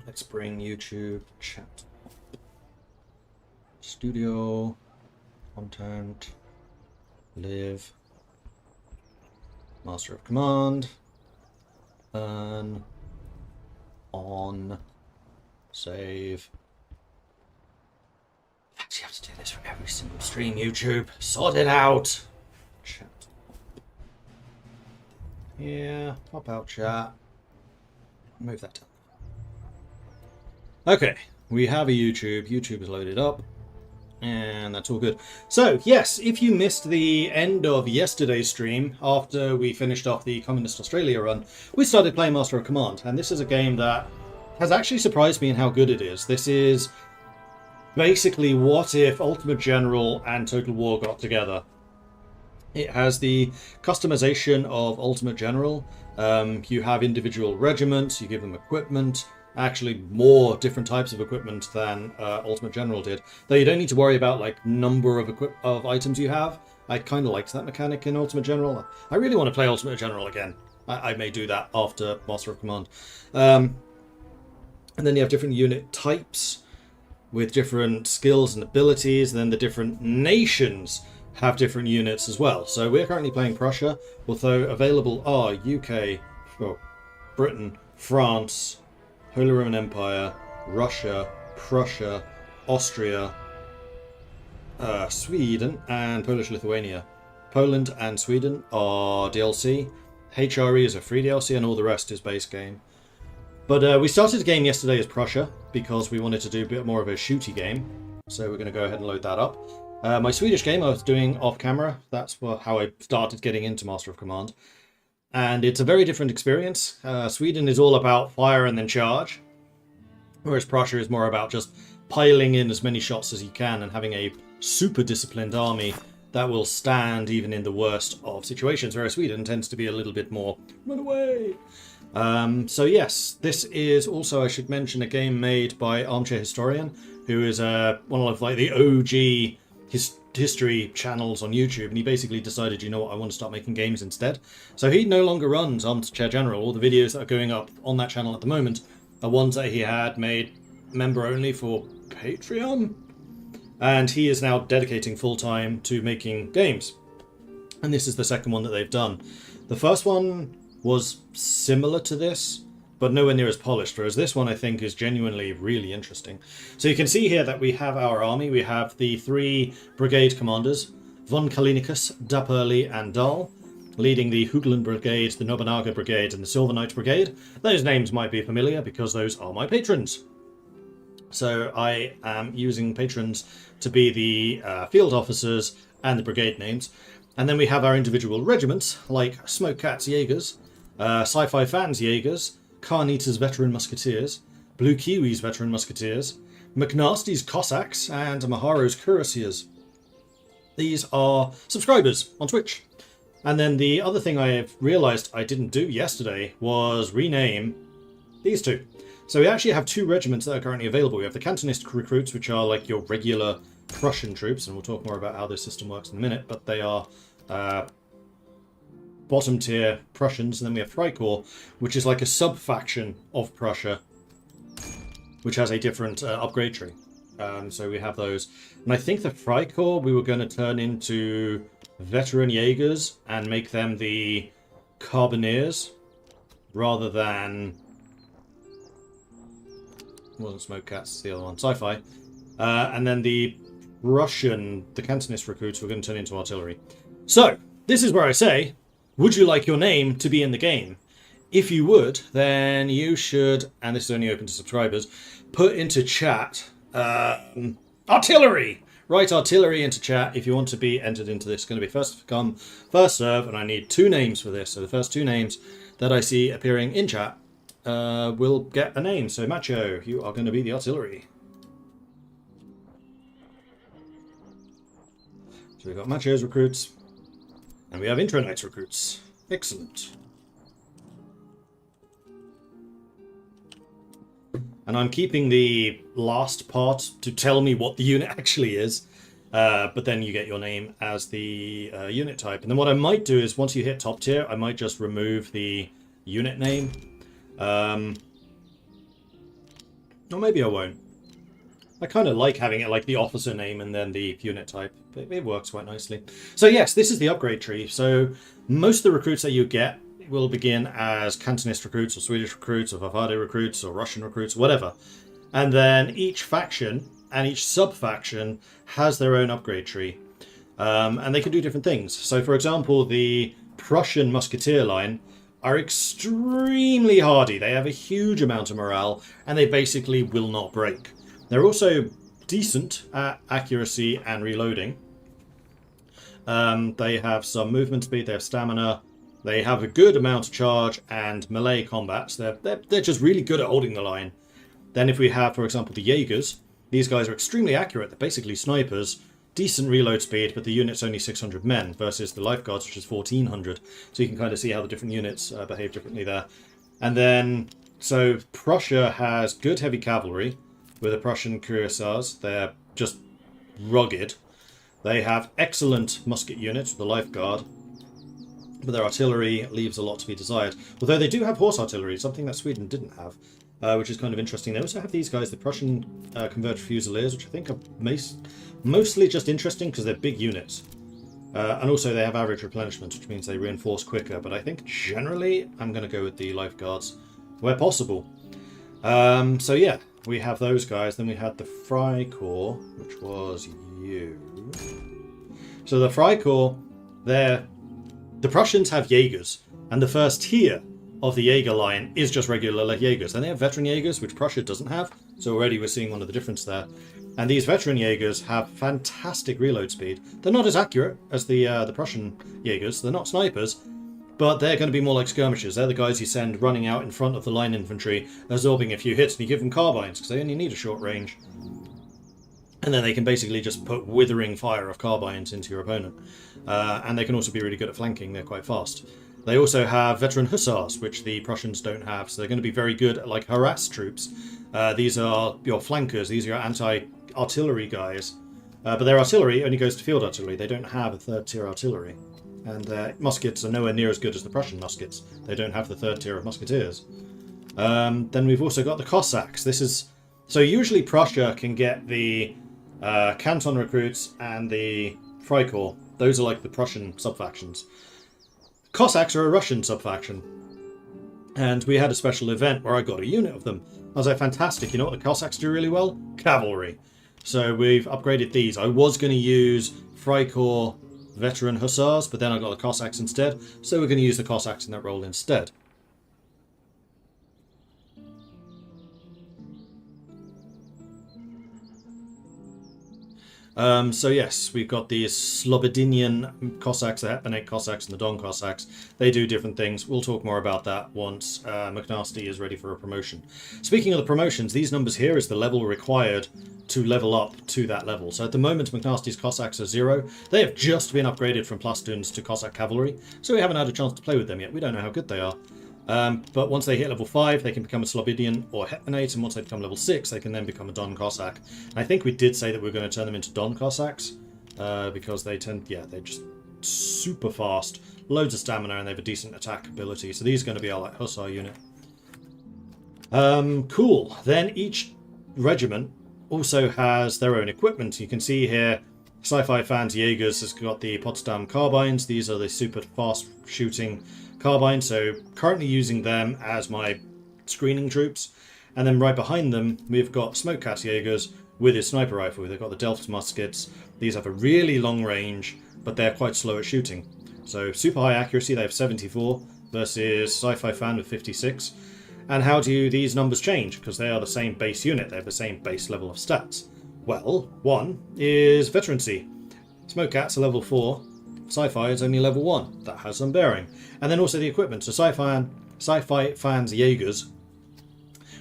Let's bring YouTube chat. Studio, content, live, master of command, turn, on, save. In fact, you have to do this for every single stream, YouTube. Sort it out. Chat. Yeah, pop out chat. Move that down. Okay, we have a YouTube. YouTube is loaded up. And that's all good. So, yes, if you missed the end of yesterday's stream, after we finished off the Communist Australia run, we started playing Master of Command. And this is a game that has actually surprised me in how good it is. This is basically what if Ultimate General and Total War got together. It has the customization of Ultimate General. You have individual regiments, you give them equipment. Actually more different types of equipment than Ultimate General did. Though you don't need to worry about like number of items you have. I kind of liked that mechanic in Ultimate General. I really want to play Ultimate General again. I may do that after Master of Command. And then you have different unit types with different skills and abilities. And then the different nations have different units as well. So we're currently playing Prussia, although available are UK, Britain, France, Holy Roman Empire, Russia, Prussia, Austria, Sweden, and Polish-Lithuania. Poland and Sweden are DLC. HRE is a free DLC, and all the rest is base game. But we started the game yesterday as Prussia, because we wanted to do a bit more of a shooty game. So we're going to go ahead and load that up. My Swedish game I was doing off-camera. That's how I started getting into Master of Command. And it's a very different experience. Sweden is all about fire and then charge, whereas Prussia is more about just piling in as many shots as you can and having a super disciplined army that will stand even in the worst of situations, whereas Sweden tends to be a little bit more run away. So yes, this is also, I should mention, a game made by Armchair Historian, who is one of like the OG history channels on YouTube, and he basically decided, you know what, I want to start making games instead. So he no longer runs Armchair General. All the videos that are going up on that channel at the moment are ones that he had made member only for Patreon, and he is now dedicating full time to making games. And this is the second one that they've done. The first one was similar to this, but nowhere near as polished, whereas this one I think is genuinely really interesting. So you can see here that we have our army. We have the three brigade commanders, von Kalinicus, Dapperly, and Dahl, leading the Hugland Brigade, the Nobunaga Brigade, and the Silver Knight Brigade. Those names might be familiar because those are my patrons. So I am using patrons to be the field officers and the brigade names. And then we have our individual regiments, like Smoke Cats Jaegers, Sci-Fi Fans Jaegers, Carnitas Veteran Musketeers, Blue Kiwis Veteran Musketeers, McNasty's Cossacks, and Maharo's Cuirassiers. These are subscribers on Twitch. And then the other thing I have realised I didn't do yesterday was rename these two. So we actually have two regiments that are currently available. We have the Cantonist recruits, which are like your regular Prussian troops, and we'll talk more about how this system works in a minute, but they are bottom tier Prussians. And then we have Freikorps, which is like a sub-faction of Prussia, which has a different upgrade tree. So we have those. And I think the Freikorps we were going to turn into veteran Jaegers and make them the Carbineers, rather than... It wasn't Smoke Cats, it's the other one. Sci-Fi. And then the Cantonist recruits were going to turn into artillery. So, this is where I say, would you like your name to be in the game? If you would, then you should, and this is only open to subscribers, put into chat artillery! Write artillery into chat if you want to be entered into this. It's going to be first come, first serve, and I need two names for this. So the first two names that I see appearing in chat will get a name. So Macho, you are going to be the artillery. So we've got Macho's recruits, and we have Intro Knights recruits. Excellent. And I'm keeping the last part to tell me what the unit actually is, but then you get your name as the unit type. And then what I might do is, once you hit top tier, I might just remove the unit name. Or maybe I won't. I kind of like having it like the officer name and then the unit type. It works quite nicely. So yes, this is the upgrade tree. So most of the recruits that you get will begin as Cantonist recruits or Swedish recruits or Vavade recruits or Russian recruits, whatever. And then each faction and each sub-faction has their own upgrade tree. And they can do different things. So for example, the Prussian musketeer line are extremely hardy. They have a huge amount of morale and they basically will not break. They're also decent at accuracy and reloading. They have some movement speed, they have stamina, they have a good amount of charge and melee combats. They're just really good at holding the line. Then if we have, for example, the Jaegers, these guys are extremely accurate. They're basically snipers, decent reload speed, but the unit's only 600 men versus the Lifeguards, which is 1400. So you can kind of see how the different units behave differently there. And then, so Prussia has good heavy cavalry with the Prussian cuirassiers. They're just rugged. They have excellent musket units with the Lifeguard, but their artillery leaves a lot to be desired. Although they do have horse artillery, something that Sweden didn't have, which is kind of interesting. They also have these guys, the Prussian converged fusiliers, which I think are mostly just interesting because they're big units. And also they have average replenishment, which means they reinforce quicker. But I think generally I'm going to go with the Lifeguards where possible. So yeah, we have those guys. Then we had the Freikorps, which was you. So the Freikorps, the Prussians have Jaegers, and the first tier of the Jaeger line is just regular Jaegers. Then they have veteran Jaegers, which Prussia doesn't have. So already we're seeing one of the difference there. And these veteran Jaegers have fantastic reload speed. They're not as accurate as the Prussian Jaegers. They're not snipers, but they're going to be more like skirmishers. They're the guys you send running out in front of the line infantry, absorbing a few hits, and you give them carbines because they only need a short range. And then they can basically just put withering fire of carbines into your opponent. And they can also be really good at flanking. They're quite fast. They also have veteran hussars, which the Prussians don't have. So they're going to be very good at like harass troops. These are your flankers. These are your anti-artillery guys. But their artillery only goes to field artillery. They don't have a third-tier artillery. And muskets are nowhere near as good as the Prussian muskets. They don't have the third tier of musketeers. Then we've also got the Cossacks. This is... So usually Prussia can get the Canton recruits and the Freikorps. Those are like the Prussian sub-factions. Cossacks are a Russian sub-faction. And we had a special event where I got a unit of them. I was like, fantastic. You know what the Cossacks do really well? Cavalry. So we've upgraded these. I was going to use Freikorps veteran hussars, but then I got the Cossacks instead. So we're going to use the Cossacks in that role instead. So yes, we've got the Slobodinian Cossacks, the Hetmanate Cossacks, and the Don Cossacks. They do different things. We'll talk more about that once McNasty is ready for a promotion. Speaking of the promotions, these numbers here is the level required to level up to that level. So at the moment, McNasty's Cossacks are 0. They have just been upgraded from Plastoons to Cossack Cavalry, so we haven't had a chance to play with them yet. We don't know how good they are. But once they hit level 5, they can become a Slobodian or Hetmanate, and once they become level 6, they can then become a Don Cossack. And I think we did say that we are going to turn them into Don Cossacks, because they tend, yeah, they're just super fast, loads of stamina, and they have a decent attack ability. So these are going to be our like Hussar unit. Cool. Then each regiment also has their own equipment. You can see here, Sci-Fi Fans Jaegers has got the Potsdam carbines. These are the super fast shooting carbine, so currently using them as my screening troops. And then right behind them we've got Smokecat Jaegers with his sniper rifle. They've got the Delft muskets. These have a really long range, but they're quite slow at shooting. So super high accuracy, they have 74 versus Sci-Fi Fan with 56. And how do these numbers change? Because they are the same base unit, they have the same base level of stats. Well, one is veterancy. Smokecat's a level 4. Sci-Fi is only level 1. That has some bearing. And then also the equipment. So Sci-Fi Fans Jaegers,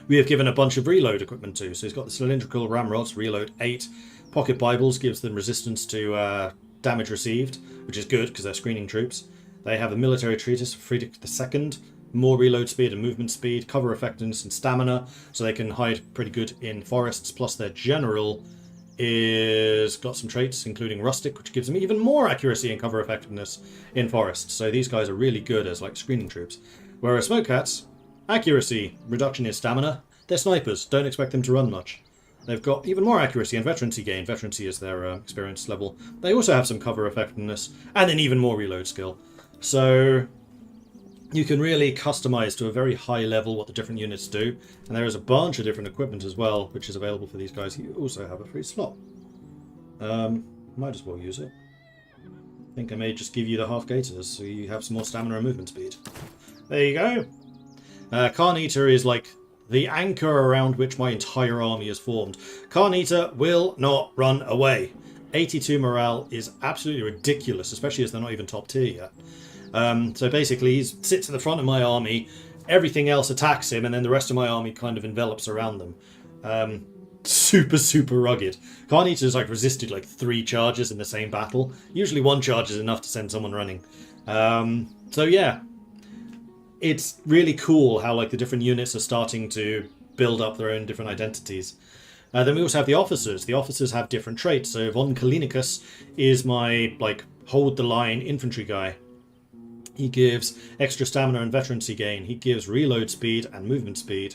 we have given a bunch of reload equipment to. So he's got the cylindrical ramrods, reload 8. Pocket Bibles gives them resistance to damage received, which is good because they're screening troops. They have a military treatise for Friedrich II, more reload speed and movement speed, cover effectiveness and stamina, so they can hide pretty good in forests. Plus their general is got some traits, including rustic, which gives them even more accuracy and cover effectiveness in forests. So these guys are really good as like screening troops. Whereas Smokecats, accuracy, reduction in stamina, They're snipers. Don't expect them to run much. They've got even more accuracy and veterancy gain. Veterancy is their experience level. They also have some cover effectiveness, and then even more reload skill. So you can really customize to a very high level what the different units do. And there is a bunch of different equipment as well, which is available for these guys. You also have a free slot. Might as well use it. I think I may just give you the half gaiters, so you have some more stamina and movement speed. There you go. Carn-Eater is like the anchor around which my entire army is formed. Carn-Eater will not run away. 82 morale is absolutely ridiculous, especially as they're not even top tier yet. So basically, he sits at the front of my army, everything else attacks him, and then the rest of my army kind of envelops around them. Super, super rugged. Carn-Eater's like resisted like 3 charges in the same battle. Usually 1 charge is enough to send someone running. So yeah. It's really cool how like the different units are starting to build up their own different identities. Then we also have the officers. The officers have different traits. So von Kalinicus is my like hold the line infantry guy. He gives extra stamina and veterancy gain. He gives reload speed and movement speed.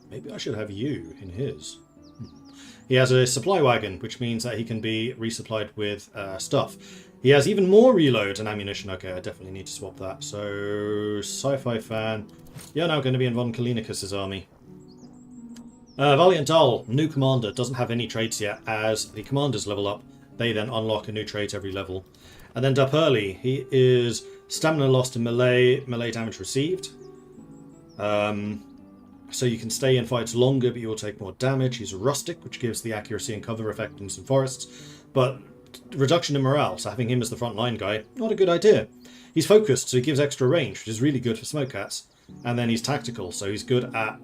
Maybe I should have you in his. He has a supply wagon, which means that he can be resupplied with stuff. He has even more reload and ammunition. Okay, I definitely need to swap that. So, Sci-Fi Fan. You're now going to be in von Kalinicus' army. Valiant Dull, new commander, doesn't have any traits yet. As the commanders level up, they then unlock a new trait every level. And then Dapurli, he is stamina lost in melee damage received. So you can stay in fights longer, but you will take more damage. He's a rustic, which gives the accuracy and cover effect in some forests. But reduction in morale, so having him as the front line guy, not a good idea. He's focused, so he gives extra range, which is really good for smoke cats. And then he's tactical, so he's good at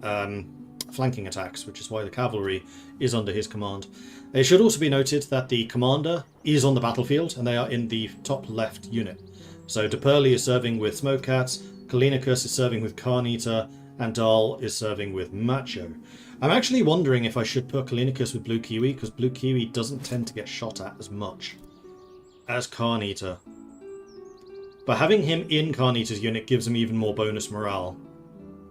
flanking attacks, which is why the cavalry is under his command. It should also be noted that the commander is on the battlefield, and they are in the top left unit. So Dapurli is serving with smoke cats, Kalinicus is serving with Carn-Eater, and Dahl is serving with Macho. I'm actually wondering if I should put Kalinicus with Blue Kiwi, because Blue Kiwi doesn't tend to get shot at as much as Carn-Eater. But having him in Carn-Eater's unit gives him even more bonus morale,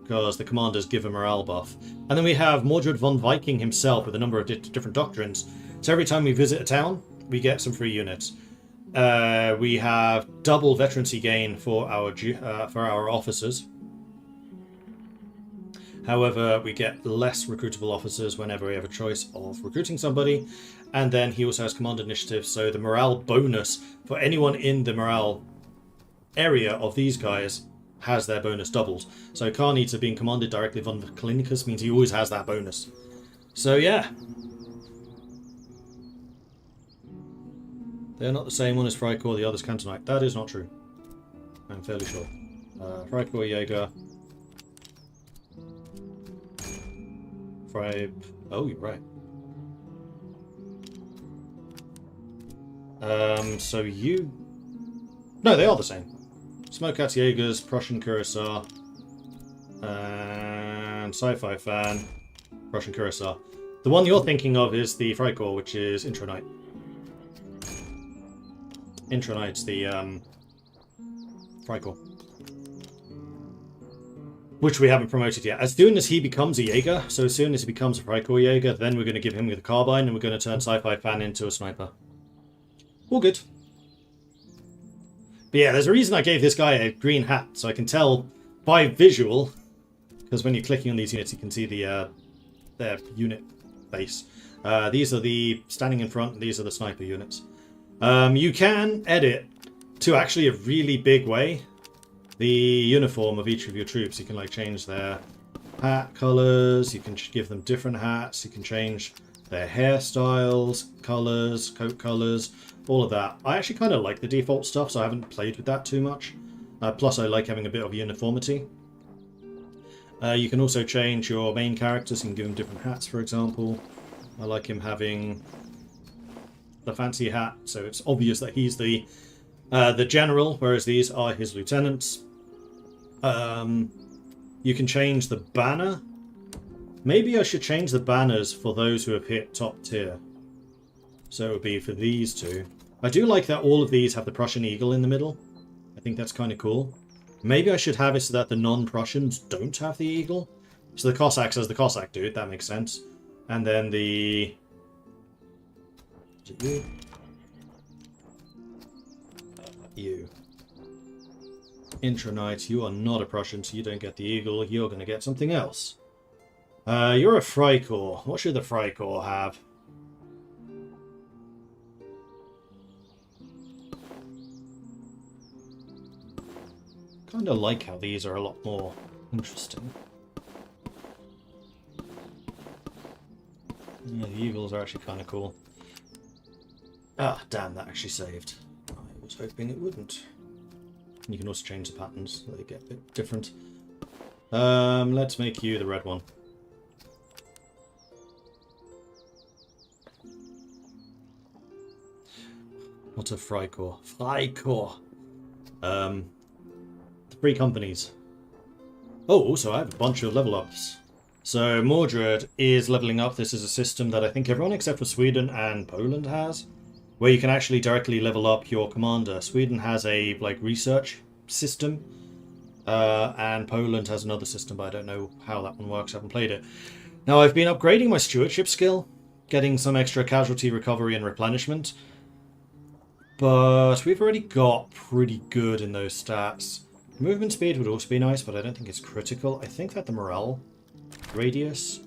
because the commanders give a morale buff. And then we have Mordred von Viking himself with a number of different doctrines. So every time we visit a town, we get some free units. We have double veterancy gain for our officers. However, we get less recruitable officers whenever we have a choice of recruiting somebody. And then he also has command initiative, so the morale bonus for anyone in the morale area of these guys has their bonus doubled. So Carn-Eater being commanded directly von Kalinicus means he always has that bonus. So yeah. They're not the same. One is Freikorps, the other's Cantonite. That is not true. I'm fairly sure. Freikorps Jaeger. Oh, you're right. So you... No, they are the same. Smokeats Jaegers, Prussian Curaçao, and Sci-Fi Fan, Prussian Curaçao. The one you're thinking of is the Freikorps, which is Intronite. Intronite's the Freikorps. Which we haven't promoted yet. As soon as he becomes a Jaeger, so as soon as he becomes a Freikorps Jaeger, then we're going to give him the carbine and we're going to turn Sci-Fi Fan into a sniper. All good. But yeah, there's a reason I gave this guy a green hat, so I can tell by visual, because when you're clicking on these units you can see the their unit base. These are the standing in front, and these are the sniper units. You can edit to actually a really big way the uniform of each of your troops. You can like change their hat colors, you can give them different hats, you can change their hairstyles, colors, coat colors, all of that. I actually kind of like the default stuff, so I haven't played with that too much. Plus I like having a bit of uniformity. You can also change your main characters, you can give them different hats, for example. I like him having the fancy hat, so it's obvious that he's the general, whereas these are his lieutenants. You can change the banner. Maybe I should change the banners for those who have hit top tier. So it would be for these two. I do like that all of these have the Prussian eagle in the middle. I think that's kind of cool. Maybe I should have it so that the non-Prussians don't have the eagle. So the Cossacks as the Cossack dude, that makes sense. And then the... Is it you? You. Intronite, you are not a Prussian, so you don't get the Eagle. You're going to get something else. You're a Freikorps. What should the Freikorps have? Kind of like how these are a lot more interesting. Yeah, the Eagles are actually kind of cool. Ah, damn, that actually saved. I was hoping it wouldn't. You can also change the patterns so they get a bit different. Let's make you the red one. What's a Freikorps? Freikorps! The 3 companies. Oh, also I have a bunch of level ups. So Mordred is leveling up. This is a system that I think everyone except for Sweden and Poland has, where you can actually directly level up your commander. Sweden has a research system, and Poland has another system, but I don't know how that one works. I haven't played it. Now I've been upgrading my stewardship skill, getting some extra casualty recovery and replenishment, but we've already got pretty good in those stats. Movement speed would also be nice, but I don't think it's critical. I think that the morale radius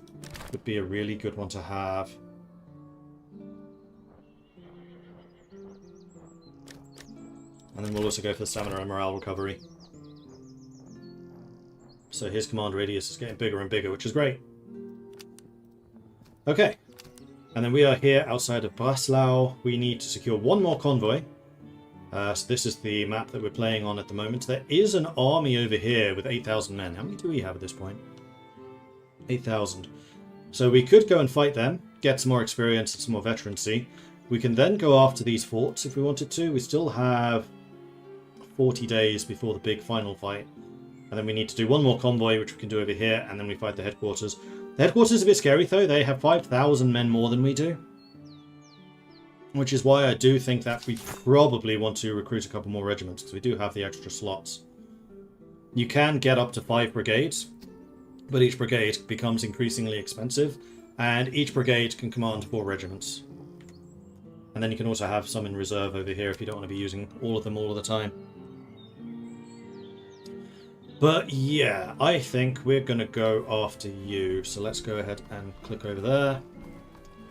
would be a really good one to have. And then we'll also go for the stamina and morale recovery. So his command radius is getting bigger and bigger, which is great. Okay. And then we are here outside of Breslau. We need to secure one more convoy. So this is the map that we're playing on at the moment. There is an army over here with 8,000 men. How many do we have at this point? 8,000. So we could go and fight them, get some more experience and some more veterancy. We can then go after these forts if we wanted to. We still have 40 days before the big final fight. And then we need to do one more convoy, which we can do over here, and then we fight the headquarters. The headquarters is a bit scary, though. They have 5,000 men more than we do. Which is why I do think that we probably want to recruit a couple more regiments, because we do have the extra slots. You can get up to 5 brigades, but each brigade becomes increasingly expensive, and each brigade can command 4 regiments. And then you can also have some in reserve over here if you don't want to be using all of them all of the time. But yeah, I think we're going to go after you. So let's go ahead and click over there.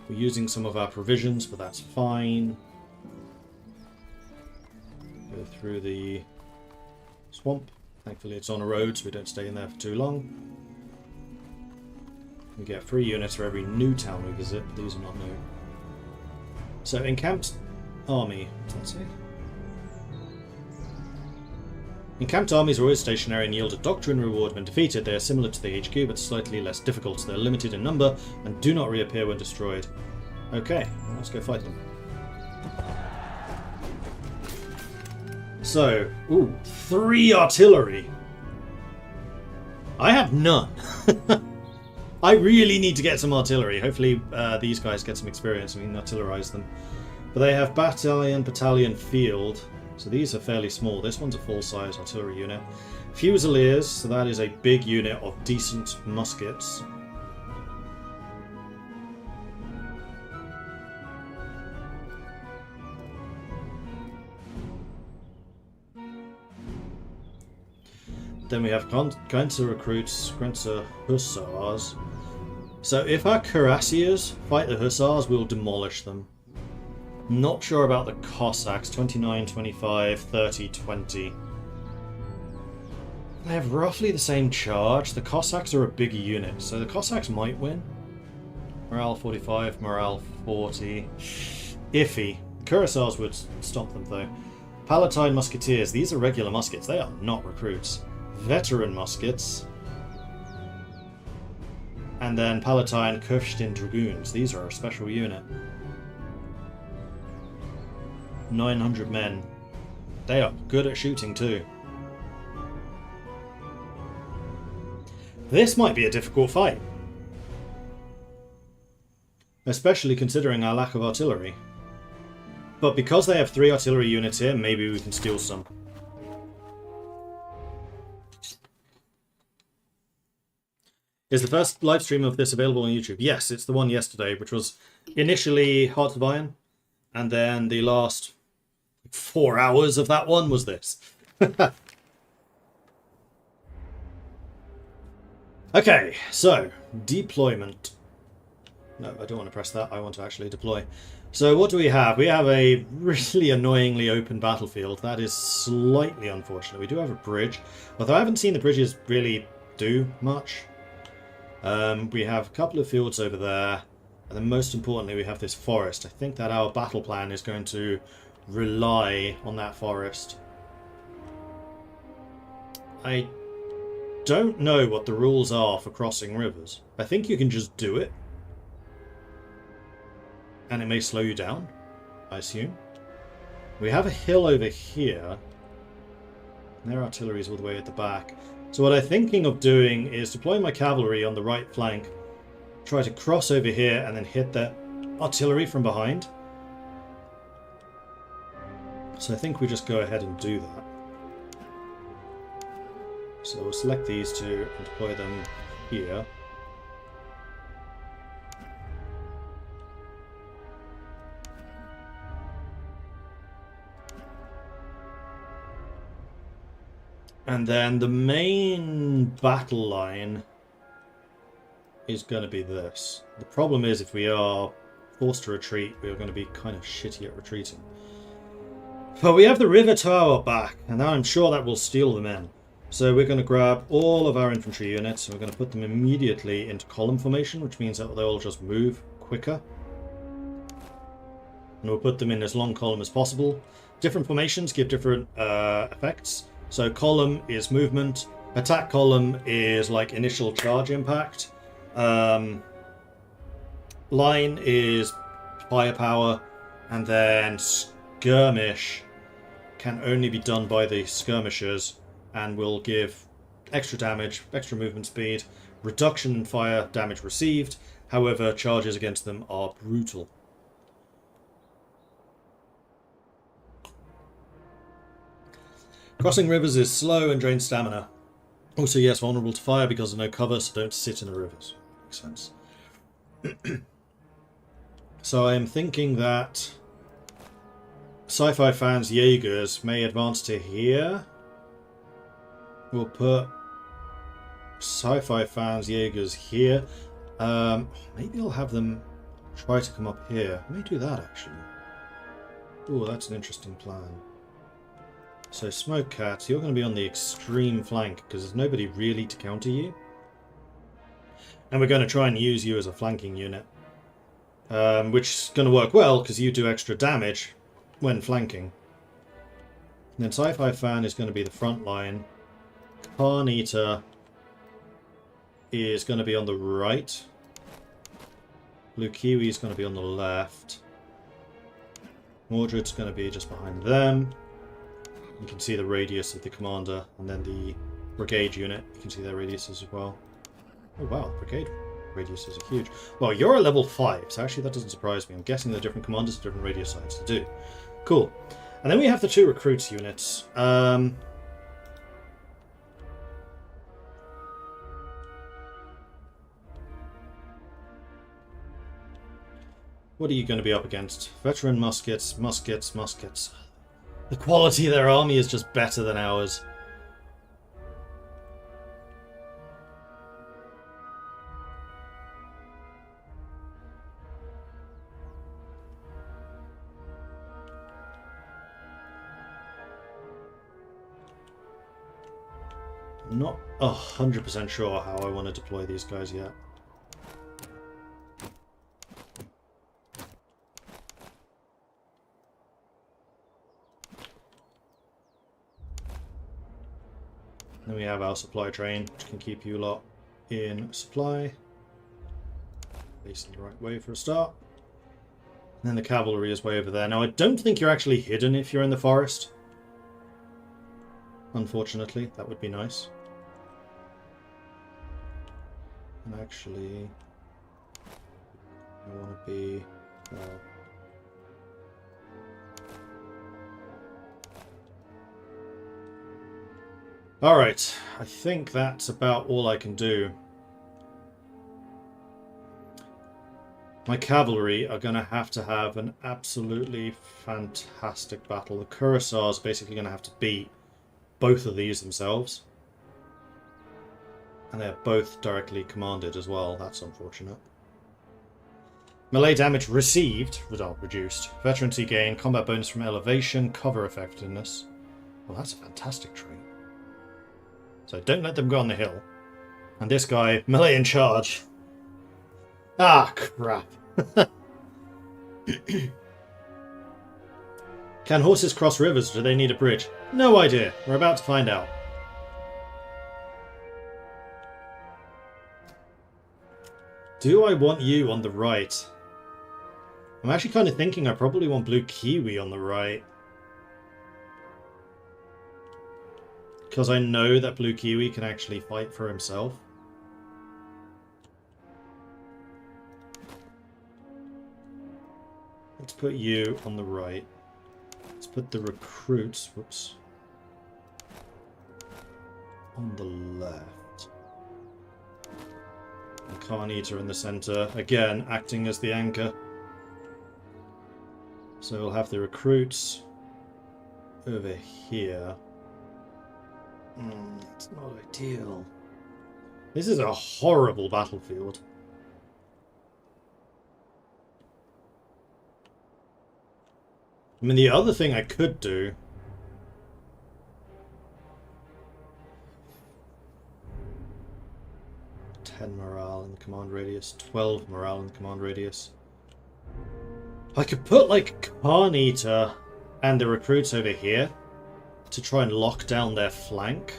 We're using some of our provisions, but that's fine. Go through the swamp. Thankfully it's on a road, so we don't stay in there for too long. We get 3 units for every new town we visit, but these are not new. So, encamped army, what does that say? Encamped armies are always stationary and yield a doctrine reward when defeated. They are similar to the HQ, but slightly less difficult. They are limited in number and do not reappear when destroyed. Okay, well, let's go fight them. So, ooh, 3 artillery! I have none. I really need to get some artillery. Hopefully these guys get some experience and we can artillerize them. But they have battalion, field. So these are fairly small. This one's a full-size artillery unit. Fusiliers, so that is a big unit of decent muskets. Then we have Grenzer recruits, Grenzer hussars. So if our cuirassiers fight the hussars, we'll demolish them. Not sure about the Cossacks. 29, 25, 30, 20. They have roughly the same charge. The Cossacks are a bigger unit, so the Cossacks might win. Morale 45, morale 40. Iffy. Cuirassiers would stop them though. Palatine musketeers. These are regular muskets. They are not recruits. Veteran muskets. And then Palatine Kufstein dragoons. These are a special unit. 900 men. They are good at shooting too. This might be a difficult fight. Especially considering our lack of artillery. But because they have 3 artillery units here, maybe we can steal some. Is the first live stream of this available on YouTube? Yes, it's the one yesterday, which was initially Hearts of Iron, and then the last 4 hours of that one was this. Okay, so deployment. No, I don't want to press that. I want to actually deploy. So what do we have? We have a really annoyingly open battlefield. That is slightly unfortunate. We do have a bridge, although I haven't seen the bridges really do much. We have a couple of fields over there, and then most importantly we have this forest. I think that our battle plan is going to rely on that forest. I don't know what the rules are for crossing rivers. I think you can just do it, and it may slow you down, I assume. We have a hill over here, and their artillery is all the way at the back. So what I'm thinking of doing is deploying my cavalry on the right flank, try to cross over here, and then hit the artillery from behind. So I think we just go ahead and do that. So we'll select these two and deploy them here. And then the main battle line is going to be this. The problem is if we are forced to retreat, we are going to be kind of shitty at retreating. But we have the river tower back, and I'm sure that will steal them in. So we're going to grab all of our infantry units, and we're going to put them immediately into column formation, which means that they'll just move quicker. And we'll put them in as long column as possible. Different formations give different effects. So column is movement, attack column is like initial charge impact, line is firepower, and then skirmish can only be done by the skirmishers and will give extra damage, extra movement speed, reduction in fire damage received. However, charges against them are brutal. Crossing rivers is slow and drains stamina. Also, yes, vulnerable to fire because of no cover, so don't sit in the rivers. Makes sense. So I am thinking that sci-fi fans Jaegers may advance to here. We'll put sci-fi fans Jaegers here. Maybe I'll have them try to come up here. I may do that, actually. Oh, that's an interesting plan. So Smoke Cats, you're going to be on the extreme flank because there's nobody really to counter you. And we're going to try and use you as a flanking unit. Which is going to work well because you do extra damage when flanking. And then Sci-Fi Fan is going to be the front line. Carnita is going to be on the right. Blue Kiwi is going to be on the left. Mordred's going to be just behind them. You can see the radius of the commander, and then the brigade unit. You can see their radiuses as well. Oh wow, brigade radiuses are huge. Well, you're at level 5, so actually that doesn't surprise me. I'm guessing the different commanders have different radius sides to do. Cool. And then we have the 2 recruits units. What are you going to be up against? Veteran muskets, muskets, muskets. The quality of their army is just better than ours. I'm not 100% sure how I want to deploy these guys yet. Then we have our supply train, which can keep you lot in supply. Facing the right way for a start. And then the cavalry is way over there. Now, I don't think you're actually hidden if you're in the forest. Unfortunately, that would be nice. And actually, I want to be... Alright, I think that's about all I can do. My cavalry are going to have an absolutely fantastic battle. The Cuirassiers are basically going to have to beat both of these themselves. And they're both directly commanded as well. That's unfortunate. Melee damage received, reduced. Veterancy gain, combat bonus from elevation, cover effectiveness. Well, that's a fantastic trait. So don't let them go on the hill. And this guy, melee in charge. Ah, crap. Can horses cross rivers? Do they need a bridge? No idea. We're about to find out. Do I want you on the right? I'm actually kind of thinking I probably want Blue Kiwi on the right. Because I know that Blue Kiwi can actually fight for himself. Let's put you on the right. Let's put the recruits, whoops, on the left. And Carnita in the centre, again acting as the anchor. So we'll have the recruits over here. It's not ideal. This is a horrible battlefield. I mean, the other thing I could do... 10 morale in the command radius, 12 morale in the command radius. I could put, like, Carnita and the recruits over here to try and lock down their flank.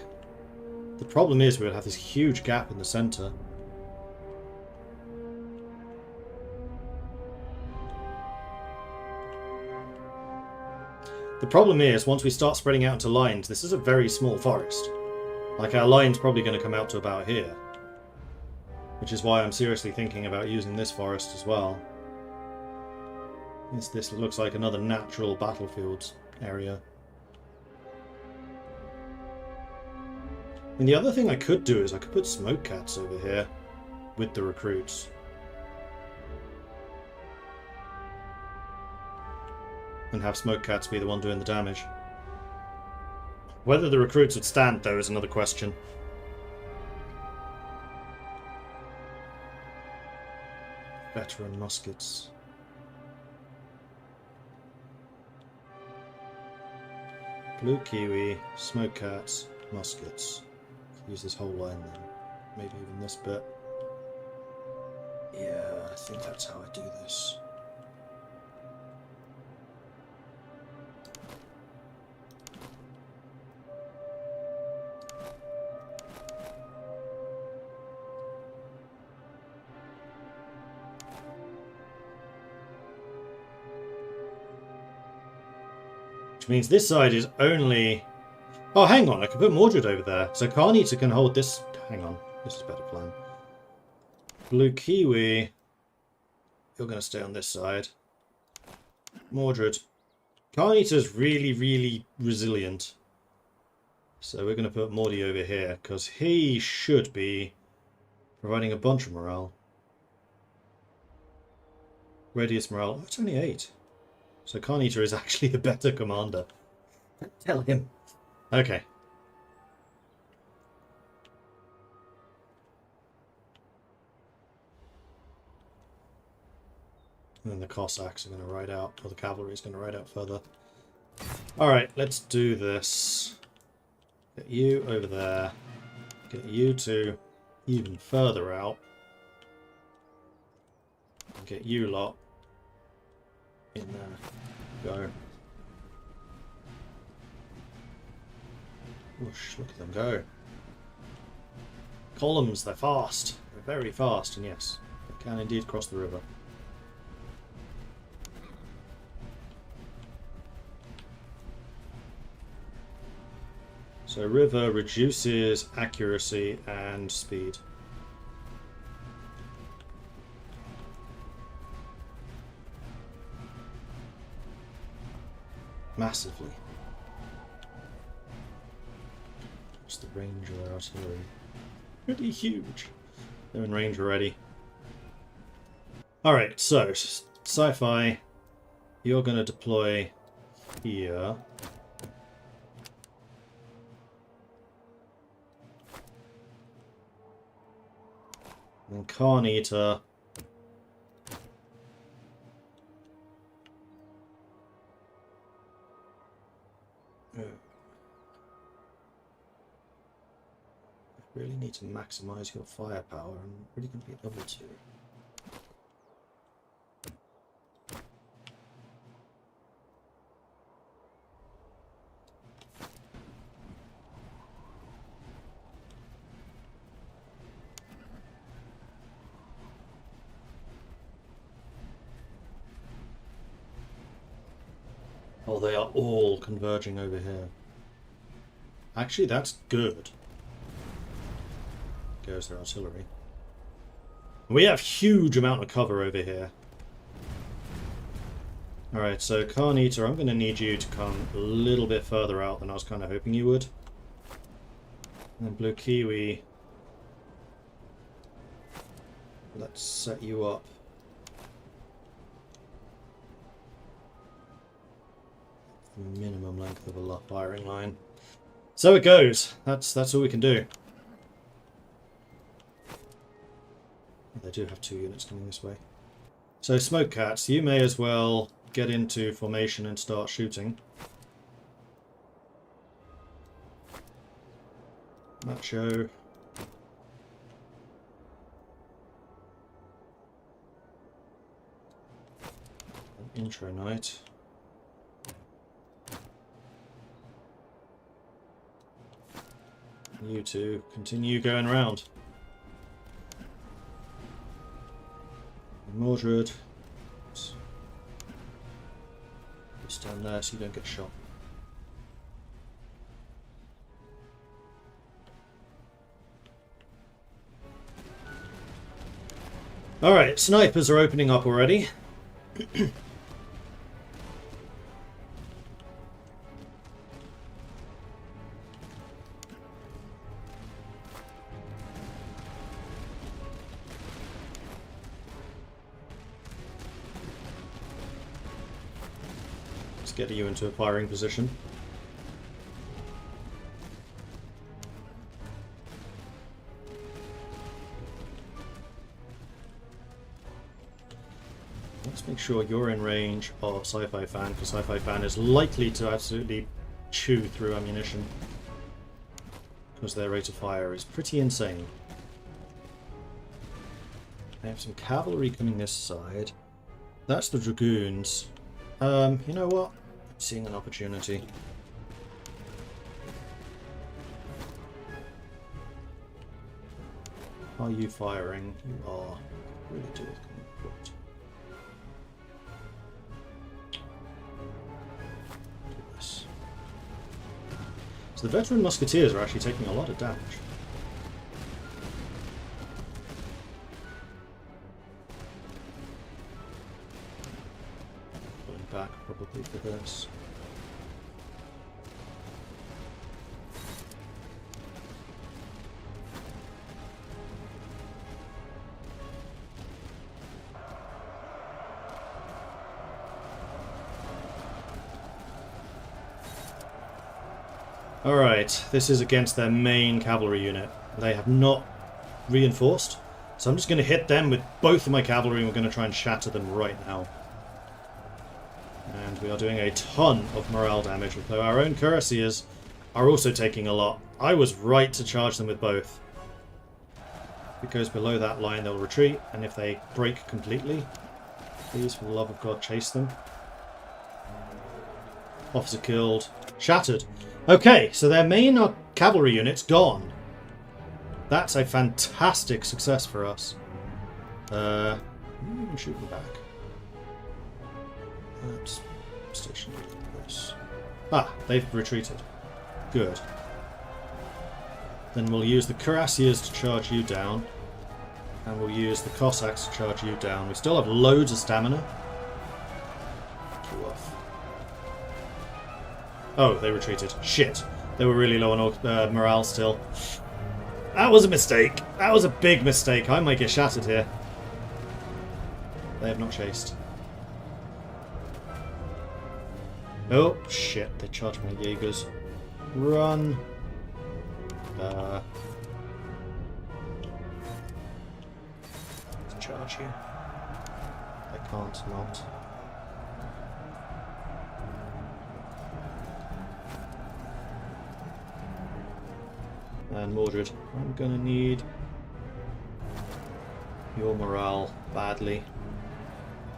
The problem is we would have this huge gap in the centre. The problem is, once we start spreading out into lines, this is a very small forest. Like, our line's probably going to come out to about here. Which is why I'm seriously thinking about using this forest as well. This looks like another natural battlefield area. And the other thing I could do is I could put smoke cats over here with the recruits. And have smoke cats be the one doing the damage. Whether the recruits would stand, though, is another question. Veteran muskets. Blue Kiwi, smoke cats, muskets. Use this whole line then. Maybe even this bit. Yeah, I think that's how I do this. Which means this side is only... Oh, hang on, I can put Mordred over there. So Carnita can hold this... Hang on, this is a better plan. Blue Kiwi, you're going to stay on this side. Mordred. Carnita's really, really resilient. So we're going to put Morty over here, because he should be providing a bunch of morale. Radius morale, oh, it's only 8. So Carnita is actually a better commander. Tell him. Okay. And then the Cossacks are going to ride out, or the cavalry is going to ride out further. Alright, let's do this. Get you over there. Get you to even further out. And get you lot in there. Go. Whoosh, look at them go. Columns, they're fast. They're very fast, and yes, they can indeed cross the river. So river reduces accuracy and speed. Massively. What's the range of their artillery? Pretty huge. They're in range already. Alright, so sci-fi, you're going to deploy here. And Khan Eater. Really need to maximize your firepower. I'm really going to be able to. Oh, they are all converging over here. Actually, that's good. Goes their artillery. We have huge amount of cover over here. Alright, so Khan Eater, I'm going to need you to come a little bit further out than I was kind of hoping you would. And then Blue Kiwi, let's set you up. The minimum length of a firing line. So it goes. That's all we can do. They do have 2 units coming this way. So Smoke Cats, you may as well get into formation and start shooting. Macho. An intro night. You two continue going round. Mordred, stand there so you don't get shot. Alright, snipers are opening up already. Get you into a firing position. Let's make sure you're in range of Sci-Fi Fan, because Sci-Fi Fan is likely to absolutely chew through ammunition, because their rate of fire is pretty insane. I have some cavalry coming this side. That's the Dragoons. You know what? Seeing an opportunity. Are you firing? You are. Really do. This. So the veteran musketeers are actually taking a lot of damage. Pulling back probably for this. Alright, this is against their main cavalry unit. They have not reinforced, so I'm just going to hit them with both of my cavalry and we're going to try and shatter them right now. And we are doing a ton of morale damage, although our own cuirassiers are also taking a lot. I was right to charge them with both. If it goes below that line, they'll retreat, and if they break completely, please, for the love of God, chase them. Officer killed. Shattered. Okay, so their main cavalry unit's gone. That's a fantastic success for us. You can shoot them back. That's stationed like this. Ah, they've retreated. Good. Then we'll use the cuirassiers to charge you down. And we'll use the Cossacks to charge you down. We still have loads of stamina. Oh, they retreated. Shit. They were really low on morale still. That was a mistake. That was a big mistake. I might get shattered here. They have not chased. Oh, shit. They charged my Jaegers. Run. Charge you. I can't not. And Mordred, I'm gonna need your morale badly.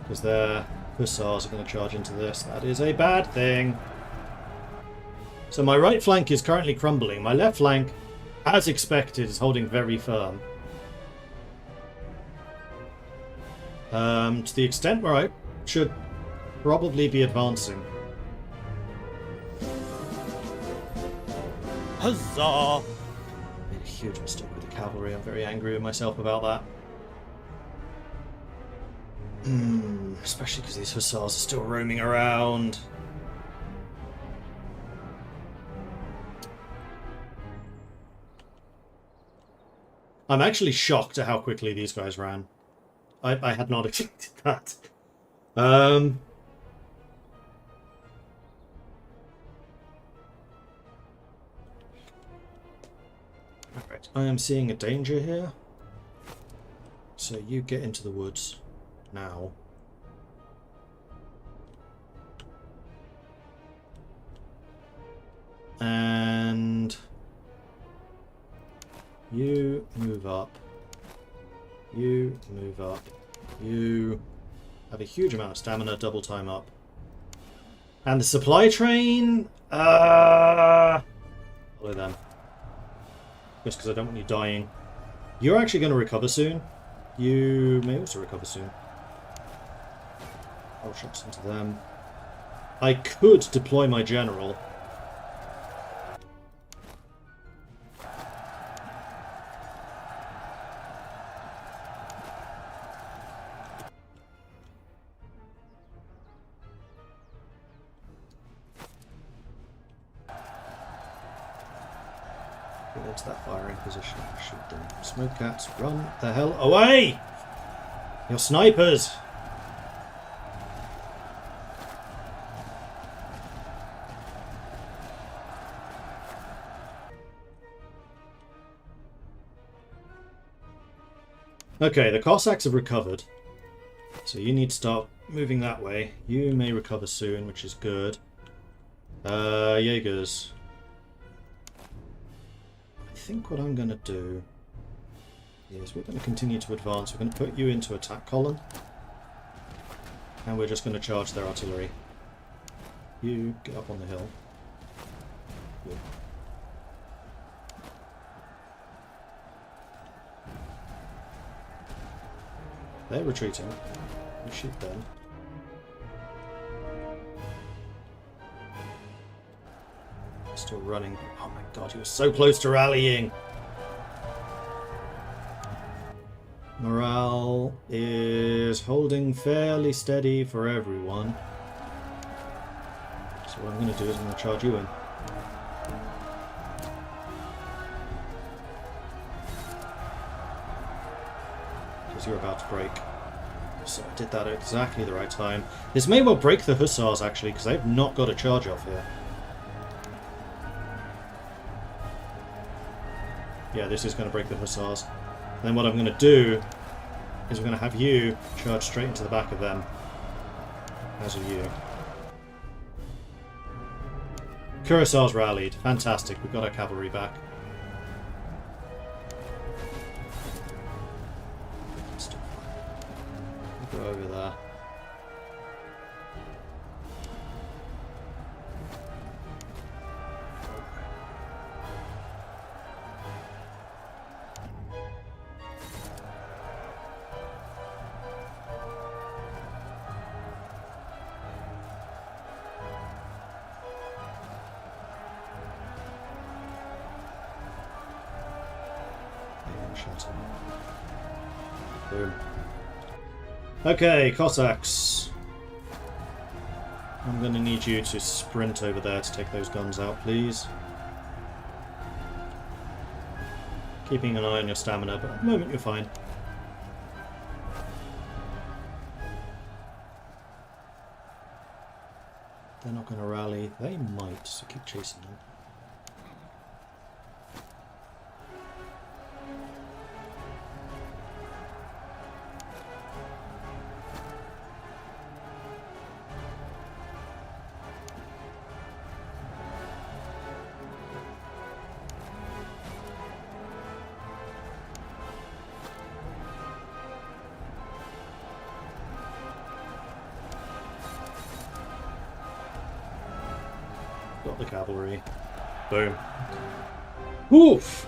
Because their hussars are going to charge into this. That is a bad thing. So my right flank is currently crumbling. My left flank, as expected, is holding very firm. To the extent where I should probably be advancing. Huzzah! Made a huge mistake with the cavalry. I'm very angry with myself about that. Especially because these hussars are still roaming around. I'm actually shocked at how quickly these guys ran. I had not expected that. Alright, I am seeing a danger here. So you get into the woods. Now. And you move up. You move up. You have a huge amount of stamina, double time up. And the supply train, follow them. Just because I don't want you dying. You're actually going to recover soon. You may also recover soon. I'll shots into them. I could deploy my general. Get into that firing position. Shoot them. Smoke cats, run the hell away! You're snipers! Okay, the Cossacks have recovered. So you need to start moving that way. You may recover soon, which is good. Jaegers. I think what I'm going to do is we're going to continue to advance. We're going to put you into attack column. And we're just going to charge their artillery. You get up on the hill. Good. They're retreating. You shoot them. Still running. Oh my god, he was so close to rallying! Morale is holding fairly steady for everyone. So what I'm going to do is I'm going to charge you in. Because you're about to break. So I did that at exactly the right time. This may well break the hussars actually, because they've not got a charge off here. Yeah, this is going to break the hussars. And then what I'm going to do is we're going to have you charge straight into the back of them. As are you. Cuirassars rallied. Fantastic. We've got our cavalry back. We'll go over there. Boom. Okay, Cossacks. I'm going to need you to sprint over there to take those guns out, please. Keeping an eye on your stamina, but at the moment you're fine. They're not going to rally. They might, so keep chasing them. Got the cavalry. Boom. Oof!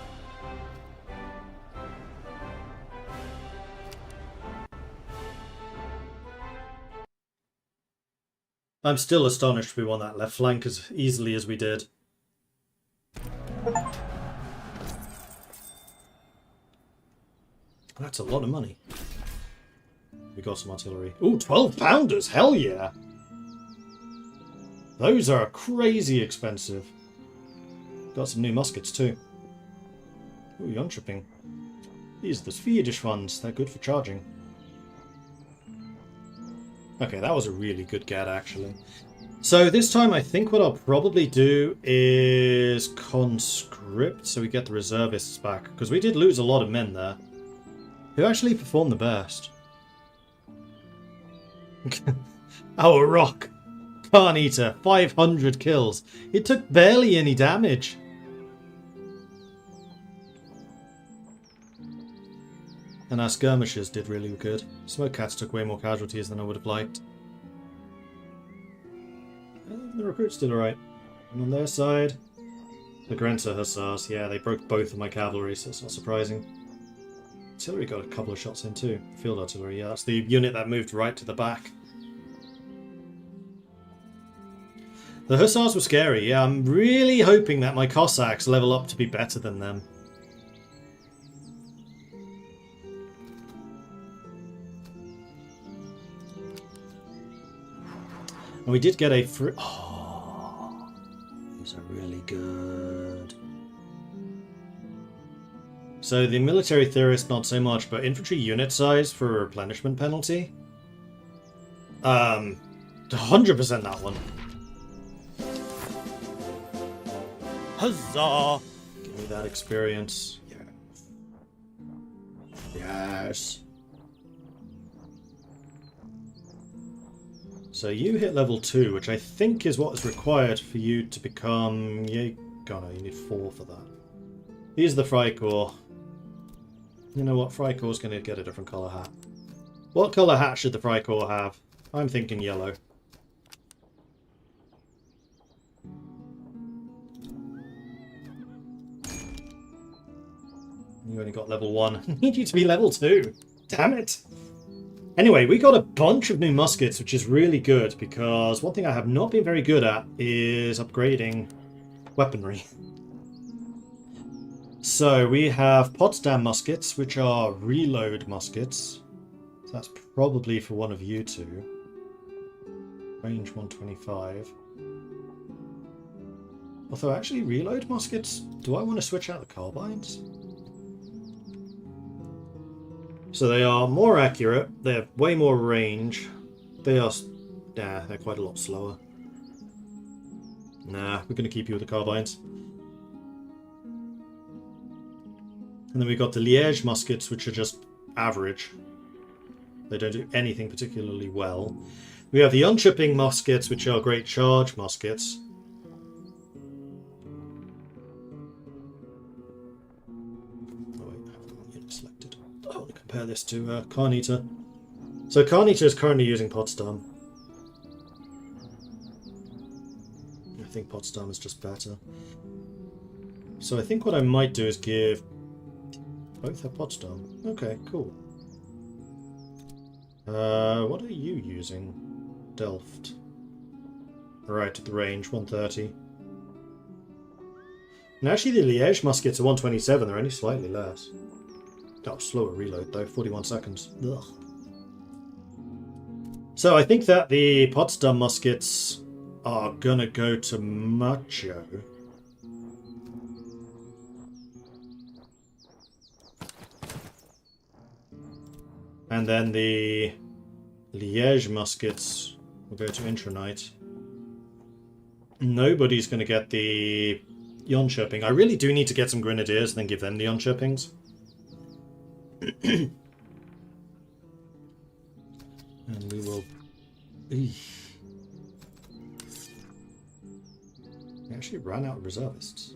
I'm still astonished we won that left flank as easily as we did. That's a lot of money. We got some artillery. Ooh, 12 pounders! Hell yeah! Those are crazy expensive. Got some new muskets too. Ooh, young shipping. These are the Swedish ones. They're good for charging. Okay, that was a really good get, actually. So this time I think what I'll probably do is conscript so we get the reservists back. Because we did lose a lot of men there. Who actually performed the best? Our rock! Khan Eater, 500 kills. It took barely any damage. And our skirmishers did really good. Smoke Cats took way more casualties than I would have liked. The recruits did alright. And on their side, the Grenzer Hussars. Yeah, they broke both of my cavalry, so it's not surprising. Artillery got a couple of shots in too. Field artillery, yeah, that's the unit that moved right to the back. The Hussars were scary, yeah, I'm really hoping that my Cossacks level up to be better than them. And we did get a free... Oh, these are really good. So the military theorist, not so much, but infantry unit size for replenishment penalty. 100% that one. Huzzah! Give me that experience. Yeah. Yes. So you hit level 2, which I think is what is required for you to become... Yeah, God, no, you need 4 for that. These are the Freikorps. You know what? Freikorps going to get a different colour hat. What colour hat should the Freikorps have? I'm thinking yellow. You only got level 1. I need you to be level 2. Damn it. Anyway, we got a bunch of new muskets, which is really good, because one thing I have not been very good at is upgrading weaponry. So we have Potsdam muskets, which are reload muskets. So that's probably for one of you two. Range 125. Although actually reload muskets, do I want to switch out the carbines? So they are more accurate, they have way more range. They are... Nah, they're quite a lot slower. Nah, we're going to keep you with the carbines. And then we've got the Liège muskets, which are just average. They don't do anything particularly well. We have the unchipping muskets, which are great charge muskets. Oh wait, I have the wrong unit selected. I want to compare this to Khan Eater. So Khan Eater is currently using Potsdam. I think Potsdam is just better. So I think what I might do is give... Both have Potsdam. Okay, cool. What are you using? Delft. Right, at the range, 130. And actually the Liège muskets are 127, they're only slightly less. Oh, slower reload though, 41 seconds. Ugh. So I think that the Potsdam muskets are gonna go to Macho. And then the Liège muskets will go to Intranite. Nobody's going to get the Jönköping. I really do need to get some Grenadiers and then give them the Jönköpings. And we will... We actually ran out of reservists.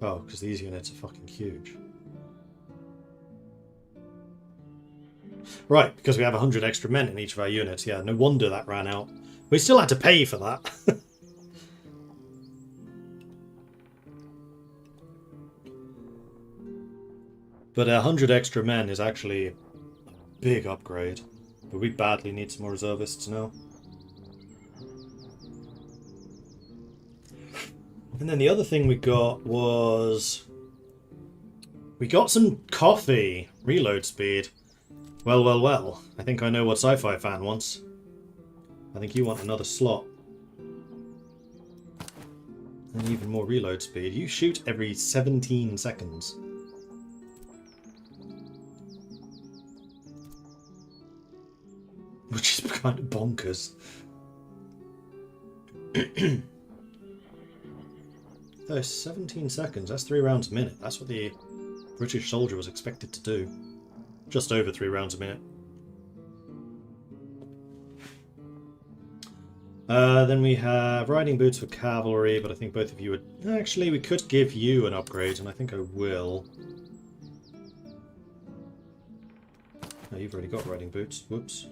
Oh, because these units are fucking huge. Right, because we have 100 extra men in each of our units. Yeah, no wonder that ran out. We still had to pay for that. But 100 extra men is actually a big upgrade. But we badly need some more reservists now. And then the other thing we got was... we got some coffee. Reload speed. Well, well, well. I think I know what Sci-Fi Fan wants. I think you want another slot. And even more reload speed. You shoot every 17 seconds. Which is kind of bonkers. That's 17 seconds. That's 3 rounds a minute. That's what the British soldier was expected to do. Just over 3 rounds a minute. Then we have riding boots for cavalry, but I think both of you would... Actually, we could give you an upgrade, and I think I will. Oh, you've already got riding boots. Whoops.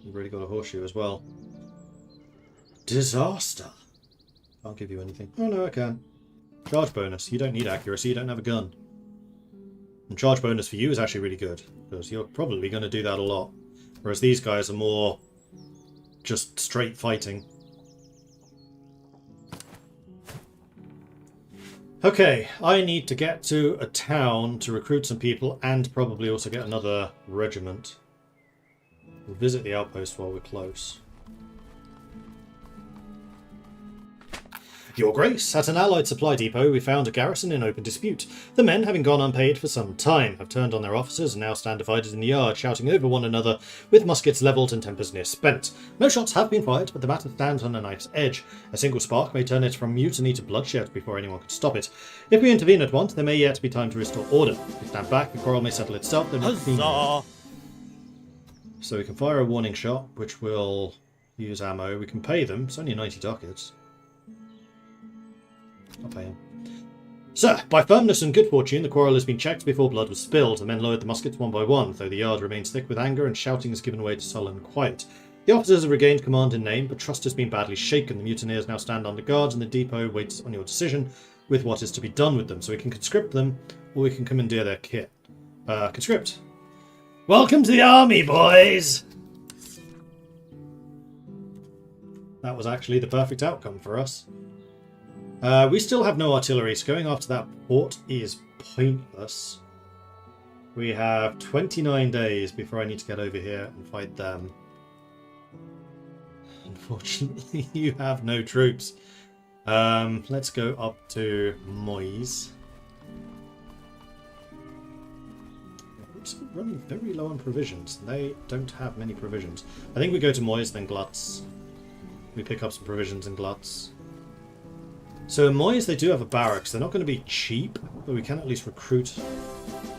You've already got a horseshoe as well. Disaster. Can't give you anything. Oh no, I can. Charge bonus. You don't need accuracy, you don't have a gun. And charge bonus for you is actually really good, because you're probably going to do that a lot. Whereas these guys are more just straight fighting. Okay, I need to get to a town to recruit some people and probably also get another regiment. We'll visit the outpost while we're close. Your Grace, at an Allied supply depot we found a garrison in open dispute. The men, having gone unpaid for some time, have turned on their officers and now stand divided in the yard, shouting over one another, with muskets levelled and tempers near spent. No shots have been fired, but the matter stands on a knife's edge. A single spark may turn it from mutiny to bloodshed before anyone can stop it. If we intervene at once, there may yet be time to restore order. If we stand back, the quarrel may settle itself. So we can fire a warning shot, which will use ammo. We can pay them. It's only 90 ducats. I'll pay him. Sir, by firmness and good fortune, the quarrel has been checked before blood was spilled. The men lowered the muskets one by one, though the yard remains thick with anger and shouting has given way to sullen quiet. The officers have regained command in name, but trust has been badly shaken. The mutineers now stand under guard, and the depot waits on your decision with what is to be done with them. So we can conscript them, or we can commandeer their kit. Conscript. Welcome to the army, boys! That was actually the perfect outcome for us. We still have no artillery, so going after that port is pointless. We have 29 days before I need to get over here and fight them. Unfortunately, you have no troops. Let's go up to Moise. It's running very low on provisions. They don't have many provisions. I think we go to Moise, then Glutz. We pick up some provisions in Glutz. So in Moise they do have a barracks. They're not going to be cheap, but we can at least recruit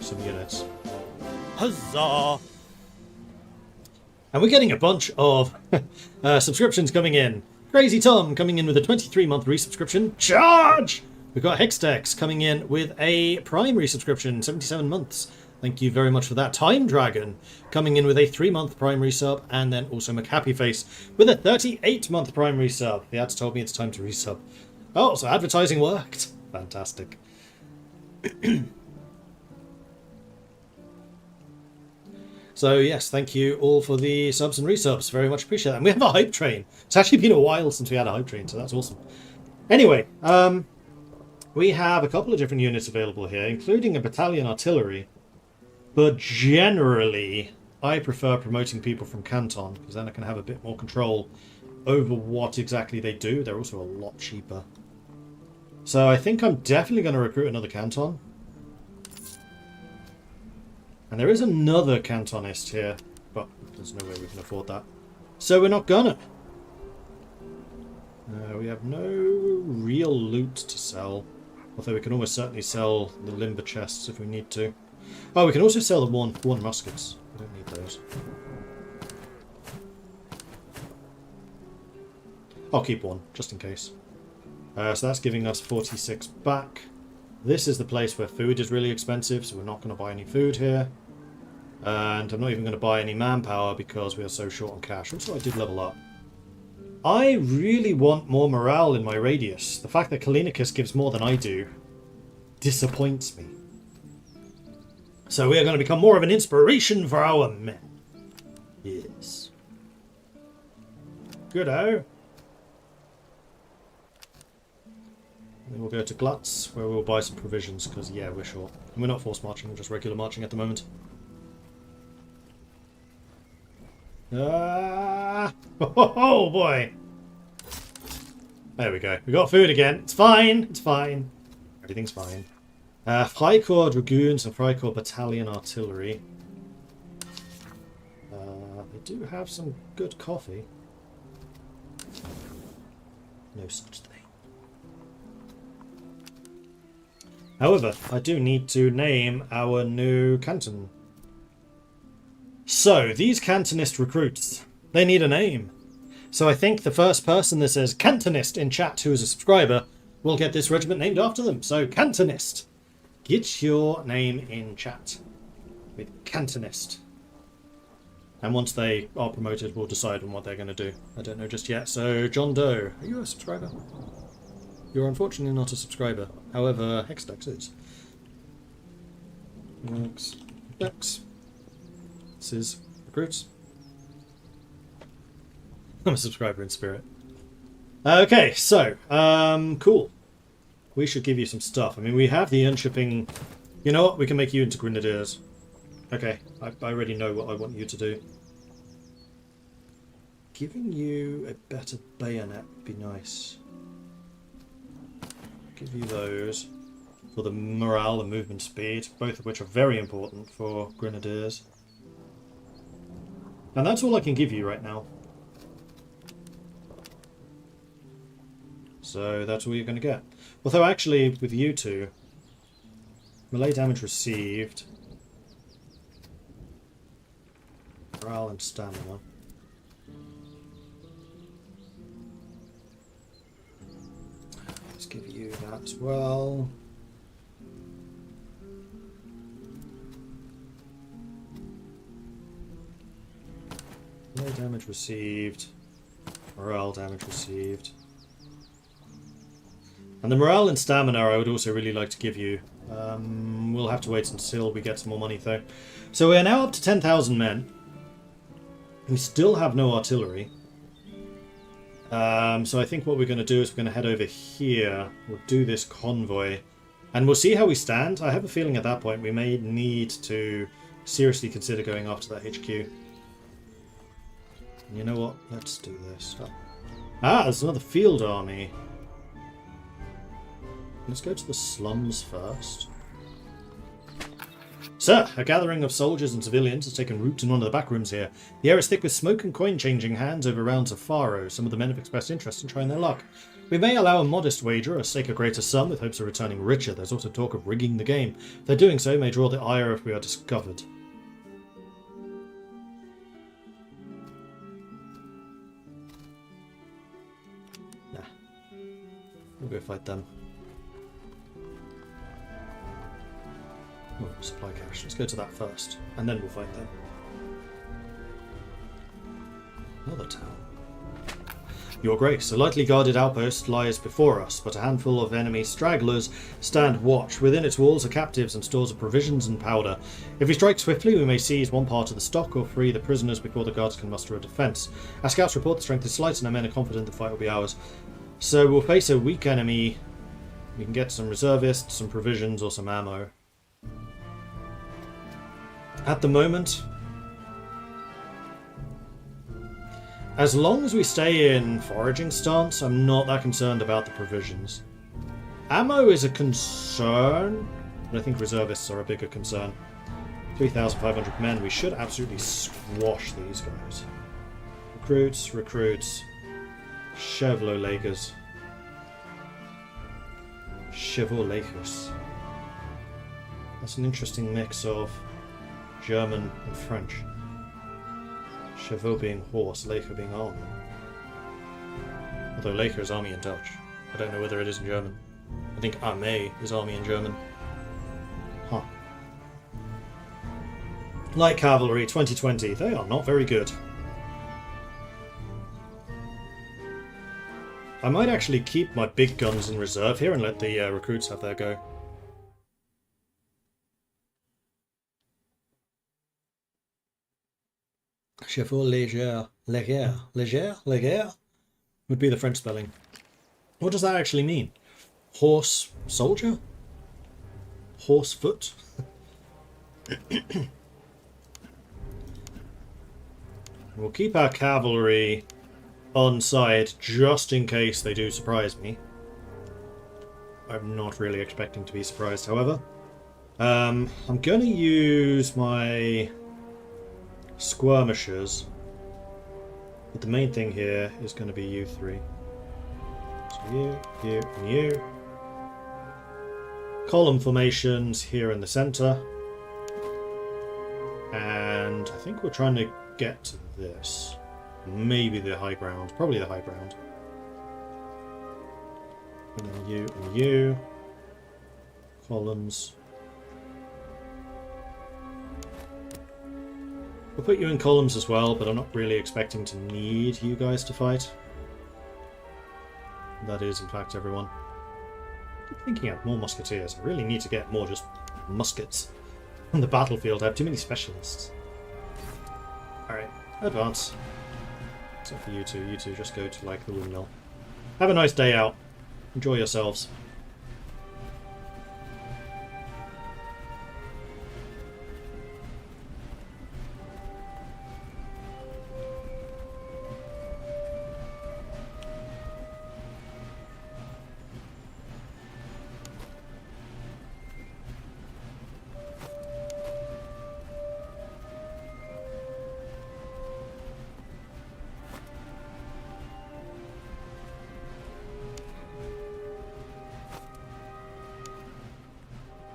some units. Huzzah! And we're getting a bunch of subscriptions coming in. Crazy Tom coming in with a 23-month resubscription. Charge! We've got Hextex coming in with a Prime resubscription, 77 months. Thank you very much for that. Time Dragon coming in with a 3-month Prime resub, and then also McHappyface with a 38-month Prime resub. The ads told me it's time to resub. Oh, so advertising worked. Fantastic. So yes, thank you all for the subs and resubs. Very much appreciate that. And we have a hype train. It's actually been a while since we had a hype train, so that's awesome. Anyway, we have a couple of different units available here, including a battalion artillery. But generally, I prefer promoting people from Canton, because then I can have a bit more control over what exactly they do. They're also a lot cheaper. So I think I'm definitely going to recruit another Canton. And there is another Cantonist here, but there's no way we can afford that. So we're not gonna. We have no real loot to sell. Although we can almost certainly sell the limber chests if we need to. Oh, we can also sell the one muskets. We don't need those. I'll keep one, just in case. So that's giving us 46 back. This is the place where food is really expensive, so we're not going to buy any food here. And I'm not even going to buy any manpower because we are so short on cash. Also, I did level up. I really want more morale in my radius. The fact that Kalinicus gives more than I do disappoints me. So we are going to become more of an inspiration for our men. Yes. Good-o. Then we'll go to Glutz, where we'll buy some provisions, because, yeah, we're short. And we're not force marching, we're just regular marching at the moment. Oh boy! There we go. We got food again. It's fine. It's fine. Everything's fine. Freikorps Dragoons and Freikorps Battalion Artillery. They do have some good coffee. No such thing. However, I do need to name our new canton. So, these cantonist recruits, they need a name. So I think the first person that says cantonist in chat who is a subscriber will get this regiment named after them. So, cantonist. Get your name in chat with cantonist. And once they are promoted, we'll decide on what they're going to do. I don't know just yet. So, John Doe, are you a subscriber? You're unfortunately not a subscriber. However, Hexdex is. Hexdex. This is recruits. I'm a subscriber in spirit. Okay, so, cool. We should give you some stuff. I mean, we have the unshipping. You know what? We can make you into grenadiers. Okay, I already know what I want you to do. Giving you a better bayonet would be nice. Give you those for the morale and movement speed, both of which are very important for grenadiers. And that's all I can give you right now. So that's all you're going to get. Although actually, with you two, melee damage received, morale and stamina. Let's give you that as well. Melee damage received, morale damage received. And the morale and stamina I would also really like to give you. We'll have to wait until we get some more money though. So we are now up to 10,000 men. We still have no artillery. So I think what we're going to do is we're going to head over here. We'll do this convoy. And we'll see how we stand. I have a feeling at that point we may need to seriously consider going after that HQ. And you know what? Let's do this. Ah, there's another field army. Let's go to the slums first. Sir, a gathering of soldiers and civilians has taken root in one of the back rooms here. The air is thick with smoke and coin changing hands over rounds of faro. Some of the men have expressed interest in trying their luck. We may allow a modest wager or stake a greater sum with hopes of returning richer. There's also talk of rigging the game. If they're doing so, may draw the ire if we are discovered. Nah. We'll go fight them. Oh, supply cache. Let's go to that first, and then we'll fight them. Another town. Your Grace, a lightly guarded outpost lies before us, but a handful of enemy stragglers stand watch. Within its walls are captives and stores of provisions and powder. If we strike swiftly, we may seize one part of the stock or free the prisoners before the guards can muster a defence. Our scouts report the strength is slight, and our men are confident the fight will be ours. So we'll face a weak enemy. We can get some reservists, some provisions, or some ammo. At the moment, as long as we stay in foraging stance, I'm not that concerned about the provisions. Ammo is a concern, but I think reservists are a bigger concern. 3,500 men, we should absolutely squash these guys. Recruits, recruits. Chevlo Lakers. Chevaux Lakers. That's an interesting mix of German and French. Chevaux being horse, Laker being army. Although Laker is army in Dutch. I don't know whether it is in German. I think Armee is army in German. Huh. Light Cavalry 2020. They are not very good. I might actually keep my big guns in reserve here and let the recruits have their go. Chevaux léger. Léger. Léger? Léger? Would be the French spelling. What does that actually mean? Horse soldier? Horse foot? We'll keep our cavalry on side just in case they do surprise me. I'm not really expecting to be surprised, however. I'm going to use my skirmishers, but the main thing here is going to be you three. So you, and you. Column formations here in the center. And I think we're trying to get to this. Maybe the high ground. Probably the high ground. And then you and you. Columns. We'll put you in columns as well, but I'm not really expecting to need you guys to fight. That is, in fact, everyone. I'm thinking of more musketeers. I really need to get more just muskets on the battlefield. I have too many specialists. Alright, advance. Except for you two. You two just go to, like, the windmill. Have a nice day out. Enjoy yourselves.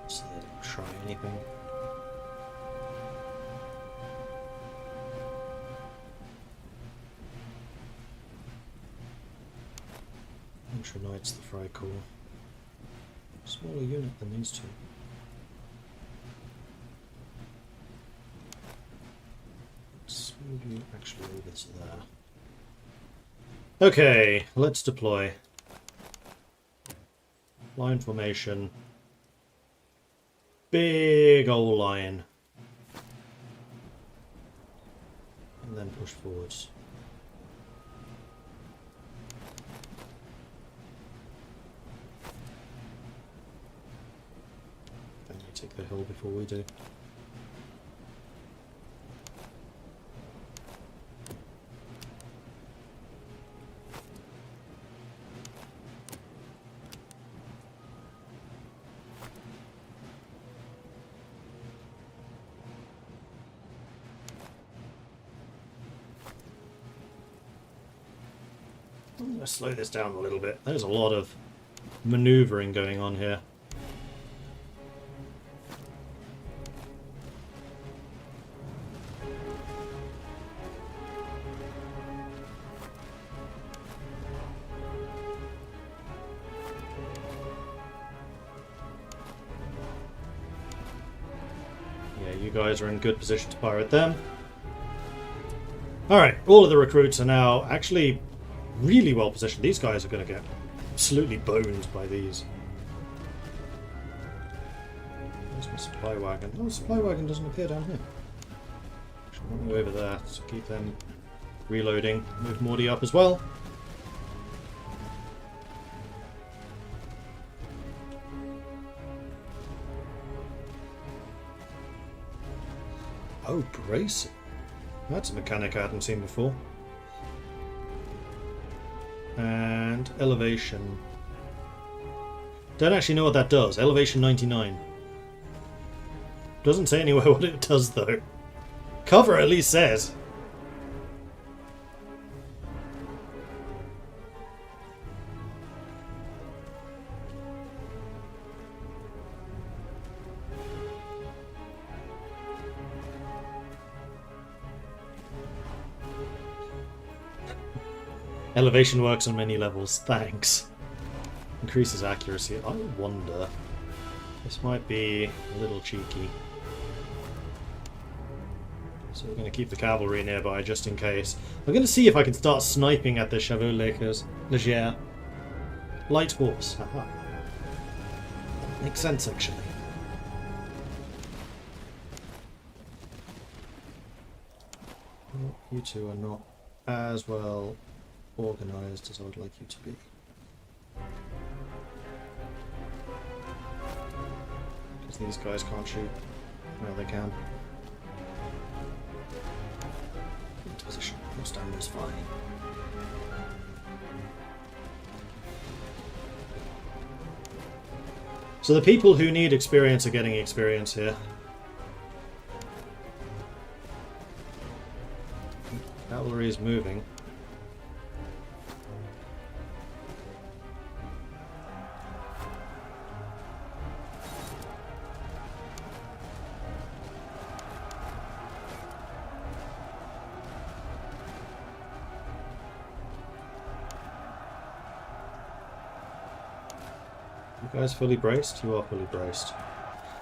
So they didn't try anything. Intra Knights the Fry Corps. Smaller unit than these two. Let's move you actually over to there. Okay, let's deploy. Line formation. Big old line. And then push forwards. Then we take the hill before we do. I'm going to slow this down a little bit. There's a lot of maneuvering going on here. Yeah, you guys are in good position to pirate them. Alright, all of the recruits are now actually really well positioned. These guys are going to get absolutely boned by these. Where's my supply wagon? Oh, the supply wagon doesn't appear down here. Actually, I want you over there to keep them reloading. Move Morty up as well. Oh, bracing. That's a mechanic I hadn't seen before. And elevation. Don't actually know what that does. Elevation 99. Doesn't say anywhere what it does though. Cover at least says. Elevation works on many levels. Thanks. Increases accuracy. I wonder. This might be a little cheeky. So we're going to keep the cavalry nearby just in case. I'm going to see if I can start sniping at the Chevaux Légers. Light horse. Haha. Makes sense, actually. You two are not as well organised as I would like you to be. Because these guys can't shoot. No, they can. Into position. Your stamina's fine. So the people who need experience are getting experience here. Cavalry is moving. You guys fully braced? You are fully braced.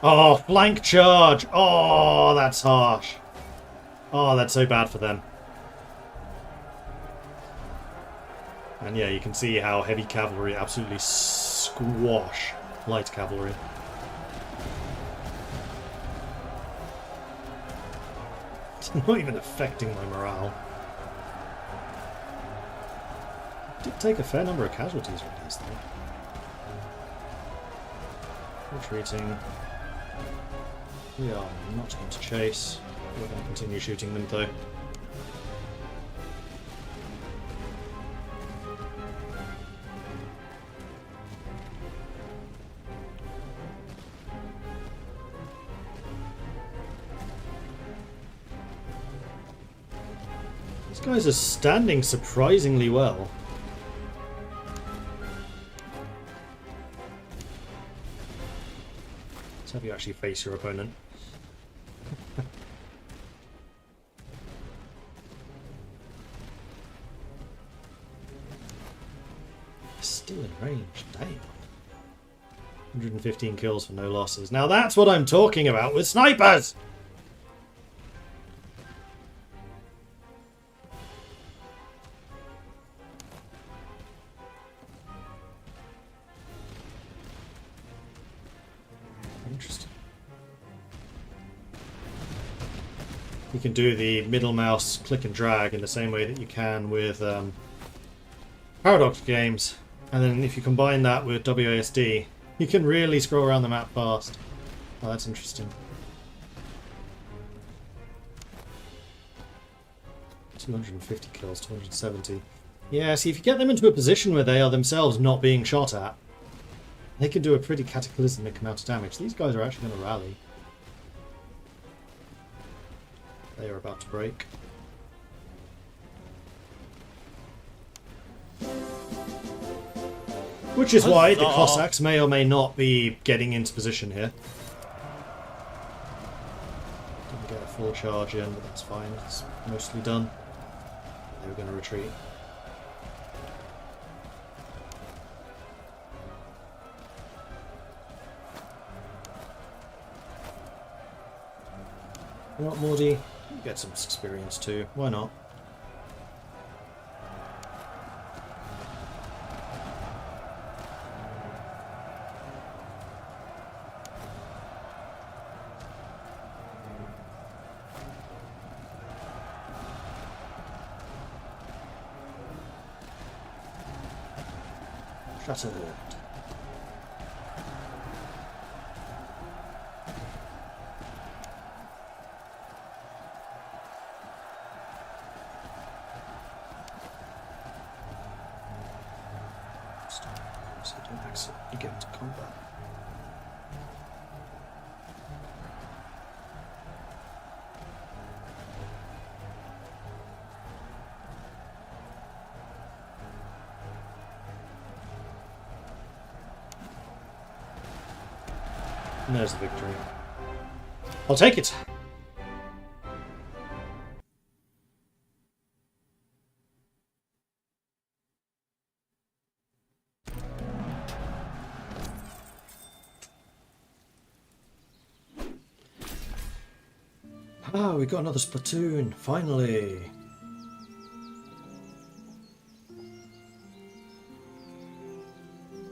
Oh, flank charge! Oh, that's harsh. Oh, that's so bad for them. And yeah, you can see how heavy cavalry absolutely squash light cavalry. It's not even affecting my morale. It did take a fair number of casualties from these things. Retreating. We are not going to chase. We're going to continue shooting them though. These guys are standing surprisingly well. Let's have you actually face your opponent. Still in range, damn. 115 kills for no losses. Now that's what I'm talking about with snipers! Interesting. You can do the middle mouse click and drag in the same way that you can with Paradox games. And then if you combine that with WASD, you can really scroll around the map fast. Oh, that's interesting. 250 kills, 270. Yeah, see, if you get them into a position where they are themselves not being shot at, they can do a pretty cataclysmic amount of damage. These guys are actually going to rally. They are about to break. Which is why the Cossacks may or may not be getting into position here. Didn't get a full charge in, but that's fine. It's mostly done. They were going to retreat. You know what, Mordy? You get some experience too. Why not? Shattered. So don't accidentally get into combat. And there's the victory. I'll take it! Oh, we got another Splatoon, finally.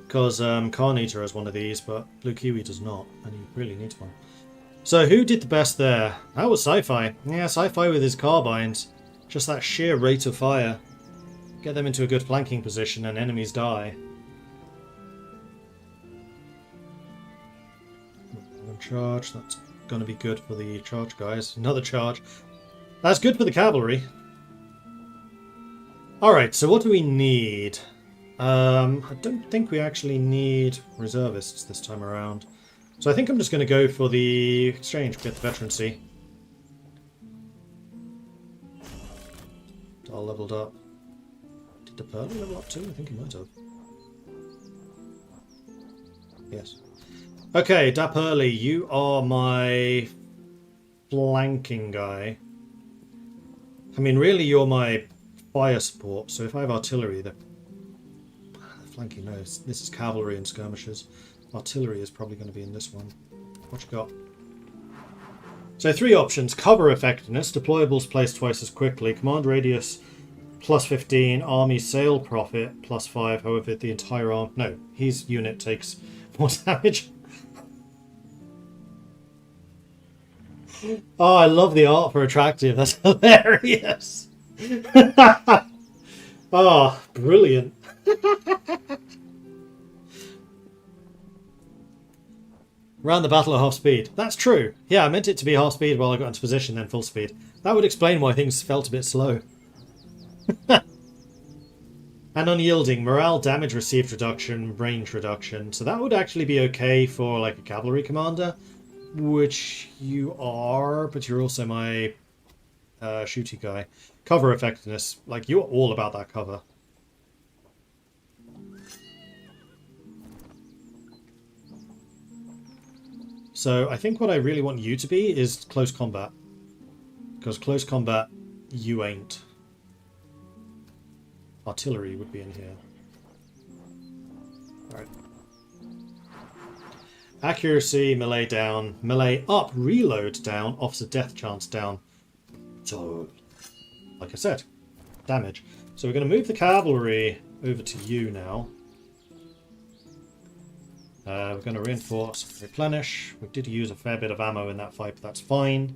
Because Carnita has one of these, but Blue Kiwi does not, and he really needs one. So who did the best there? That was Sci-Fi. Yeah, Sci-Fi with his carbines. Just that sheer rate of fire. Get them into a good flanking position and enemies die. One charge, that's going to be good for the charge guys. Another charge. That's good for the cavalry. Alright, so what do we need? I don't think we actually need reservists this time around. So I think I'm just going to go for the exchange, get the veterancy. All leveled up. Did the Pearly level up too? I think he might have. Yes. Okay, Dap Early, you are my flanking guy. I mean, really, you're my fire support, so if I have artillery, the flanking, no, this is cavalry and skirmishers. Artillery is probably going to be in this one. What you got? So 3 options. Cover effectiveness, deployables placed twice as quickly, command radius plus 15, army sail profit plus 5, however the entire arm... No, his unit takes more damage. Oh, I love the art for attractive. That's hilarious. Oh, brilliant. Ran the battle at half speed. That's true. Yeah, I meant it to be half speed while I got into position, then full speed. That would explain why things felt a bit slow. And unyielding. Morale, damage received reduction, range reduction. So that would actually be okay for like a cavalry commander. Which you are, but you're also my shooty guy. Cover effectiveness. Like, you're all about that cover. So I think what I really want you to be is close combat. Because close combat, you ain't. Artillery would be in here. Alright. Accuracy, melee down, melee up, reload down, officer death chance down. So, like I said, damage. So we're going to move the cavalry over to you now. We're going to reinforce, replenish. We did use a fair bit of ammo in that fight, but that's fine.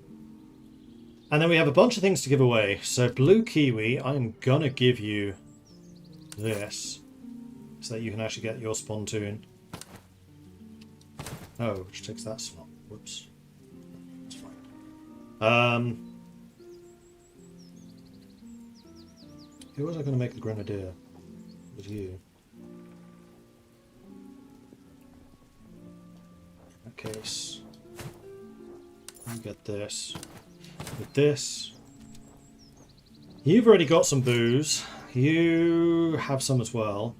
And then we have a bunch of things to give away. So Blue Kiwi, I'm going to give you this, so that you can actually get your spontoon. Oh, which takes that slot. Whoops. That's fine. Who was I going to make the grenadier? It was you. In that case, you get this. With this, you've already got some booze. You have some as well.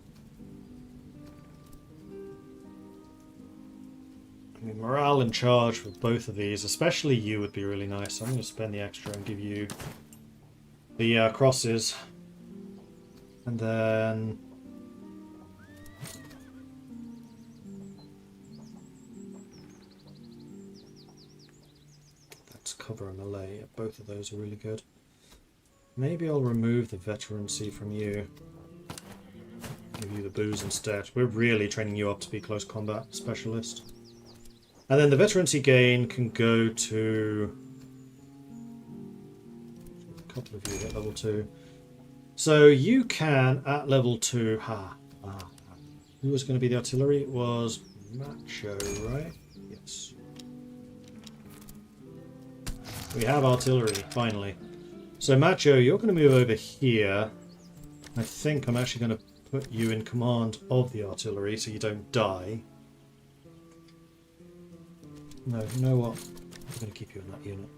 I mean, morale and charge with both of these, especially you, would be really nice. So I'm going to spend the extra and give you the crosses. And then... that's cover and melee. Both of those are really good. Maybe I'll remove the veterancy from you. Give you the booze instead. We're really training you up to be close combat specialist. And then the veterancy gain can go to... a couple of you at level 2. So you can, at level 2... Who was going to be the artillery? It was Macho, right? Yes. We have artillery, finally. So Macho, you're going to move over here. I think I'm actually going to put you in command of the artillery so you don't die. No, you know what? I'm going to keep you in that unit.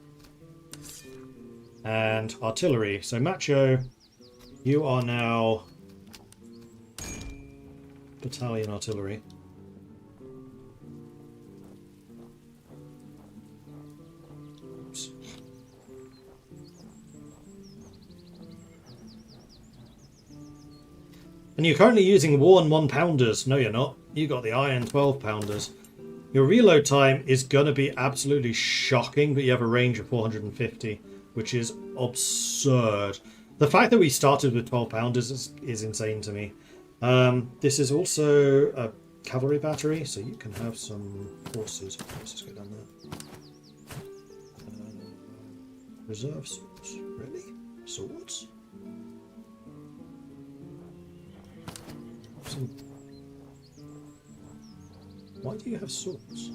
And artillery. So Macho, you are now battalion artillery. Oops. And you're currently using worn 1-pounders. No, you're not. You got the iron 12-pounders. Your reload time is going to be absolutely shocking, but you have a range of 450, which is absurd. The fact that we started with 12 pounders is insane to me. This is also a cavalry battery, so you can have some horses. Let's just go down there. Reserve swords. Really? Swords? Why do you have swords?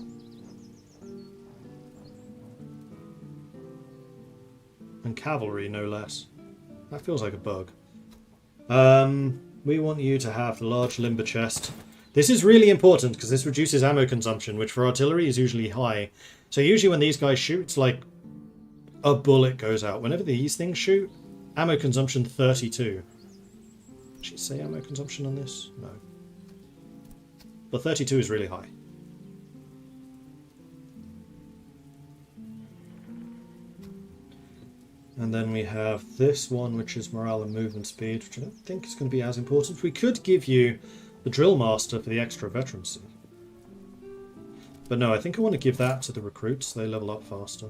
And cavalry, no less. That feels like a bug. We want you to have the large limber chest. This is really important because this reduces ammo consumption, which for artillery is usually high. So usually when these guys shoot, it's like a bullet goes out. Whenever these things shoot, ammo consumption 32. Should it say ammo consumption on this? No. But 32 is really high. And then we have this one, which is morale and movement speed, which I don't think is going to be as important. We could give you the drill master for the extra veterancy. But no, I think I want to give that to the recruits. They level up faster.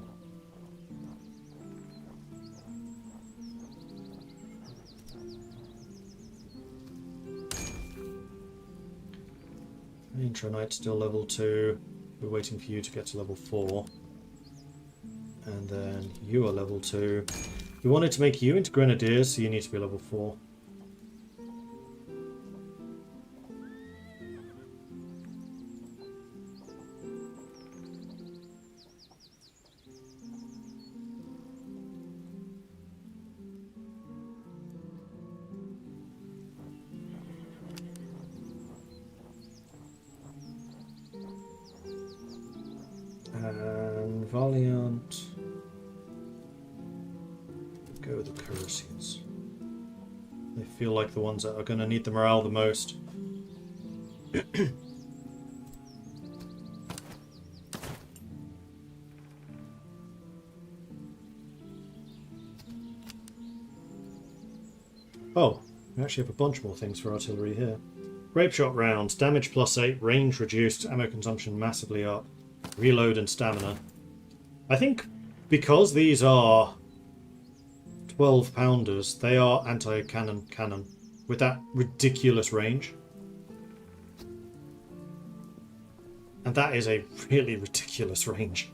Intro Knight still level 2. We're waiting for you to get to level 4. And then you are level 2. We wanted to make you into Grenadiers, so you need to be level 4. And Valiant. Go with the Prussia. They feel like the ones that are going to need the morale the most. Oh, we actually have a bunch more things for artillery here. Grape shot rounds, damage +8, range reduced, ammo consumption massively up, reload and stamina. I think because these are 12 pounders, they are anti-cannon cannon with that ridiculous range. And that is a really ridiculous range.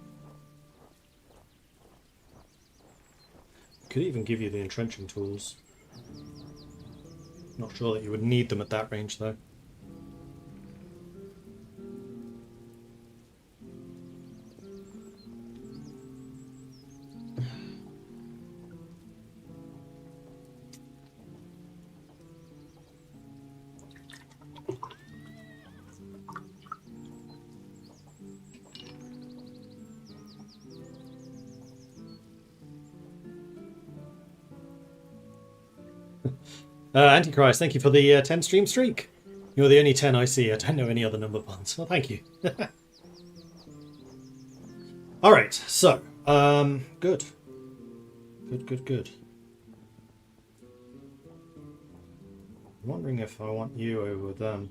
Could even give you the entrenching tools. Not sure that you would need them at that range though. Antichrist, thank you for the 10 stream streak. You're the only 10 I see. I don't know any other number ones. Well, thank you. Alright, so, good. Good. I'm wondering if I want you over them.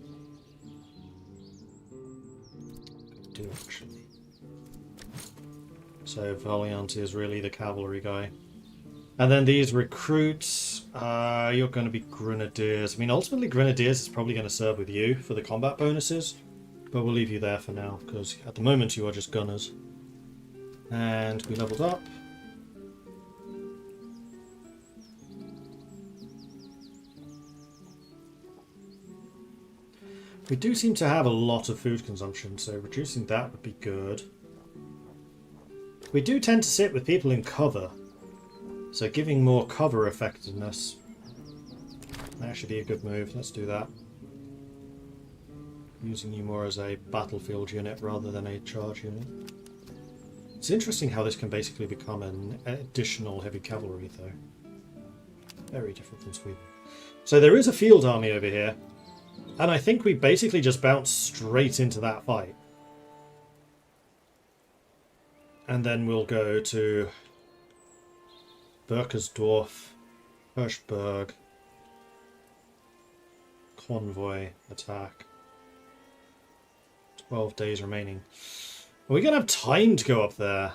I do, actually. So, Valiant is really the cavalry guy. And then these recruits, you're going to be Grenadiers. I mean, ultimately Grenadiers is probably going to serve with you for the combat bonuses. But we'll leave you there for now, because at the moment you are just gunners. And we leveled up. We do seem to have a lot of food consumption, so reducing that would be good. We do tend to sit with people in cover. So giving more cover effectiveness might actually be a good move. Let's do that. Using you more as a battlefield unit rather than a charge unit. It's interesting how this can basically become an additional heavy cavalry though. Very different from Sweden. So there is a field army over here. And I think we basically just bounce straight into that fight. And then we'll go to Berkersdorf, Hirschberg, convoy, attack, 12 days remaining. Are we going to have time to go up there?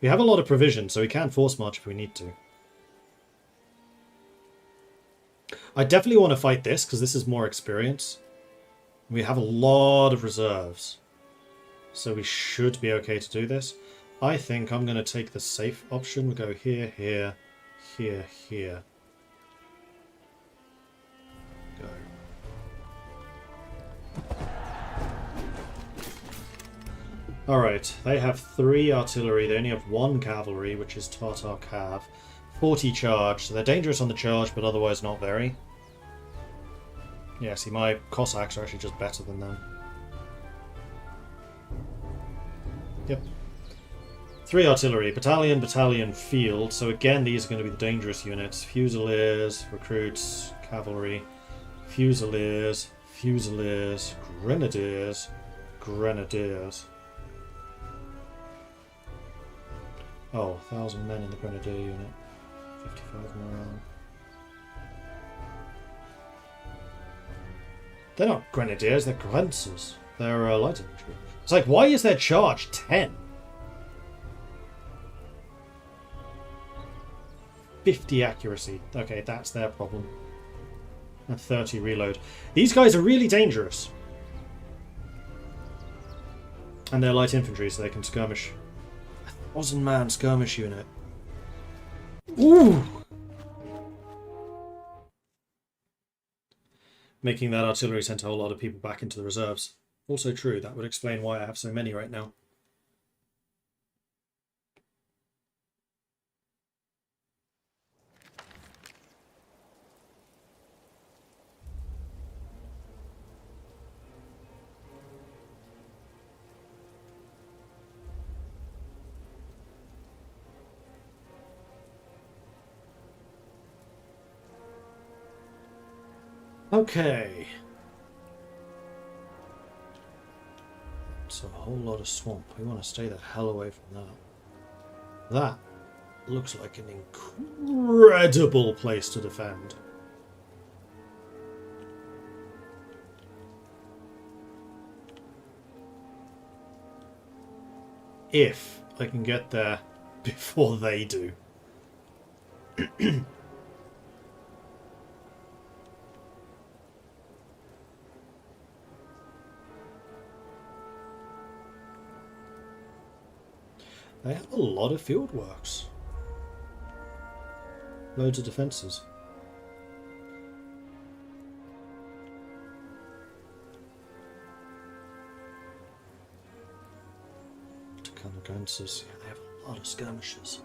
We have a lot of provision, so we can force march if we need to. I definitely want to fight this, because this is more experience. We have a lot of reserves. So we should be okay to do this. I think I'm going to take the safe option. We'll go here, here, here, here. Go. Alright, they have 3 artillery. They only have 1 cavalry, which is Tartar Cav. 40 charge, so they're dangerous on the charge, but otherwise not very. Yeah, see, my Cossacks are actually just better than them. Yep. 3 artillery, battalion, battalion, field. So again, these are going to be the dangerous units. Fusiliers, recruits, cavalry, fusiliers, fusiliers, grenadiers, grenadiers. Oh, 1,000 men in the grenadier unit. 55 morale. They're not grenadiers, they're gruntzers. They're light infantry. It's like, why is their charge 10? 50 accuracy. Okay, that's their problem. And 30 reload. These guys are really dangerous. And they're light infantry, so they can skirmish. 1,000-man skirmish unit. Ooh! Making that artillery sent a whole lot of people back into the reserves. Also true, that would explain why I have so many right now. Okay. It's a whole lot of swamp. We want to stay the hell away from that. That looks like an incredible place to defend. If I can get there before they do. They have a lot of field works. Loads of defences. Gunsers. Yeah, they have a lot of skirmishes.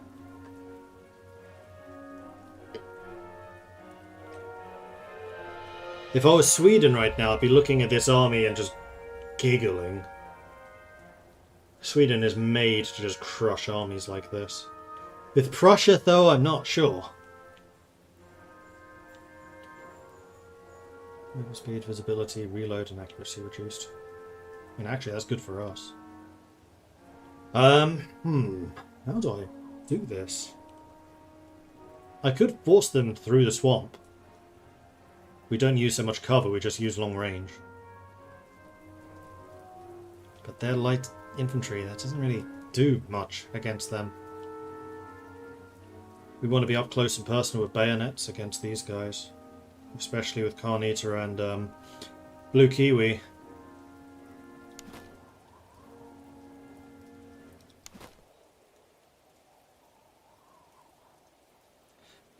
If I was Sweden right now, I'd be looking at this army and just giggling. Sweden is made to just crush armies like this. With Prussia, though, I'm not sure. Movement speed, visibility, reload, and accuracy reduced. I mean, actually, that's good for us. How do I do this? I could force them through the swamp. We don't use so much cover, we just use long range. But they're light infantry, that doesn't really do much against them. We want to be up close and personal with bayonets against these guys. Especially with Carnita and Blue Kiwi.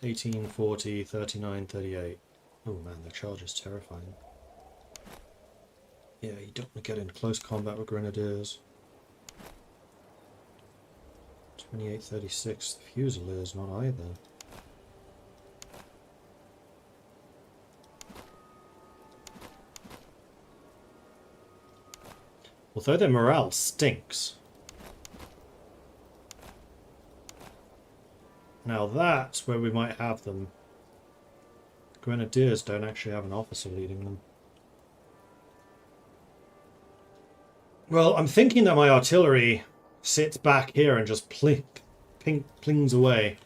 $18, $40, $39, $38. Oh man, their charge is terrifying. Yeah, you don't want to get into close combat with grenadiers. 28, 36. The Fusiliers not either. Although their morale stinks. Now that's where we might have them. Grenadiers don't actually have an officer leading them. Well, I'm thinking that my artillery sits back here and just plings away.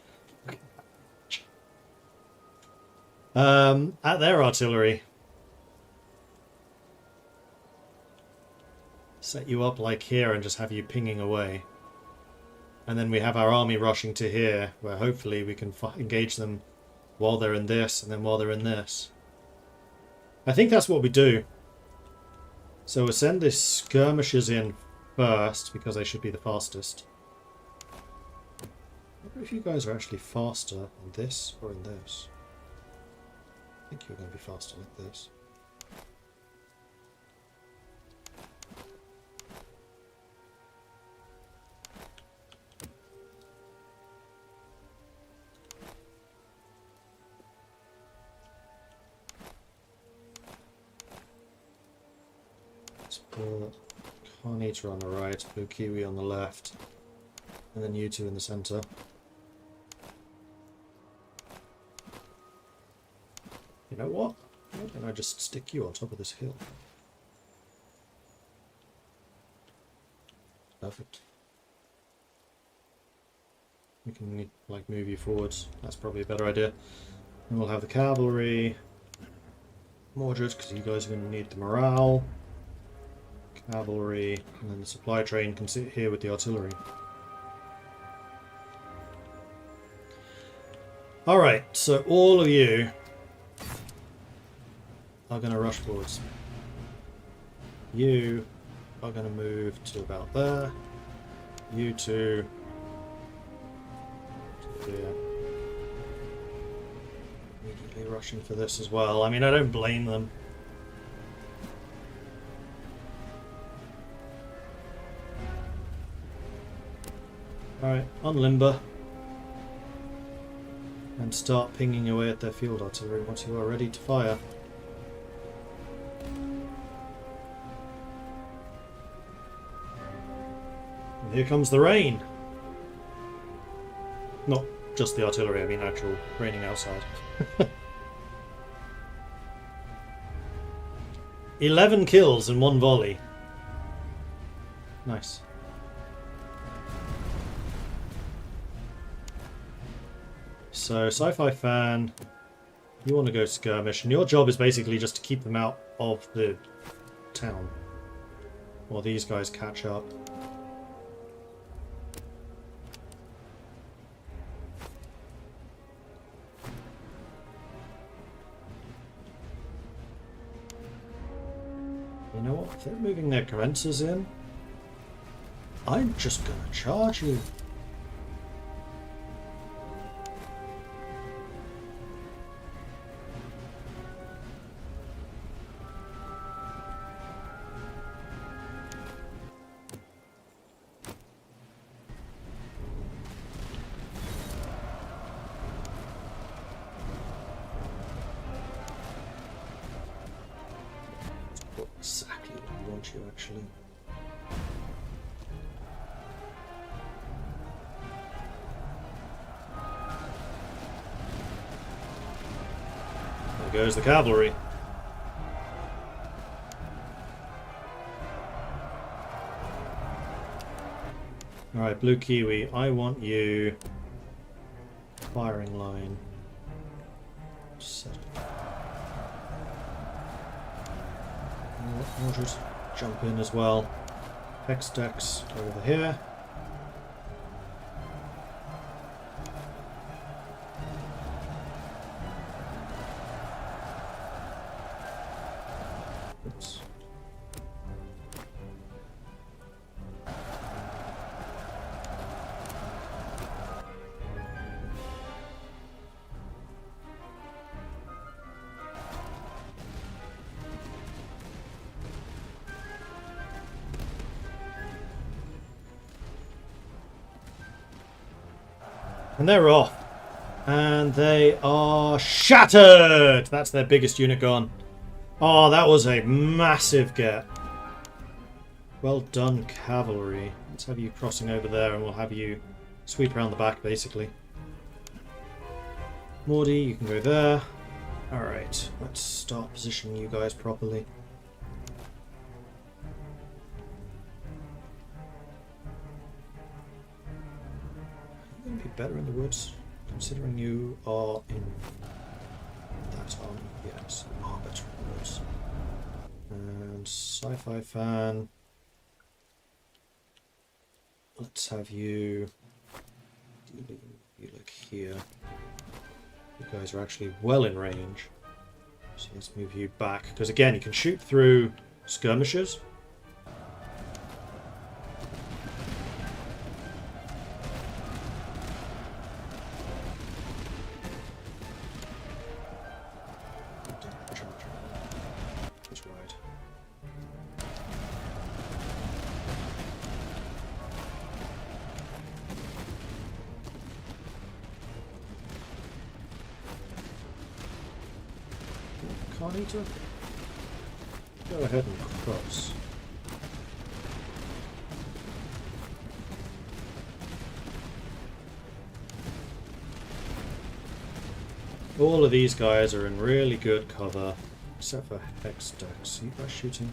At their artillery. set you up like here and just have you pinging away. And then we have our army rushing to here, where hopefully we can engage them while they're in this, and then while they're in this. I think that's what we do. So we'll send the skirmishers in first, because they should be the fastest. I wonder if you guys are actually faster in this or in this. I think you're going to be faster like this. Carnita on the right, Blue Kiwi on the left, and then you two in the centre. You know what? Why don't I just stick you on top of this hill? Perfect. We can like move you forwards. That's probably a better idea. And we'll have the cavalry, Mordred, because you guys are going to need the morale. Cavalry, and then the supply train can sit here with the artillery. Alright, so all of you are going to rush forwards. You are going to move to about there. You two to here. Immediately rushing for this as well. I mean, I don't blame them. Alright, unlimber. And start pinging away at their field artillery once you are ready to fire. And here comes the rain! Not just the artillery, I mean actual raining outside. 11 kills in one volley. Nice. So, Sci-Fi Fan, you want to go skirmish, and your job is basically just to keep them out of the town. While these guys catch up. You know what? If they're moving their Carensers in, I'm just gonna charge you. Exactly what I want you, actually. There goes the cavalry. Alright, Blue Kiwi, I want you firing line. Set. We'll just jump in as well. Hex decks over here. Oops. And they're off. And they are shattered! That's their biggest unit gone. Oh, that was a massive get. Well done, cavalry. Let's have you crossing over there and we'll have you sweep around the back, basically. Morty, you can go there. Alright, let's start positioning you guys properly. You're going to be better in the woods, considering you are in that army. Yes, you are better in the woods. And Sci-Fi Fan, have you... You look here. You guys are actually well in range. So let's move you back. Because again, you can shoot through skirmishers. That's right. Carnita? Go ahead and cross. All of these guys are in really good cover, except for Hex decks. Are you guys shooting?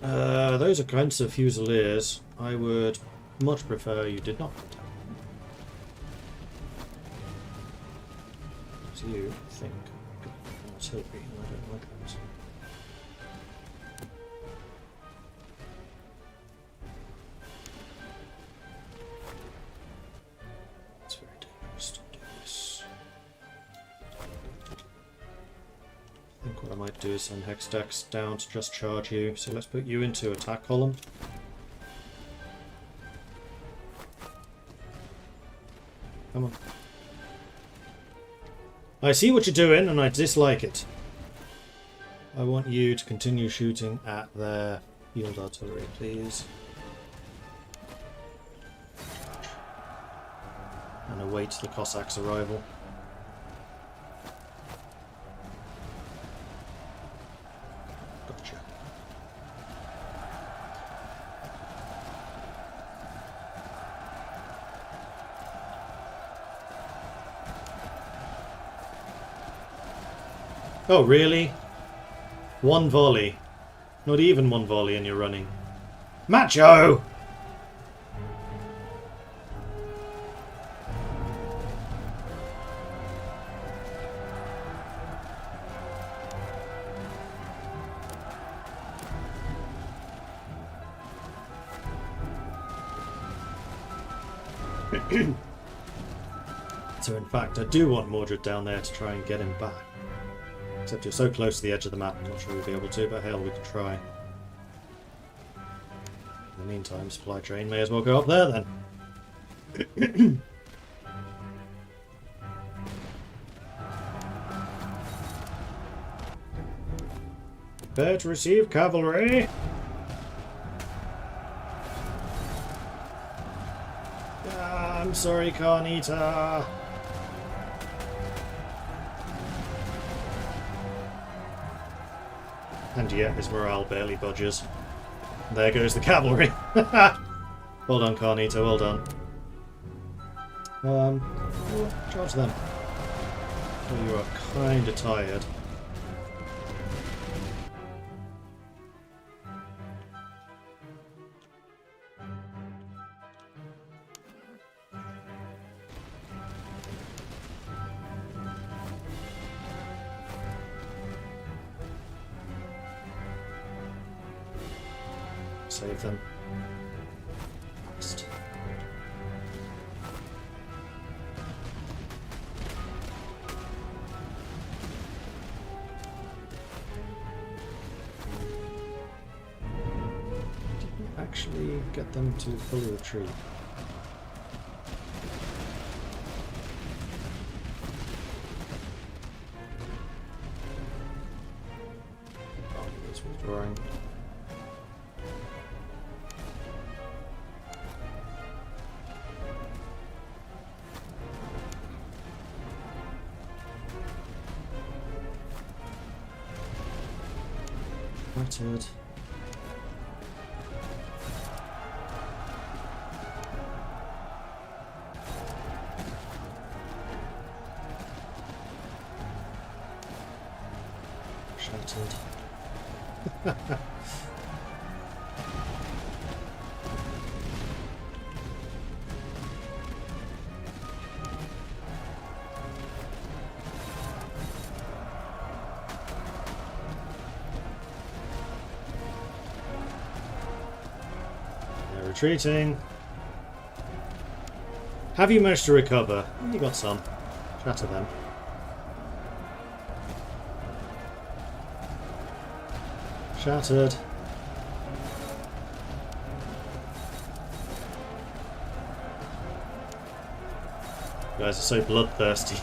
Those are kinds of Fusiliers. I would much prefer you did not attack. You think artillery, and I don't like that. It's very dangerous to do this. I think what I might do is send Hex decks down to just charge you. So let's put you into attack column. Come on. I see what you're doing, and I dislike it. I want you to continue shooting at their field artillery, please. And await the Cossacks' arrival. Gotcha. Oh, really? One volley. Not even one volley and you're running. Macho! So in fact, I do want Mordred down there to try and get him back. Except you're so close to the edge of the map, I'm not sure we'll be able to, but hell, we can try. In the meantime, supply train may as well go up there then. Prepare to receive cavalry. Ah, I'm sorry, Carnita. And yet his morale barely budges. There goes the cavalry. Well done, Carnita, well done. Charge them. Oh, you are kinda tired. Save them. Didn't actually get them to fully retreat. Oh, he's withdrawing. Battered. Shattered. retreating. Have you managed to recover? You got some. Shatter them. Shattered. You guys are so bloodthirsty.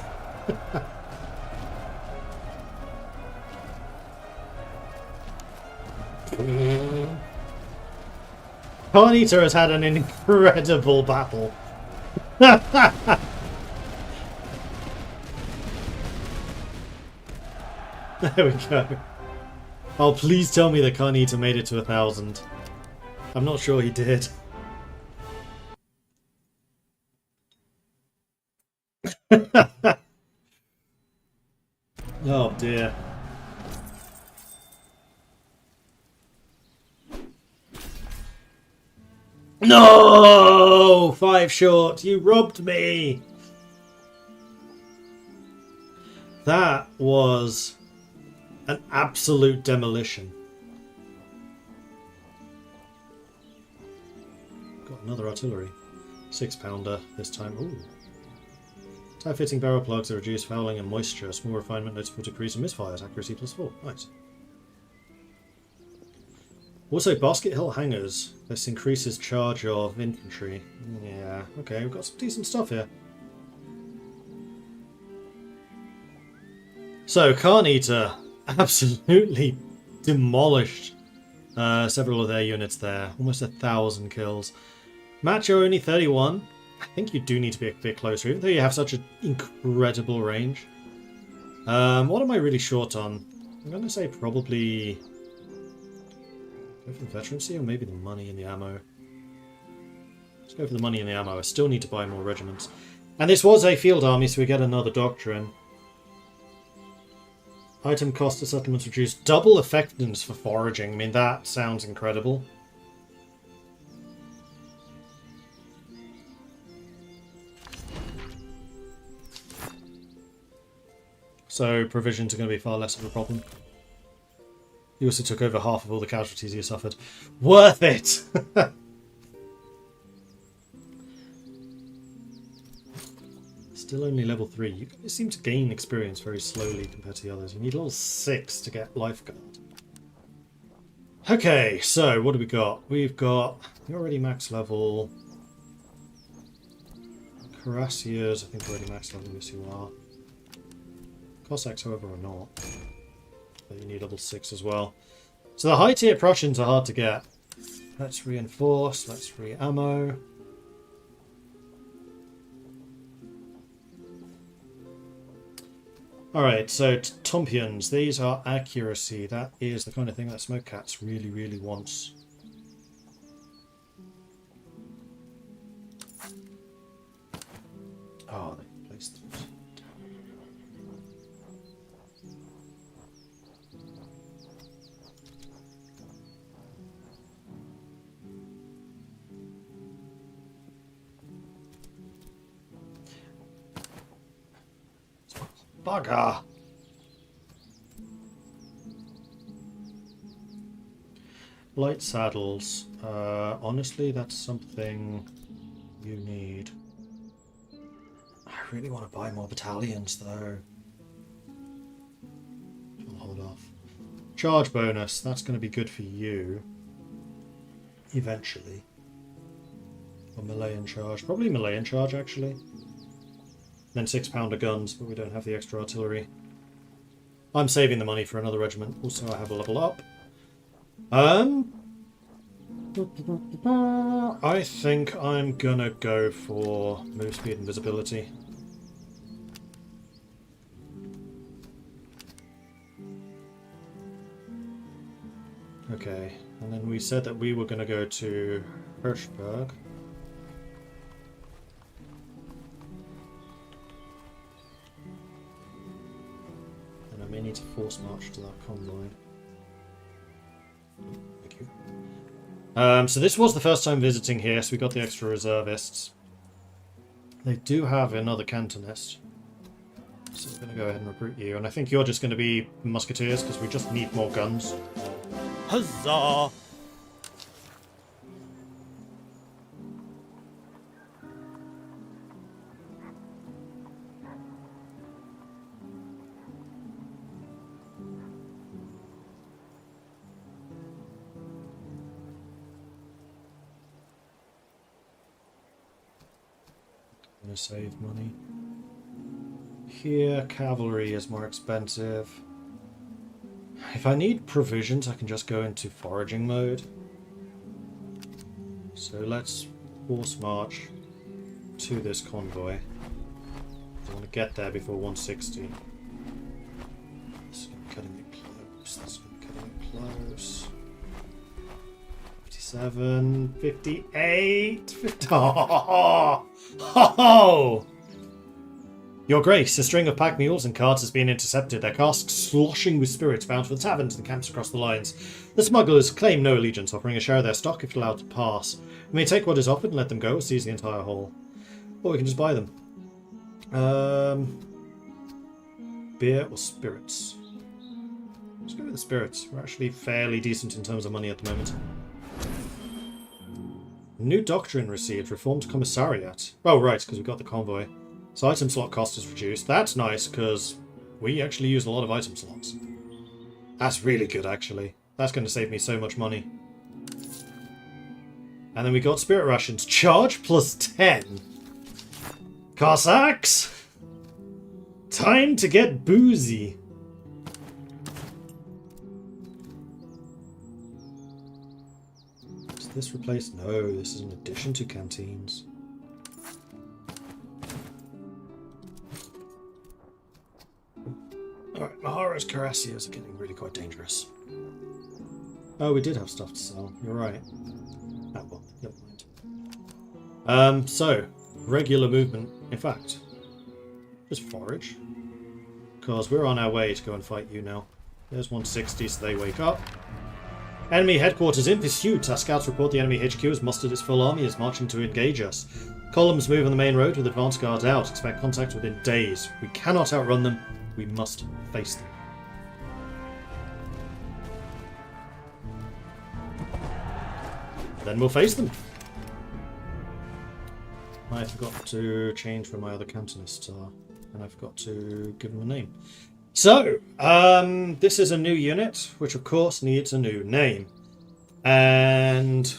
Carnita has had an incredible battle. There we go. Oh, please tell me that Carnita made it to 1,000. I'm not sure he did. Oh dear. No! 5 short. You robbed me. That was an absolute demolition. Got another artillery. 6-pounder this time. Ooh. Tight-fitting barrel plugs that reduce fouling and moisture. Small refinement noticeable decrease in misfires. Accuracy +4. Nice. Also, basket hill hangers. This increases charge of infantry. Yeah, okay, we've got some decent stuff here. So, Carnita absolutely demolished several of their units there. Almost 1,000 kills. Macho only 31. I think you do need to be a bit closer, even though you have such an incredible range. What am I really short on? I'm going to say probably go for the veterancy or maybe the money and the ammo. Let's go for the money and the ammo. I still need to buy more regiments. And this was a field army, so we get another doctrine. Item cost of settlements reduced. Double effectiveness for foraging. I mean, that sounds incredible. So provisions are going to be far less of a problem. You also took over half of all the casualties you suffered. Worth it! Still only level 3. You guys seem to gain experience very slowly compared to the others. You need level 6 to get Lifeguard. Okay, so what do we got? We've got... You're already max level. Cuirassiers, I think already max level. Yes, you are. Cossacks, however, are not. But you need level 6 as well. So the high tier Prussians are hard to get. Let's reinforce, let's re-ammo. Alright, so Tompions, these are accuracy. That is the kind of thing that Smoke Cats really, really wants. Oh, they placed them. Bugger! Light saddles. Honestly, that's something you need. I really want to buy more battalions, though. I'll hold off. Charge bonus. That's going to be good for you. Eventually. Or Malayan charge. Probably Malayan charge, actually. Then 6-pounder guns, but we don't have the extra artillery. I'm saving the money for another regiment. Also, I have a level up. I think I'm gonna go for move speed and visibility. Okay, and then we said that we were gonna go to Hirschberg. I may need to force march to that convoy. Thank you. So this was the first time visiting here, so we got the extra reservists. They do have another cantonist. So we're going to go ahead and recruit you. And I think you're just going to be musketeers, because we just need more guns. Huzzah! going to save money. Here, cavalry is more expensive. If I need provisions, I can just go into foraging mode. So let's force march to this convoy. I want to get there before 160. This is cutting it close. This is cutting it close. 57, 58, 50. Oh! Your Grace, a string of pack mules and carts has been intercepted, their casks sloshing with spirits bound for the taverns and camps across the lines. The smugglers claim no allegiance, offering a share of their stock if allowed to pass. We may take what is offered and let them go, or seize the entire haul. Or we can just buy them. Beer or spirits? Let's go with the spirits. We're actually fairly decent in terms of money at the moment. New doctrine received. Reformed commissariat. Oh, right, because we've got the convoy. So item slot cost is reduced. That's nice, because we actually use a lot of item slots. That's really good, actually. That's going to save me so much money. And then we got spirit rations. Charge plus 10. Cossacks! Time to get boozy. Does this replace? No, this is an addition to canteens. Alright, Mahara's Carassias are getting really quite dangerous. Oh, we did have stuff to sell. You're right. Ah, well, never mind. So, regular movement. In fact, just forage. Because we're on our way to go and fight you now. There's 160, so they wake up. Enemy headquarters in pursuit. Our scouts report the enemy HQ has mustered its full army and is marching to engage us. Columns move on the main road with advance guards out. Expect contact within days. We cannot outrun them. We must face them. Then we'll face them. I forgot to change where my other cantonists are, and I forgot to give them a name. So, this is a new unit, which of course needs a new name. And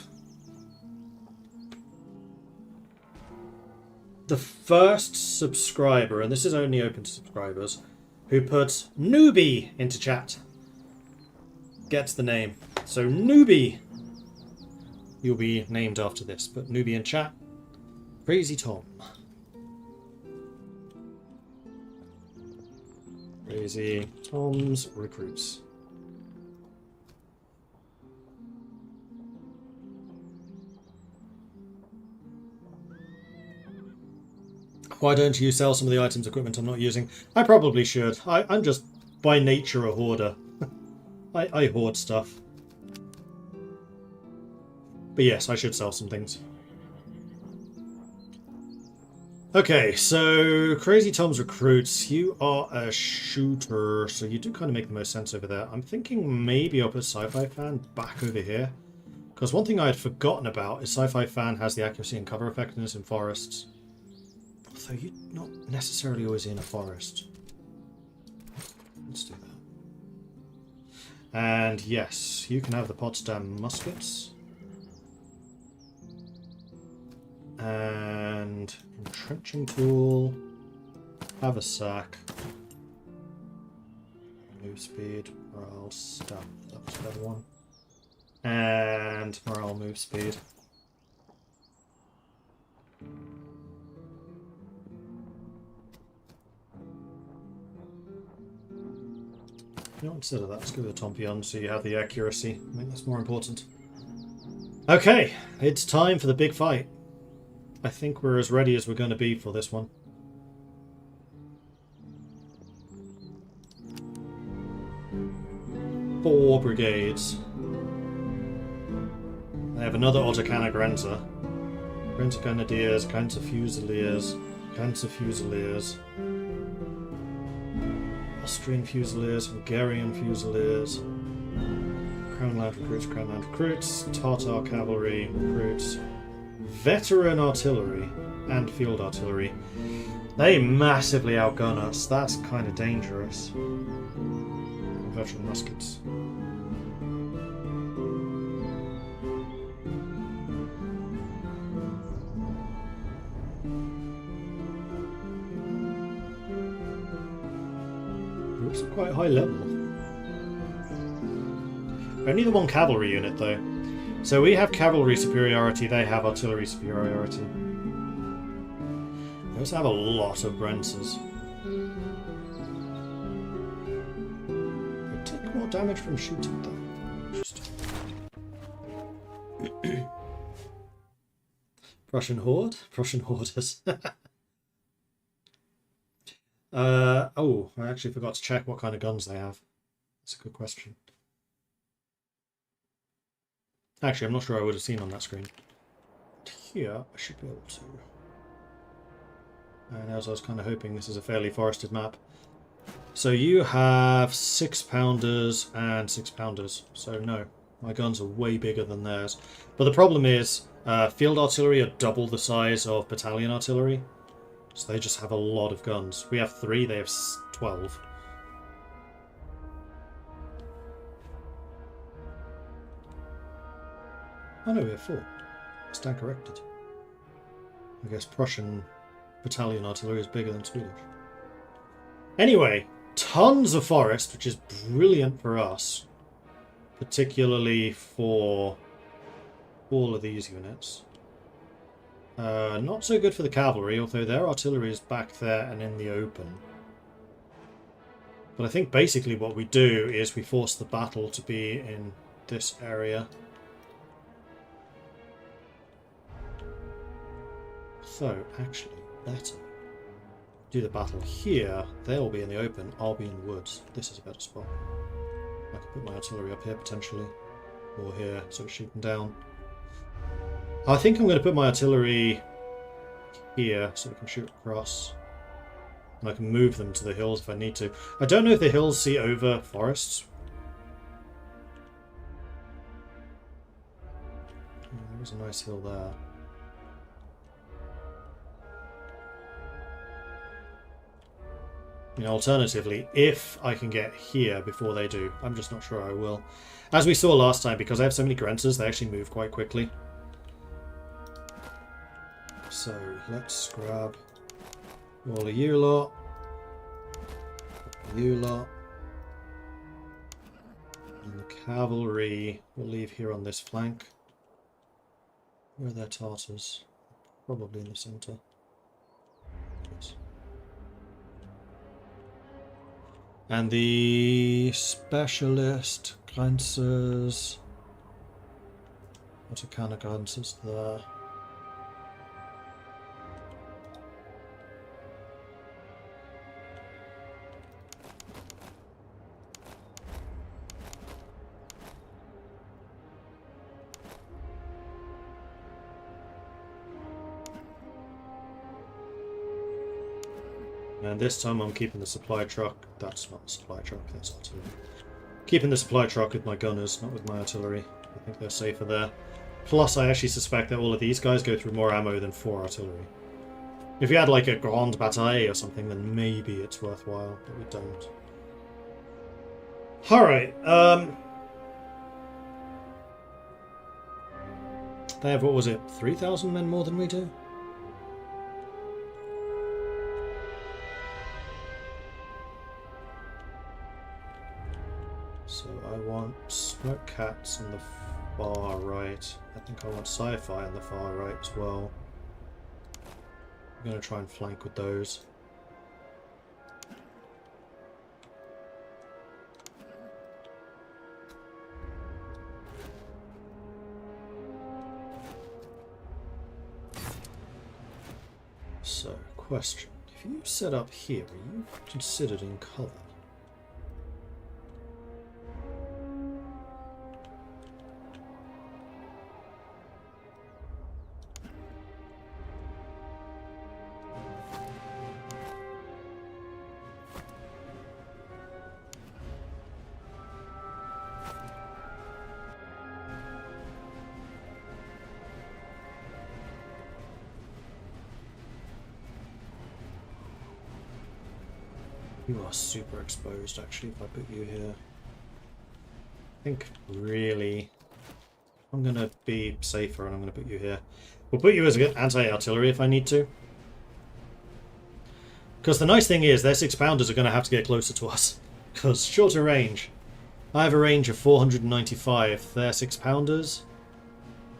the first subscriber, and this is only open to subscribers, who puts newbie into chat gets the name. So newbie, you'll be named after this. But newbie in chat, Crazy Tom. Crazy Tom's recruits. Why don't you sell some of the items, equipment I'm not using? I probably should. I'm just, by nature, a hoarder. I hoard stuff. But yes, I should sell some things. Okay, so Crazy Tom's recruits. You are a shooter, so you do kind of make the most sense over there. I'm thinking maybe I'll put Sci-Fi Fan back over here. Because one thing I had forgotten about is Sci-Fi Fan has the accuracy and cover effectiveness in forests. So you're not necessarily always in a forest. Let's do that. And yes, you can have the Potsdam muskets. And entrenching tool. Have a sack. Move speed, morale, stamp. That was a better one. And morale, move speed. You know, instead of that, let's go with the Tompion so you have the accuracy. I think that's more important. Okay, it's time for the big fight. I think we're as ready as we're going to be for this one. Four brigades. I have another Autocana Grenzer. Grenzer Grenadiers, Grenzer Fusiliers, Grenzer Fusiliers. Austrian Fusiliers, Hungarian Fusiliers, Crown Land Recruits, Tartar Cavalry Recruits, Veteran Artillery, and Field Artillery. They massively outgun us. That's kind of dangerous. Veteran Muskets. looks quite high level. Only the one cavalry unit, though. So we have cavalry superiority, they have artillery superiority. They also have a lot of Brenzers. They take more damage from shooting, though. Prussian Horde? Prussian Hoarders. Oh, I actually forgot to check what kind of guns they have. That's a good question. Actually, I'm not sure I would have seen on that screen. But here, I should be able to. And as I was kind of hoping, this is a fairly forested map. So you have 6-pounders and 6-pounders. So no, my guns are way bigger than theirs. But the problem is, field artillery are double the size of battalion artillery. So they just have a lot of guns. We have 3, they have 12. Oh no, we have 4. I stand corrected. I guess Prussian battalion artillery is bigger than Swedish. Anyway, tons of forest, which is brilliant for us. Particularly for all of these units. Not so good for the cavalry, although their artillery is back there and in the open. But I think basically what we do is we force the battle to be in this area. So, actually, better. Do the battle here, they'll be in the open, I'll be in the woods. This is a better spot. I could put my artillery up here, potentially. Or here, so it's shooting down. I think I'm going to put my artillery here, so we can shoot across. And I can move them to the hills if I need to. I don't know if the hills see over forests. There's a nice hill there. You know, alternatively, if I can get here before they do, I'm just not sure I will. As we saw last time, because I have so many Grenters, they actually move quite quickly. So, let's grab all of you lot. You lot. And the cavalry we'll leave here on this flank. Where are their Tartars? Probably in the centre. Yes. And the specialist Grenzers. What a kind of Grenzers there? And this time I'm keeping the supply truck. That's not a supply truck, that's artillery. Keeping the supply truck with my gunners, not with my artillery. I think they're safer there. Plus, I actually suspect that all of these guys go through more ammo than 4 artillery. If you had like a Grande Bataille or something, then maybe it's worthwhile, but we don't. Alright, they have, what was it, 3,000 men more than we do? So I want Smoke Cats on the far right. I think I want Sci-Fi on the far right as well. I'm going to try and flank with those. So, question. If you set up here, are you considered in cover? You are super exposed, actually, if I put you here. I think, really, I'm going to be safer and I'm going to put you here. We'll put you as anti-artillery if I need to. Because the nice thing is, their 6-pounders are going to have to get closer to us. Because shorter range. I have a range of 495. Their 6-pounders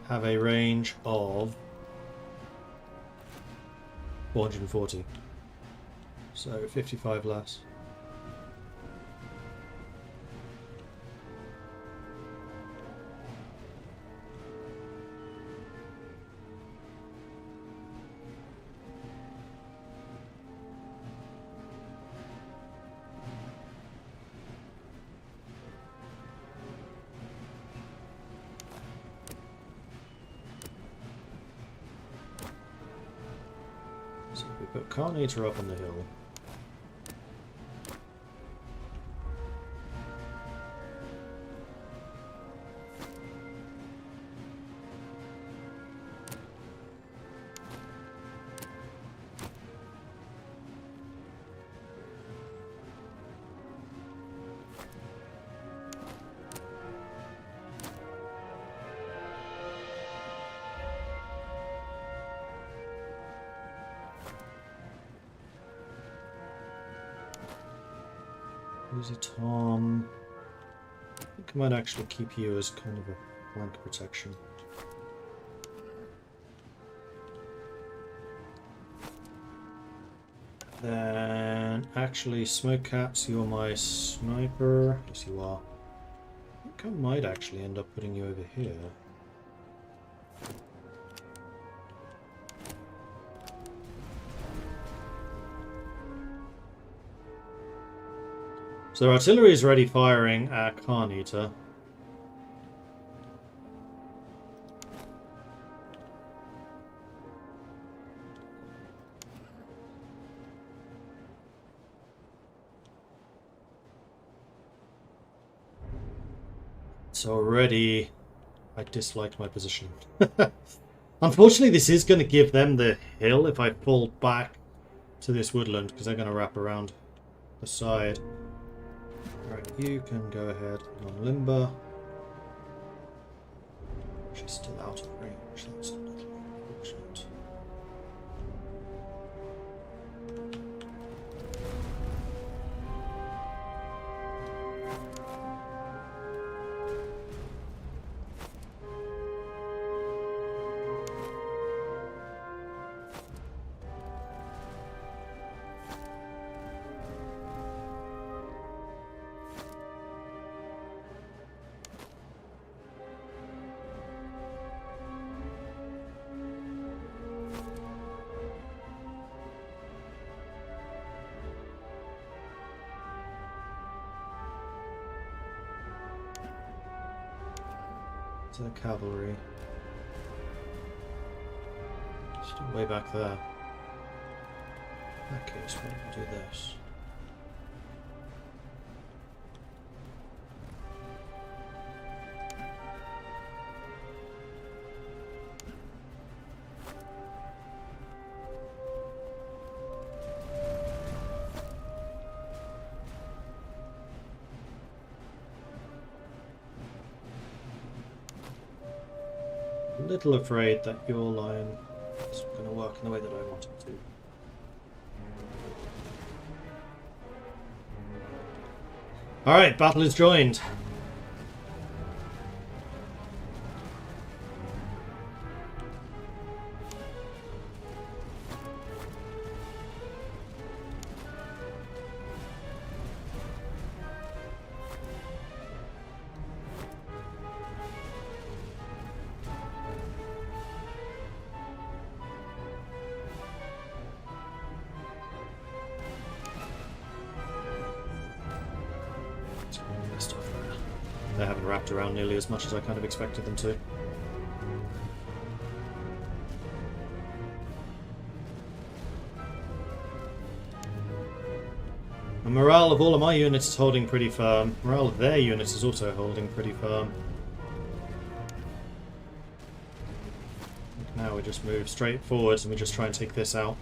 have a range of 440. So 55 less. So we put Carnator up on the hill. Use a Tom. I think I might actually keep you as kind of a flank protection. Then, actually, Smoke Caps, you're my sniper. Yes, you are. I think I might actually end up putting you over here. So artillery is ready firing at Carnator. So already I disliked my position. Unfortunately, this is going to give them the hill if I pull back to this woodland, because they're going to wrap around the side. Right, you can go ahead on Limber. She's still out of range. That's a little unfortunate. To the cavalry. Still way back there. In that case, why don't we do this? A little afraid that your line is going to work in the way that I want it to. Alright, battle is joined. They haven't wrapped around nearly as much as I kind of expected them to. The morale of all of my units is holding pretty firm. Morale of their units is also holding pretty firm. Now we just move straight forwards and we just try and take this out.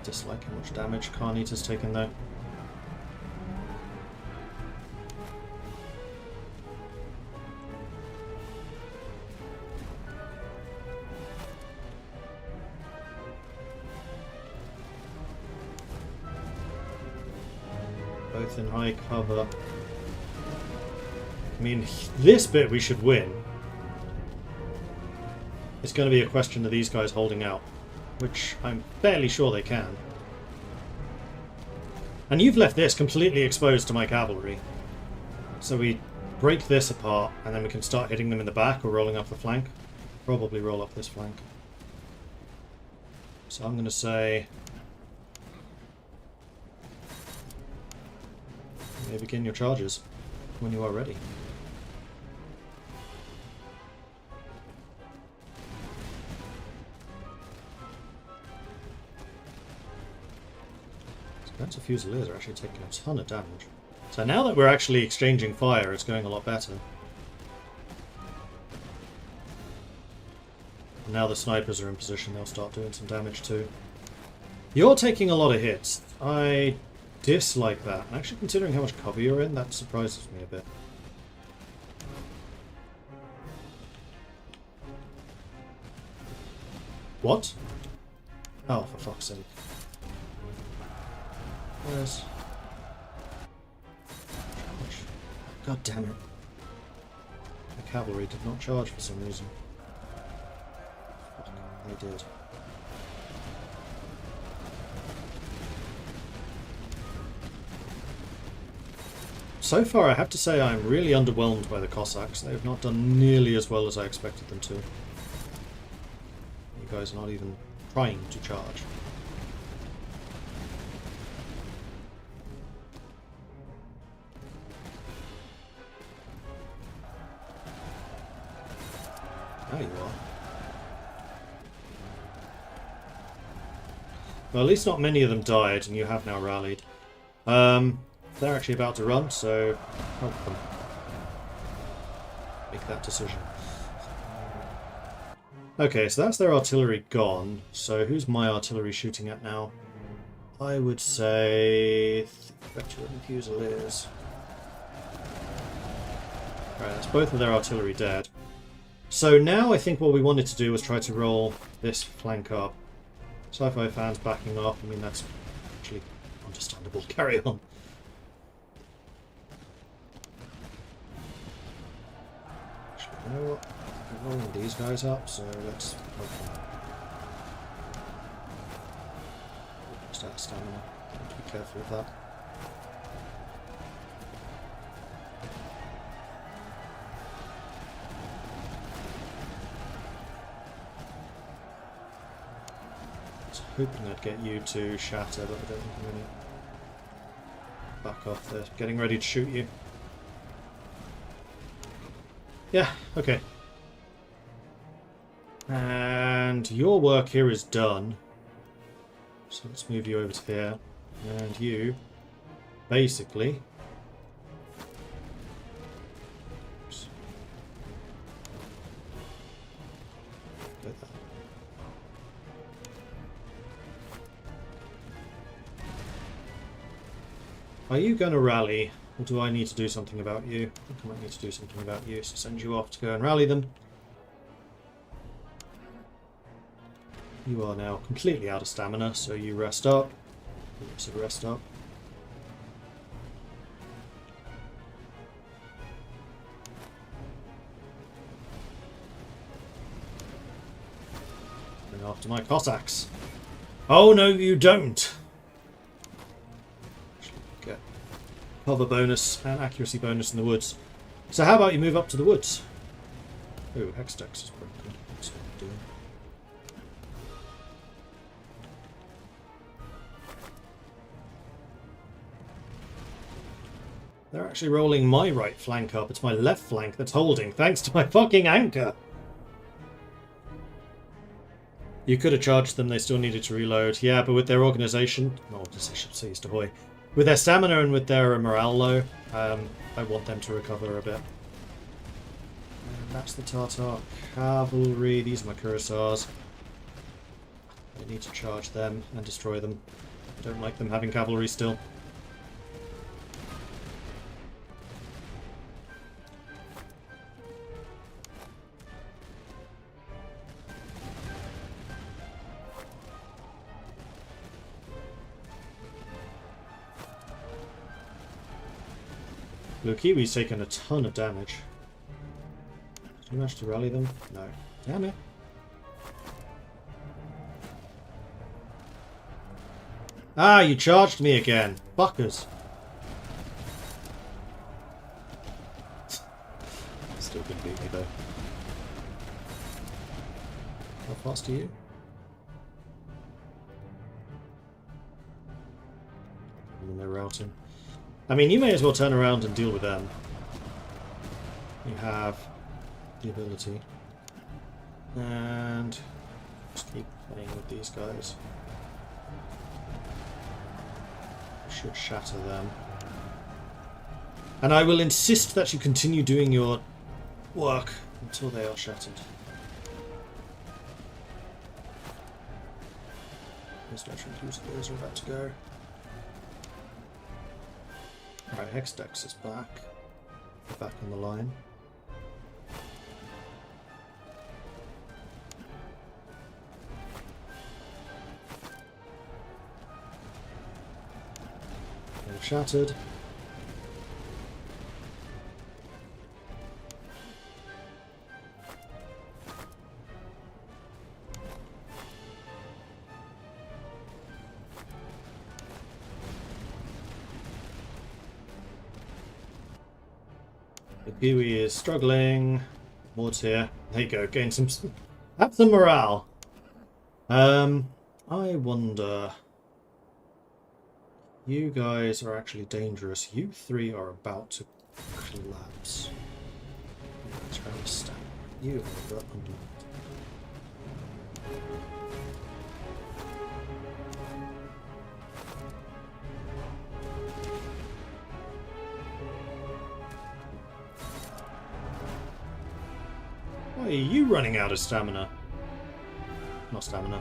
Dislike how much damage Carnator's taken though. both in high cover. I mean, this bit we should win. It's going to be a question of these guys holding out, which I'm fairly sure they can. And you've left this completely exposed to my cavalry. So we break this apart, and then we can start hitting them in the back or rolling up the flank. Probably roll up this flank. So I'm going to say... you may begin your charges when you are ready. Those Fusiliers are actually taking a ton of damage. So now that we're actually exchanging fire, it's going a lot better. And now the snipers are in position, they'll start doing some damage too. You're taking a lot of hits. I dislike that. And actually, considering how much cover you're in, that surprises me a bit. What? Oh, for fuck's sake. Where's... God damn it. The cavalry did not charge for some reason. Fuck, they did. So far, I have to say I'm really underwhelmed by the Cossacks. They've not done nearly as well as I expected them to. You guys are not even trying to charge. There you are. Well, at least not many of them died, and you have now rallied. They're actually about to run, so help them make that decision. Okay, so that's their artillery gone. So who's my artillery shooting at now? I would say... Veteran Fusiliers. Right, that's both of their artillery dead. So now I think what we wanted to do was try to roll this flank up. Sci-fi fans backing off. I mean, that's actually understandable. Carry on. Actually, you know what? I'm rolling these guys up, so let's hope them. Just out of stamina. Have to be careful with that. Hoping I'd get you to shatter, but I don't think I'm going to back off. They're getting ready to shoot you. Yeah, okay. And your work here is done. So let's move you over to here. And you, basically... Oops. Get that. Are you going to rally, or do I need to do something about you? I think I might need to do something about you, so send you off to go and rally them. You are now completely out of stamina, so you rest up. You also rest up. Going after my Cossacks. Oh no, you don't! Cover bonus and accuracy bonus in the woods. So how about you move up to the woods? Oh, Hexdex is broken. What's that doing? They're actually rolling my right flank up. It's my left flank that's holding, thanks to my fucking anchor. You could have charged them, they still needed to reload. Yeah, but with their organisation... not organisation, so used to hoy. With their stamina and with their morale low, I want them to recover a bit. And that's the Tartar cavalry. These are my cuirassiers. I need to charge them and destroy them. I don't like them having cavalry still. Blue Kiwi's taken a ton of damage. Did you manage to rally them? No. Damn it. Ah, you charged me again. Fuckers. Still couldn't beat me though. How fast are you? No routing. I mean, you may as well turn around and deal with them. You have the ability. And just keep playing with these guys. Should shatter them. And I will insist that you continue doing your work until they are shattered. Those are about to go. Alright, Hexdex is back. Back on the line. They're shattered. The Kiwi is struggling. Ward's here. There you go. Gain some. Have some morale. I wonder. You guys are actually dangerous. You three are about to collapse. Try to stab you over under. Why are you running out of stamina? Not stamina.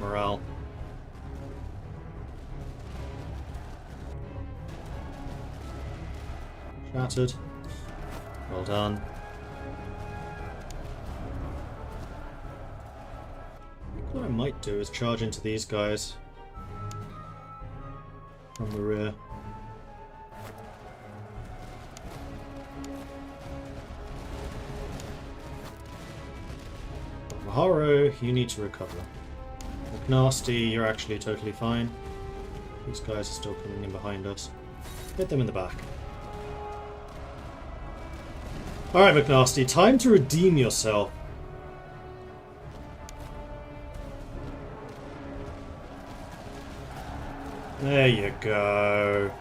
Morale. Shattered. Well done. What I might do is charge into these guys from the rear. Maharo, you need to recover. McNasty, you're actually totally fine. These guys are still coming in behind us. Hit them in the back. Alright, McNasty, time to redeem yourself. There you go.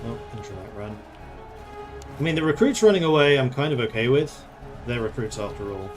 Oh, intramite run. I mean, the recruits running away I'm kind of okay with. They're recruits after all.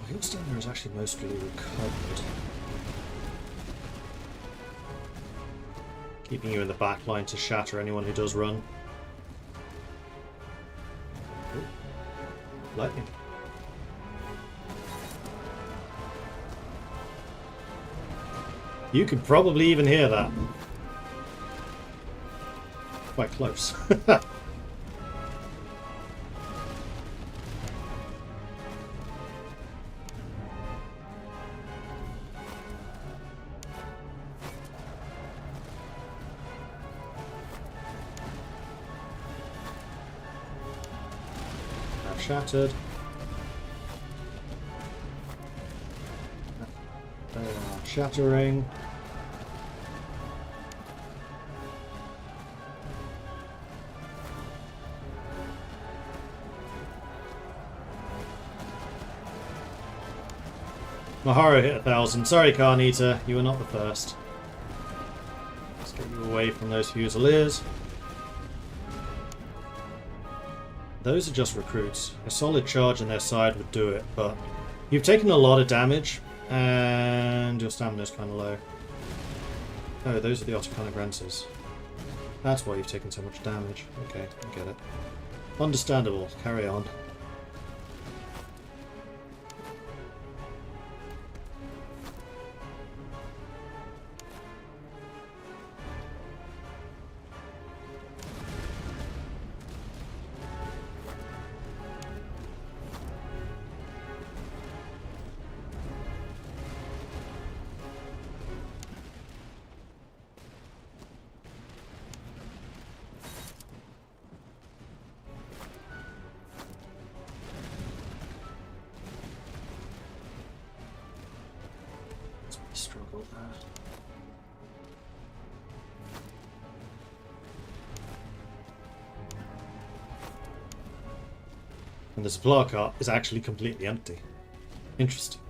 Your stamina is actually mostly recovered. Keeping you in the back line to shatter anyone who does run. Ooh. Lightning. You could probably even hear that. Quite close. Shattered. They are shattering. Maharo hit 1,000. Sorry, Carnita, you were not the first. Let's get you away from those Fusiliers. Those are just recruits. A solid charge on their side would do it, but you've taken a lot of damage, And your stamina's kind of low. Oh, those are the Otoconogrances. That's why you've taken so much damage. Okay, I get it. Understandable. Carry on. Struggle there. And the supply cart is actually completely empty. Interesting.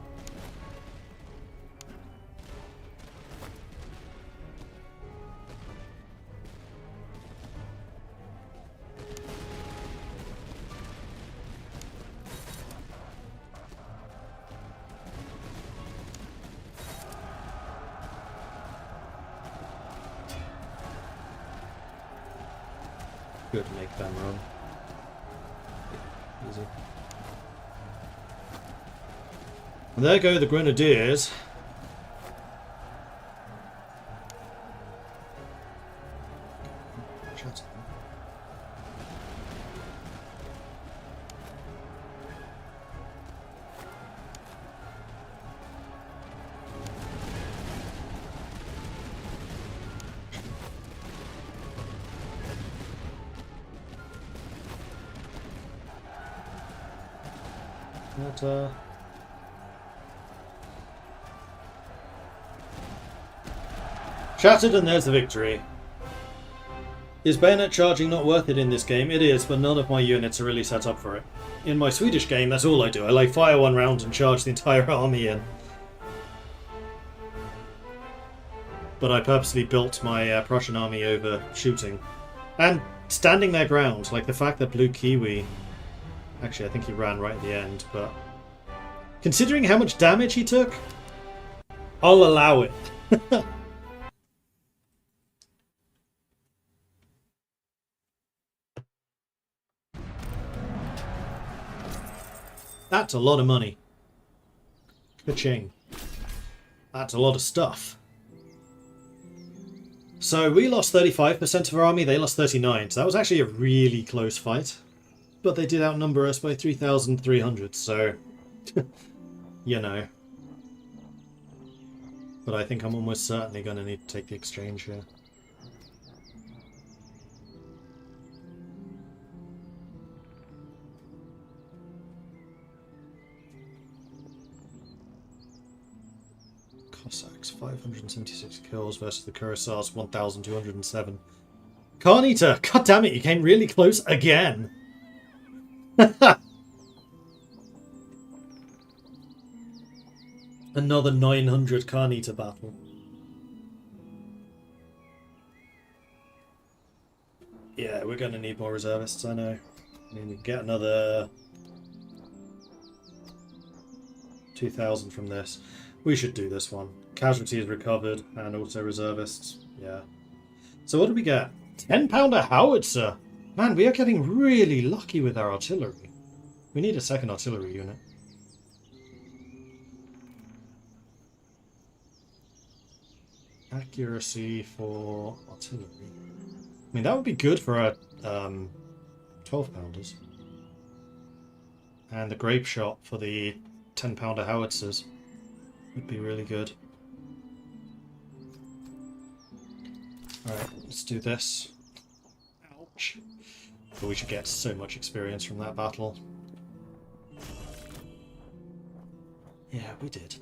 Good, make them run. Easy. And there go the Grenadiers. Shut up. Shattered, and there's the victory. Is bayonet charging not worth it in this game? It is, but none of my units are really set up for it. In my Swedish game, that's all I do. I fire one round and charge the entire army in. But I purposely built my Prussian army over shooting. And standing their ground, like the fact that Blue Kiwi... Actually, I think he ran right at the end, but... Considering how much damage he took, I'll allow it. That's a lot of money. Ka-ching. That's a lot of stuff. So we lost 35% of our army, they lost 39%. So that was actually a really close fight. But they did outnumber us by 3,300, so... you know. But I think I'm almost certainly going to need to take the exchange here. Cossacks, 576 kills versus the Curaçao's 1,207. Carnita! God damn it, you came really close again! Another 900 Carnita battle. Yeah, we're going to need more reservists, I know. I mean, we can get another 2,000 from this. We should do this one. Casualties recovered and also reservists. Yeah. So what do we get? 10-pounder howitzer! Man, we are getting really lucky with our artillery. We need a second artillery unit. Accuracy for artillery. I mean, that would be good for our 12-pounders. And the grape shot for the 10-pounder howitzers would be really good. Alright, let's do this. Ouch. But we should get so much experience from that battle. Yeah, we did.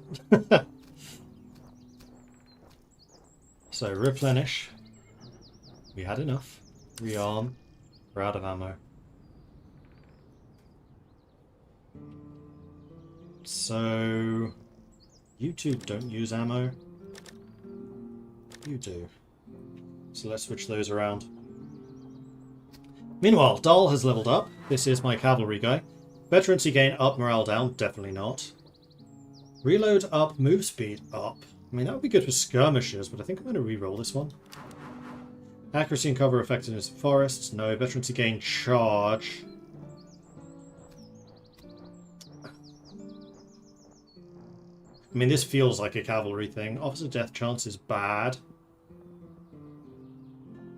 So, replenish. We had enough. Rearm. We're out of ammo. So... You two don't use ammo. You do. So let's switch those around. Meanwhile, Dahl has leveled up. This is my cavalry guy. Veterancy gain up, morale down. Definitely not. Reload up, move speed up. I mean, that would be good for skirmishers, but I think I'm going to re-roll this one. Accuracy and cover effectiveness in forests. No. Veterancy gain charge. I mean, this feels like a cavalry thing. Officer death chance is bad.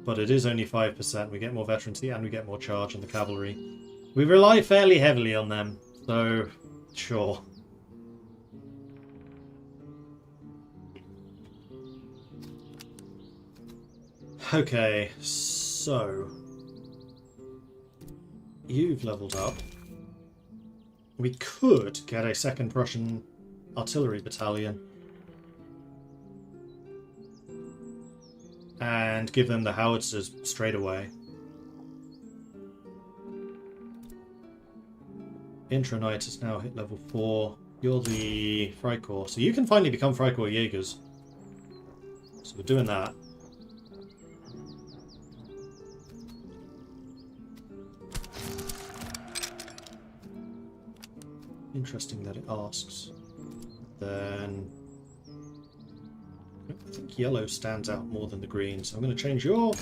But it is only 5%. We get more veterancy and we get more charge on the cavalry. We rely fairly heavily on them. So, sure. Okay, so... You've leveled up. We could get a second Prussian artillery battalion. And give them the howitzers straight away. Intronite has now hit level 4. You're the Freikorps. So you can finally become Freikorps Jaegers. So we're doing that. Interesting that it asks. Then... I think yellow stands out more than the green, so I'm going to change your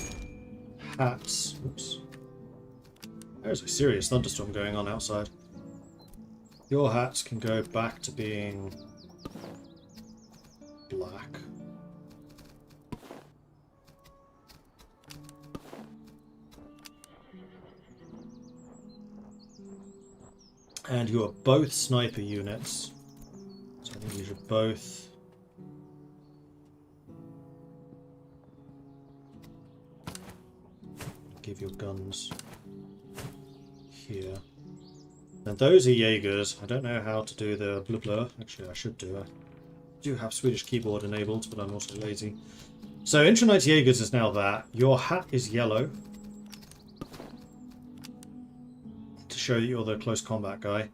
hats. Oops. There's a serious thunderstorm going on outside. Your hats can go back to being black. And you are both sniper units. So I think you should both... give your guns here. And those are Jaegers. I don't know how to do the blah blah. Actually, I should do it. I do have Swedish keyboard enabled, but I'm also lazy. So Intronite Jaegers is now that. Your hat is yellow. To show that you're the close combat guy.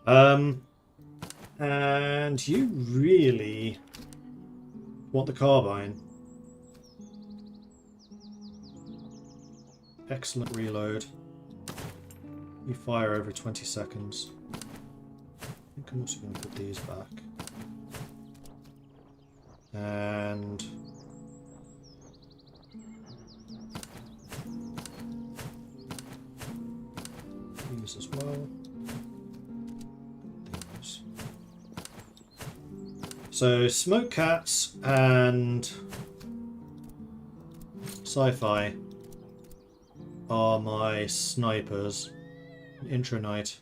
And you really want the carbine. Excellent reload. You fire every 20 seconds. I think I'm also going to put these back. And... these as well. These. So, Smoke Cats and... Sci-Fi are my snipers. Intronite.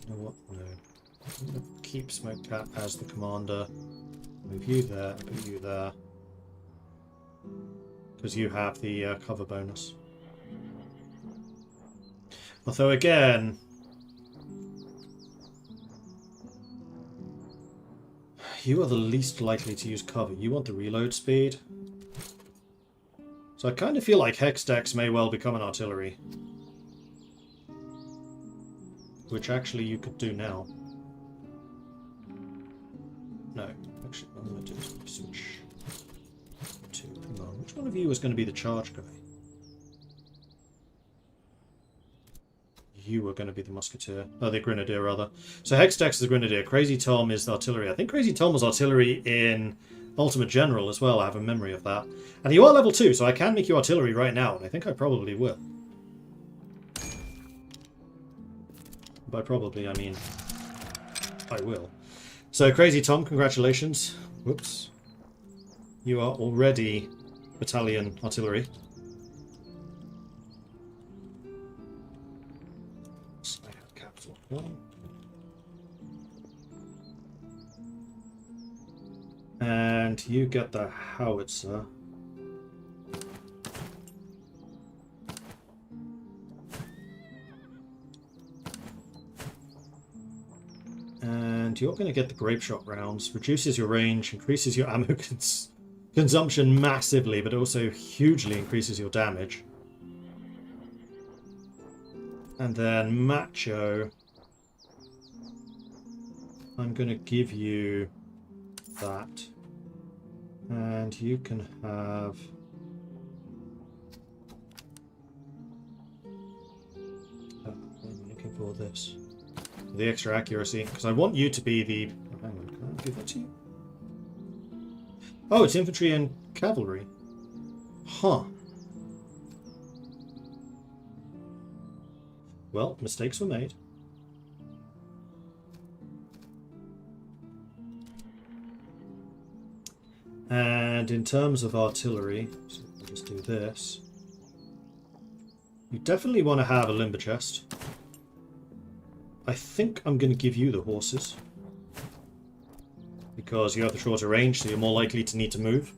You know what? No. I'm going to keep Smoke Cat as the commander. Move you there, put you there. Because you have the cover bonus. Although again... you are the least likely to use cover. You want the reload speed. So I kind of feel like Hexdex may well become an artillery. Which actually you could do now. No, actually what I'm going to do is switch to... hang on, which one of you is going to be the charge guy? You are going to be the musketeer. Oh, the grenadier, rather. So Hexdex is the grenadier. Crazy Tom is the artillery. I think Crazy Tom was artillery in Ultimate General as well. I have a memory of that. And you are level 2, so I can make you artillery right now, and I think I probably will. By probably, I mean I will. So Crazy Tom, congratulations. Whoops. You are already battalion artillery. So I have capital 1. And you get the howitzer. And you're going to get the grape shot rounds. Reduces your range, increases your ammo consumption massively, but also hugely increases your damage. And then Macho, I'm going to give you that. And you can have... oh, I'm looking for this. the extra accuracy, because I want you to be the... Oh, hang on, can I give that to you? Oh, it's infantry and cavalry. Huh. Well, mistakes were made. And in terms of artillery, so I'll just do this. You definitely want to have a limber chest. I think I'm going to give you the horses. Because you have the shorter range, so you're more likely to need to move.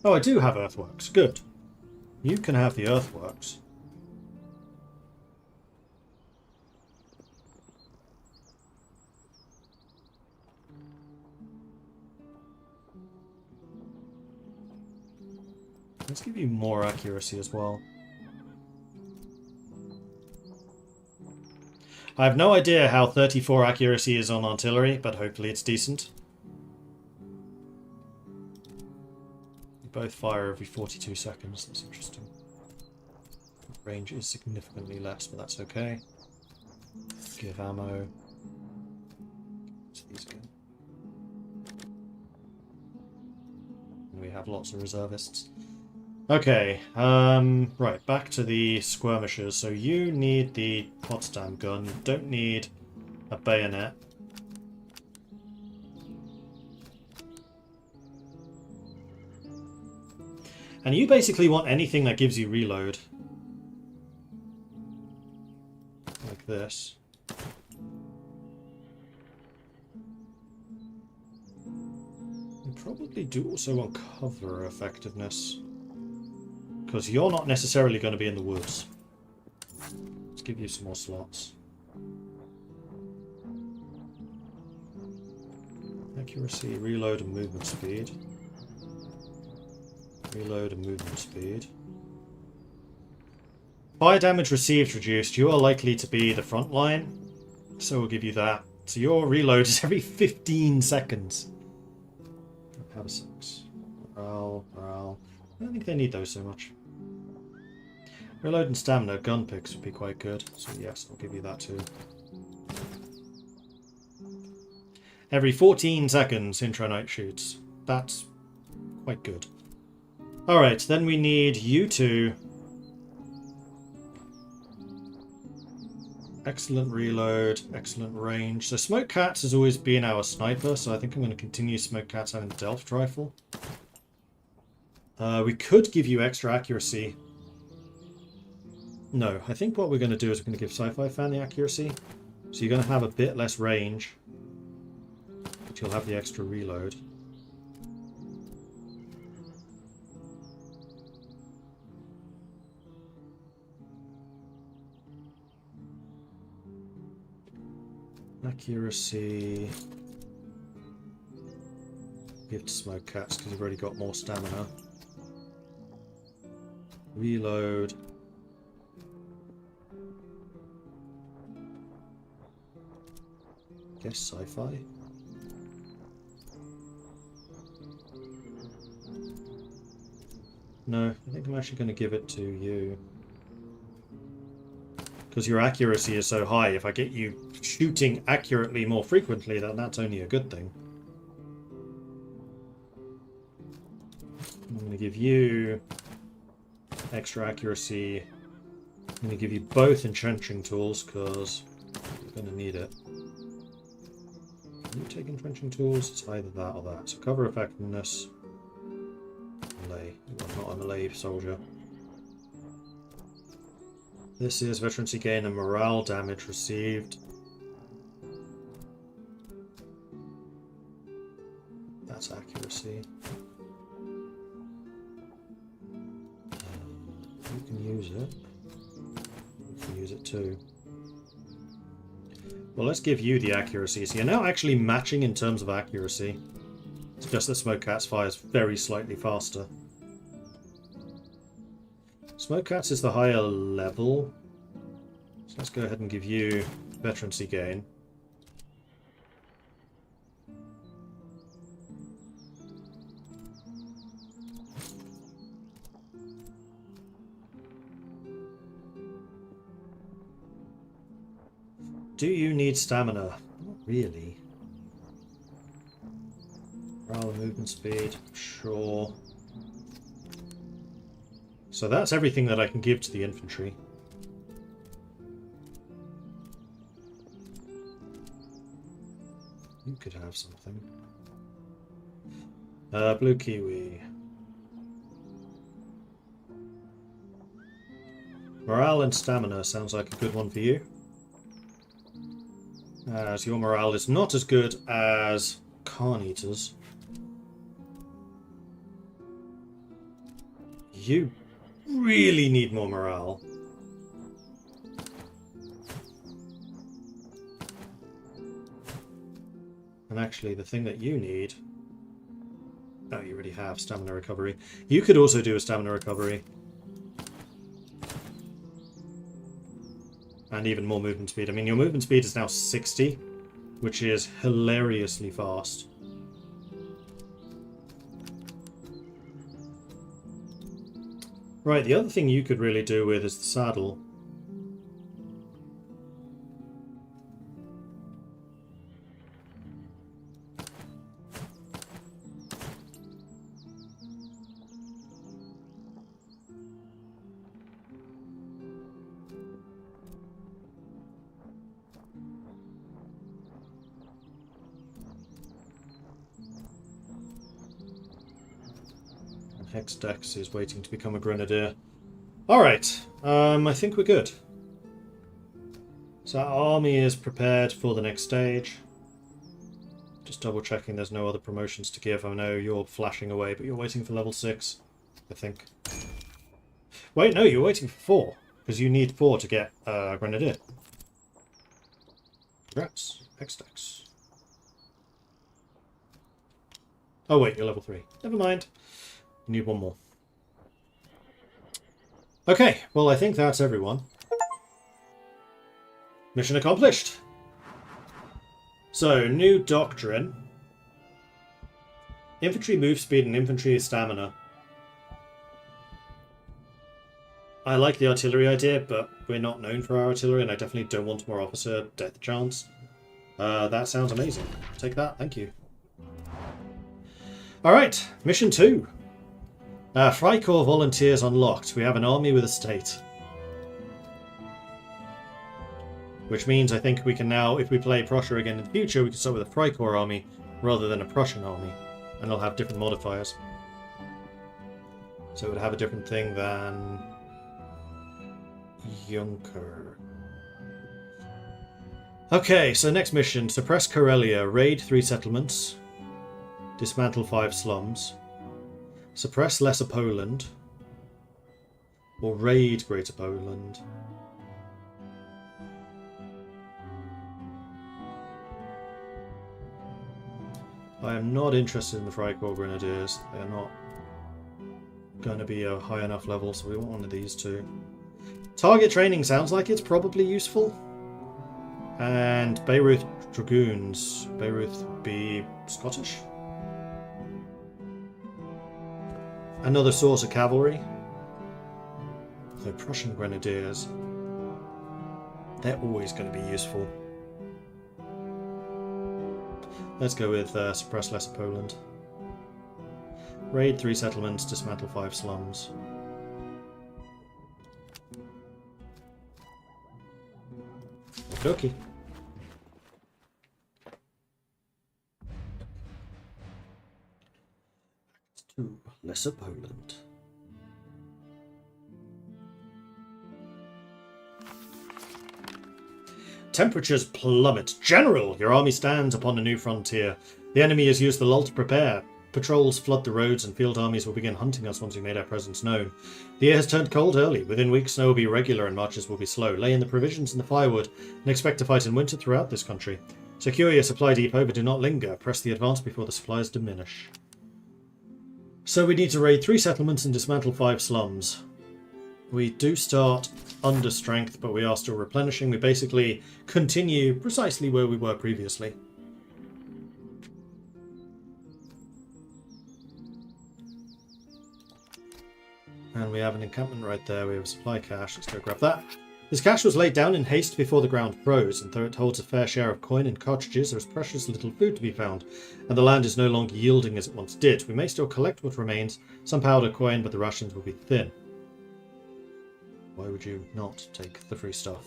Oh, I do have earthworks. Good. You can have the earthworks. Let's give you more accuracy as well. I have no idea how 34 accuracy is on artillery, but hopefully it's decent. You both fire every 42 seconds. That's interesting. Range is significantly less, but that's okay. Give ammo. These again. And we have lots of reservists. Okay, right, back to the skirmishers. So you need the Potsdam gun, you don't need a bayonet. And you basically want anything that gives you reload. Like this. You probably do also want cover effectiveness. Because you're not necessarily going to be in the woods. Let's give you some more slots. Accuracy, reload and movement speed. Reload and movement speed. Fire damage received reduced. You are likely to be the front line. So we'll give you that. So your reload is every 15 seconds. Power 6. Morale, morale. I don't think they need those so much. Reload and stamina, gun picks would be quite good. So yes, I'll give you that too. Every 14 seconds, intro night shoots. That's quite good. Alright, then we need you two. Excellent reload, excellent range. So Smoke Cats has always been our sniper, so I think I'm going to continue Smoke Cats having the Delft rifle. We could give you extra accuracy. No, I think what we're going to do is we're going to give Sci-Fi Fan the accuracy. So you're going to have a bit less range, but you'll have the extra reload. Accuracy. Give to Smoke Cats because you've already got more stamina. Reload. Guess sci-fi. No, I think I'm actually going to give it to you. Because your accuracy is so high, if I get you shooting accurately more frequently, then that's only a good thing. I'm going to give you extra accuracy. I'm going to give you both entrenching tools, because you're going to need it. Can you take entrenching tools? It's either that or that. So cover effectiveness. Melee. Well, not a melee soldier. This is veterancy gain and morale damage received. That's accuracy. You can use it. You can use it too. Well, let's give you the accuracy. So you're now actually matching in terms of accuracy. It's just that Smoke Cats fires very slightly faster. Smoke Cats is the higher level. So let's go ahead and give you veterancy gain. Do you need stamina? Not really. Morale and movement speed, sure. So that's everything that I can give to the infantry. You could have something. Blue kiwi. Morale and stamina sounds like a good one for you. As your morale is not as good as Carneater's. You really need more morale. And actually, the thing that you need... Oh, you already have stamina recovery. You could also do a stamina recovery. And even more movement speed. I mean, your movement speed is now 60, which is hilariously fast. Right, the other thing you could really do with is the saddle. Hexdex is waiting to become a grenadier. Alright, I think we're good. So our army is prepared for the next stage. Just double checking there's no other promotions to give. I know you're flashing away, but you're waiting for level 6, I think. Wait, no, you're waiting for 4, because you need 4 to get grenadier. Congrats, Hexdex. Oh wait, you're level 3. Never mind. You need 1 more. Okay, well I think that's everyone. Mission accomplished! So, new doctrine. Infantry move speed and infantry stamina. I like the artillery idea, but we're not known for our artillery, and I definitely don't want more officer death chance. That sounds amazing. Take that, thank you. Alright, mission 2. Freikorps volunteers unlocked. We have an army with a state. Which means I think we can now, if we play Prussia again in the future, we can start with a Freikorps army rather than a Prussian army. And they'll have different modifiers. So it would have a different thing than Junker. Okay, so next mission. Suppress Karelia. Raid 3 settlements. Dismantle 5 slums. Suppress Lesser Poland. Or raid Greater Poland. I am not interested in the Freikorps Grenadiers. They're not going to be a high enough level, so we want one of these two. Target training sounds like it's probably useful. And Bayreuth Dragoons. Bayreuth be Scottish? Another source of cavalry. The Prussian Grenadiers. They're always going to be useful. Let's go with Suppress Lesser Poland. Raid 3 settlements, dismantle 5 slums. Okay. To Lesser Poland. Temperatures plummet. General, your army stands upon a new frontier. The enemy has used the lull to prepare. Patrols flood the roads and field armies will begin hunting us once we made our presence known. The air has turned cold early. Within weeks, snow will be regular and marches will be slow. Lay in the provisions and the firewood and expect to fight in winter throughout this country. Secure your supply depot, but do not linger. Press the advance before the supplies diminish. So we need to raid 3 settlements and dismantle 5 slums. We do start under strength, but we are still replenishing. We basically continue precisely where we were previously. And we have an encampment right there. We have a supply cache. Let's go grab that. This cache was laid down in haste before the ground froze, and though it holds a fair share of coin and cartridges, there is precious little food to be found, and the land is no longer yielding as it once did. We may still collect what remains, some powder coin, but the rations will be thin. Why would you not take the free stuff?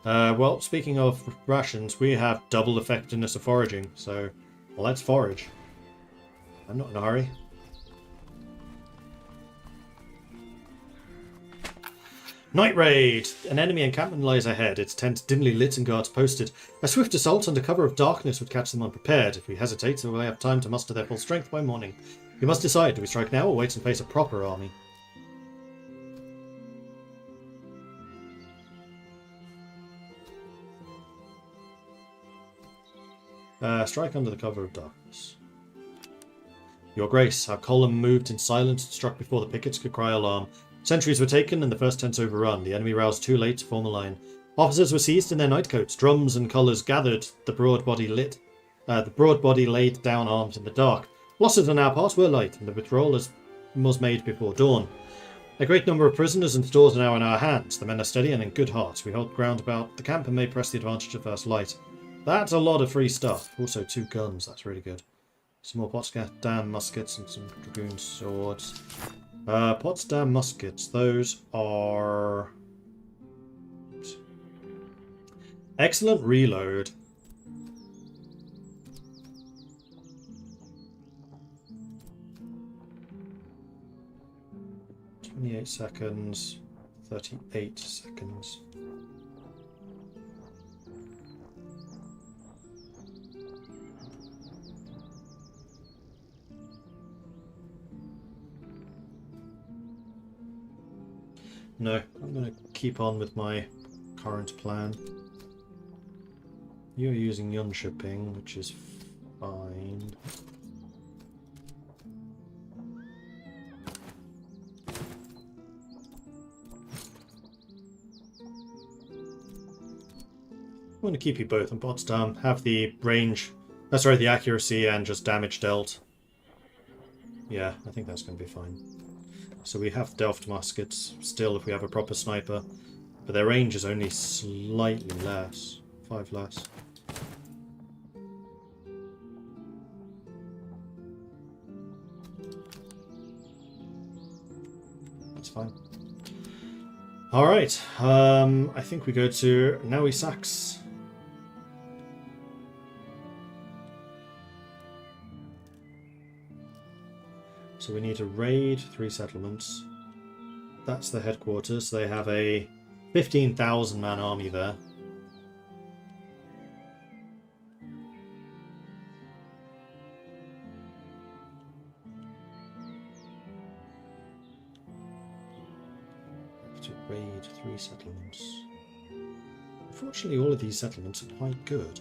Well, speaking of rations, we have double effectiveness of foraging, so let's forage. I'm not in a hurry. Night raid! An enemy encampment lies ahead, its tent dimly lit and guards posted. A swift assault under cover of darkness would catch them unprepared. If we hesitate, they will have time to muster their full strength by morning. We must decide, do we strike now or wait and face a proper army? Strike under the cover of darkness. Your Grace, our column moved in silence and struck before the pickets could cry alarm. Sentries were taken and the first tents overrun. The enemy roused too late to form a line. Officers were seized in their nightcoats. Drums and colours gathered. The broad body laid down arms in the dark. Losses on our part were light, and the withdrawal was made before dawn. A great number of prisoners and stores are now in our hands. The men are steady and in good heart. We hold ground about the camp and may press the advantage of first light. That's a lot of free stuff. Also 2 guns. That's really good. Some more Potsdam muskets and some dragoon swords. Potsdam muskets, those are... excellent reload. "28 seconds, 38 seconds. No, I'm going to keep on with my current plan. You're using Yun shipping, which is fine. I'm going to keep you both on Potsdam. Have the range, the accuracy and just damage dealt. Yeah, I think that's going to be fine. So we have Delft muskets still if we have a proper sniper, but their range is only slightly less. 5 less. That's fine. Alright, I think we go to Nowy Sachs. So we need to raid 3 settlements. That's the headquarters. They have a 15,000 man army there. To raid 3 settlements. Unfortunately, all of these settlements are quite good.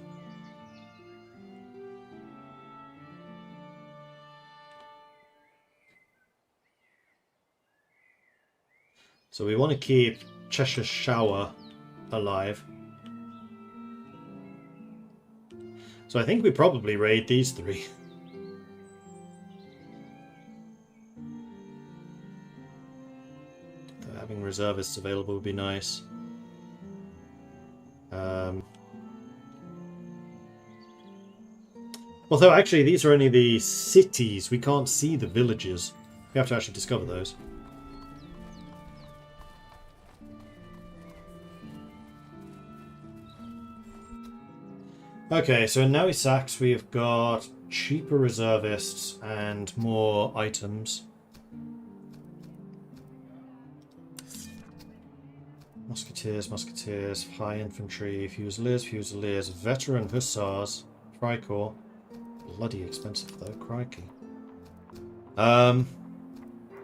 So we want to keep Cheshire Shower alive. So I think we probably raid these 3. Having reservists available would be nice. Although actually these are only the cities, we can't see the villages. We have to actually discover those. Okay, so in Nowy Sachs we've got cheaper reservists and more items. Musketeers, high infantry, fusiliers, veteran hussars, Freikorps. Bloody expensive though, crikey.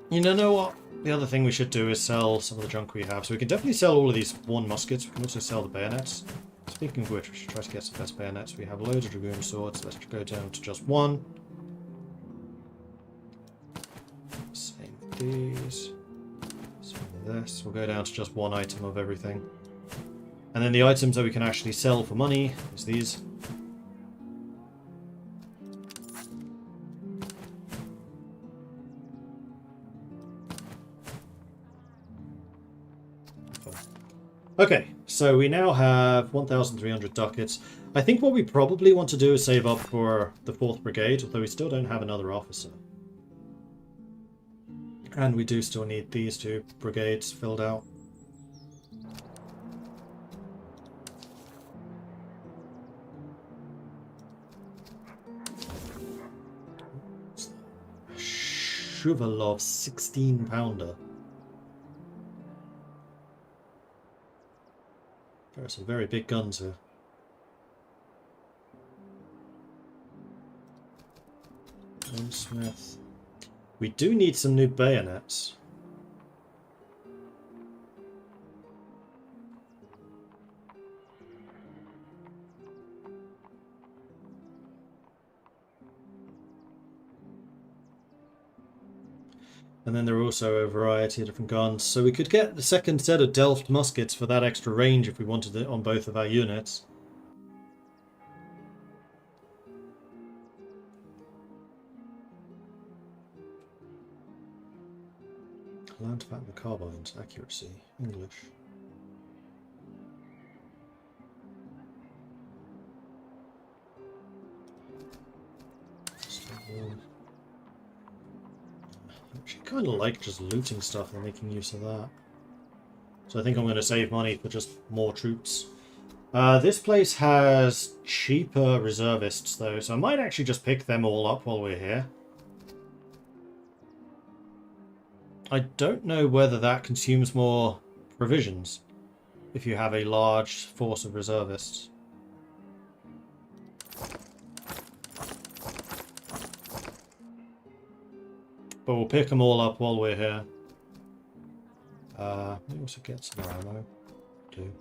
You know what? The other thing we should do is sell some of the junk we have. So we can definitely sell all of these 1 muskets. We can also sell the bayonets. Speaking of which, we should try to get some best bayonets. We have loads of dragoon swords. Let's go down to just 1. Same with these. Same with this. We'll go down to just 1 item of everything. And then the items that we can actually sell for money is these. Okay, so we now have 1,300 ducats. I think what we probably want to do is save up for the 4th Brigade, although we still don't have another officer. And we do still need these 2 brigades filled out. Shuvalov 16-pounder. There are some very big guns here. Smith. We do need some new bayonets. And then there are also a variety of different guns. So we could get the second set of Delft muskets for that extra range if we wanted it on both of our units. Land fat and carbines, accuracy, English. I actually kind of like just looting stuff and making use of that. So I think I'm going to save money for just more troops. This place has cheaper reservists though, so I might actually just pick them all up while we're here. I don't know whether that consumes more provisions if you have a large force of reservists. But we'll pick them all up while we're here. Maybe also get some ammo. Do.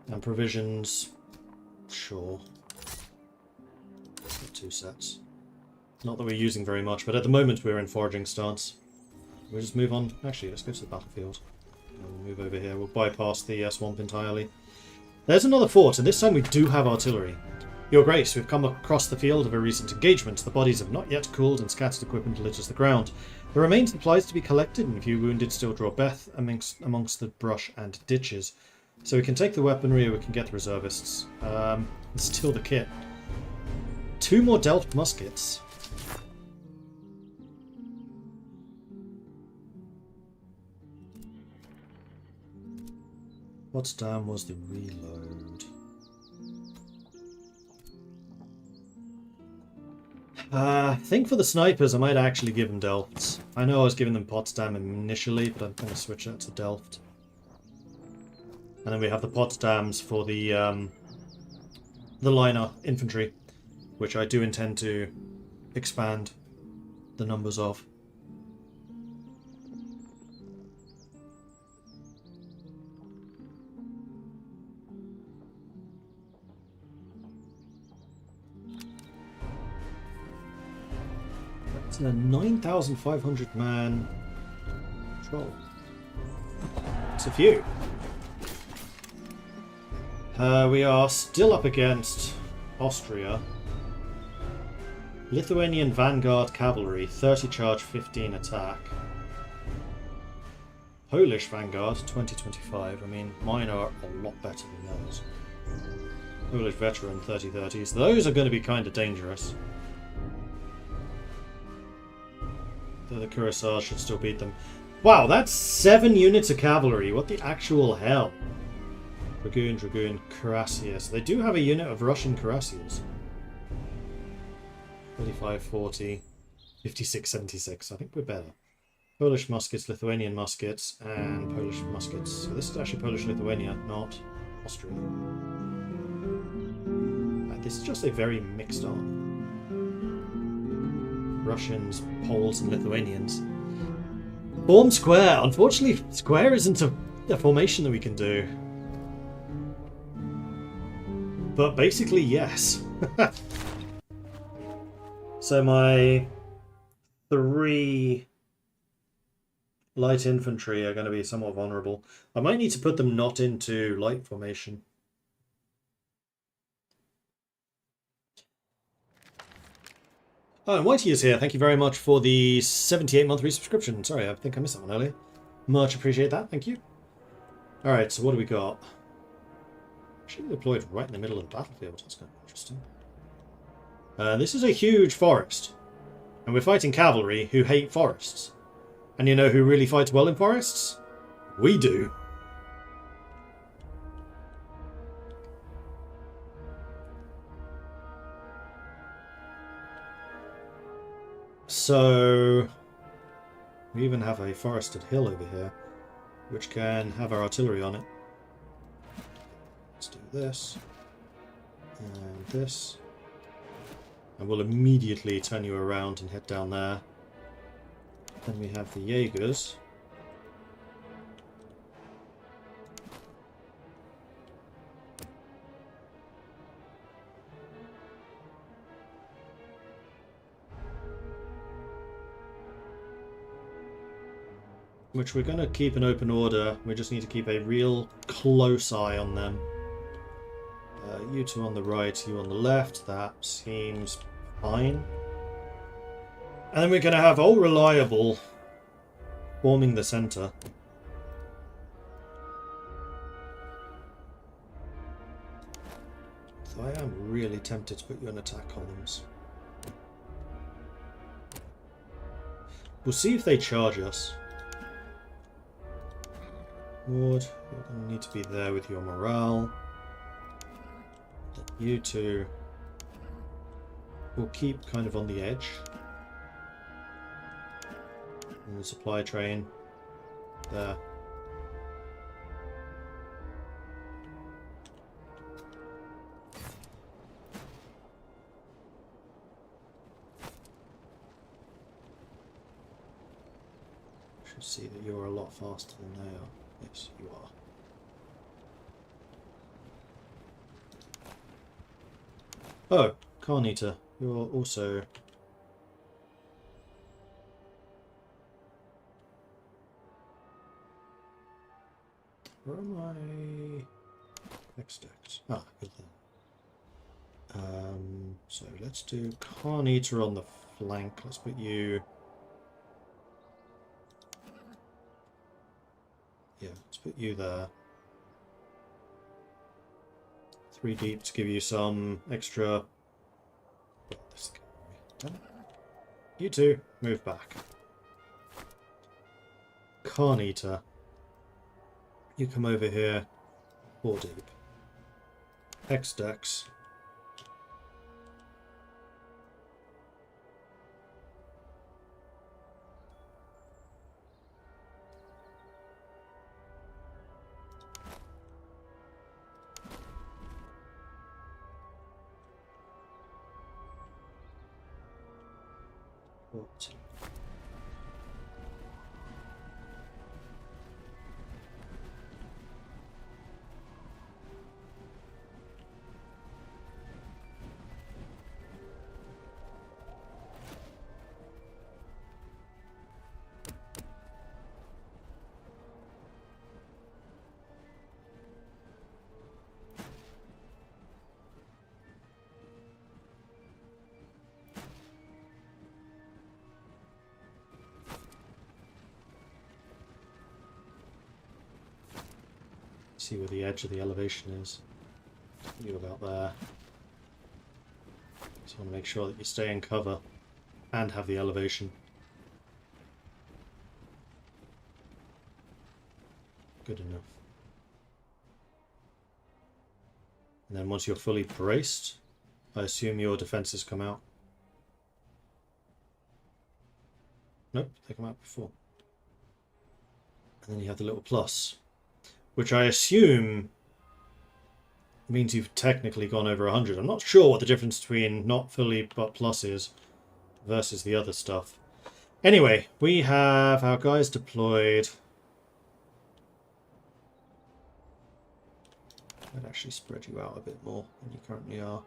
And provisions. Sure. Get 2 sets. Not that we're using very much, but at the moment we're in foraging stance. We'll just move on. Actually, let's go to the battlefield. We'll move over here. We'll bypass the swamp entirely. There's another fort, and this time we do have artillery. Your Grace, we've come across the field of a recent engagement. The bodies have not yet cooled and scattered equipment litters the ground. There remain supplies to be collected, and a few wounded still draw breath amongst the brush and ditches. So we can take the weaponry, or we can get the reservists. And steal the kit. 2 more Delft muskets. Potsdam was the reload. I think for the snipers I might actually give them Delfts. I know I was giving them Potsdam initially, but I'm going to switch that to Delft. And then we have the Potsdams for the liner infantry, which I do intend to expand the numbers of. That's a 9,500 man patrol. It's a few. We are still up against Austria. Lithuanian Vanguard Cavalry, 30 charge, 15 attack. Polish Vanguard, 20-25. I mean, mine are a lot better than those. Polish Veteran, 30-30s. Those are going to be kind of dangerous. Though the Cuirassiers should still beat them. Wow, that's 7 units of cavalry. What the actual hell? Dragoon, Cuirassiers. They do have a unit of Russian Cuirassiers. 35-40, 56-76. I think we're better. Polish muskets, Lithuanian muskets, and Polish muskets. So this is actually Polish-Lithuania, not Austria. This is just a very mixed army. Russians, Poles, and Lithuanians. Form square. Unfortunately, square isn't a formation that we can do. But basically, yes. So my 3 light infantry are going to be somewhat vulnerable. I might need to put them not into light formation. Oh, and Whitey is here. Thank you very much for the 78-month resubscription. Sorry, I think I missed that one earlier. Much appreciate that. Thank you. Alright, so what do we got? Actually deployed right in the middle of the battlefield. That's kind of interesting. This is a huge forest. And we're fighting cavalry who hate forests. And you know who really fights well in forests? We do. So we even have a forested hill over here, which can have our artillery on it. Let's do this and this, and we'll immediately turn you around and head down there. Then we have the Jaegers. Which we're going to keep in open order. We just need to keep a real close eye on them. You two on the right, you on the left. That seems fine. And then we're going to have all reliable forming the centre. So I am really tempted to put you in attack columns. We'll see if they charge us. Lord, you're going to need to be there with your morale. You two will keep kind of on the edge. And the supply train there. Should see that you're a lot faster than they are. Yes, you are. Oh, Carnita, you're also... Where am I? Extract. Ah, good then. So let's do Carnita on the flank. Let's put you... Yeah, let's put you there. 3 deep to give you some extra... You two, move back. Carnita. You come over here. 4 deep. X-Dex. What? See where the edge of the elevation is. You about there. So I want to make sure that you stay in cover and have the elevation. Good enough. And then once you're fully braced, I assume your defenses come out. Nope, they come out before. And then you have the little plus, which I assume means you've technically gone over 100. I'm not sure what the difference between not fully but plus is versus the other stuff. Anyway, we have our guys deployed. I'd actually spread you out a bit more than you currently are.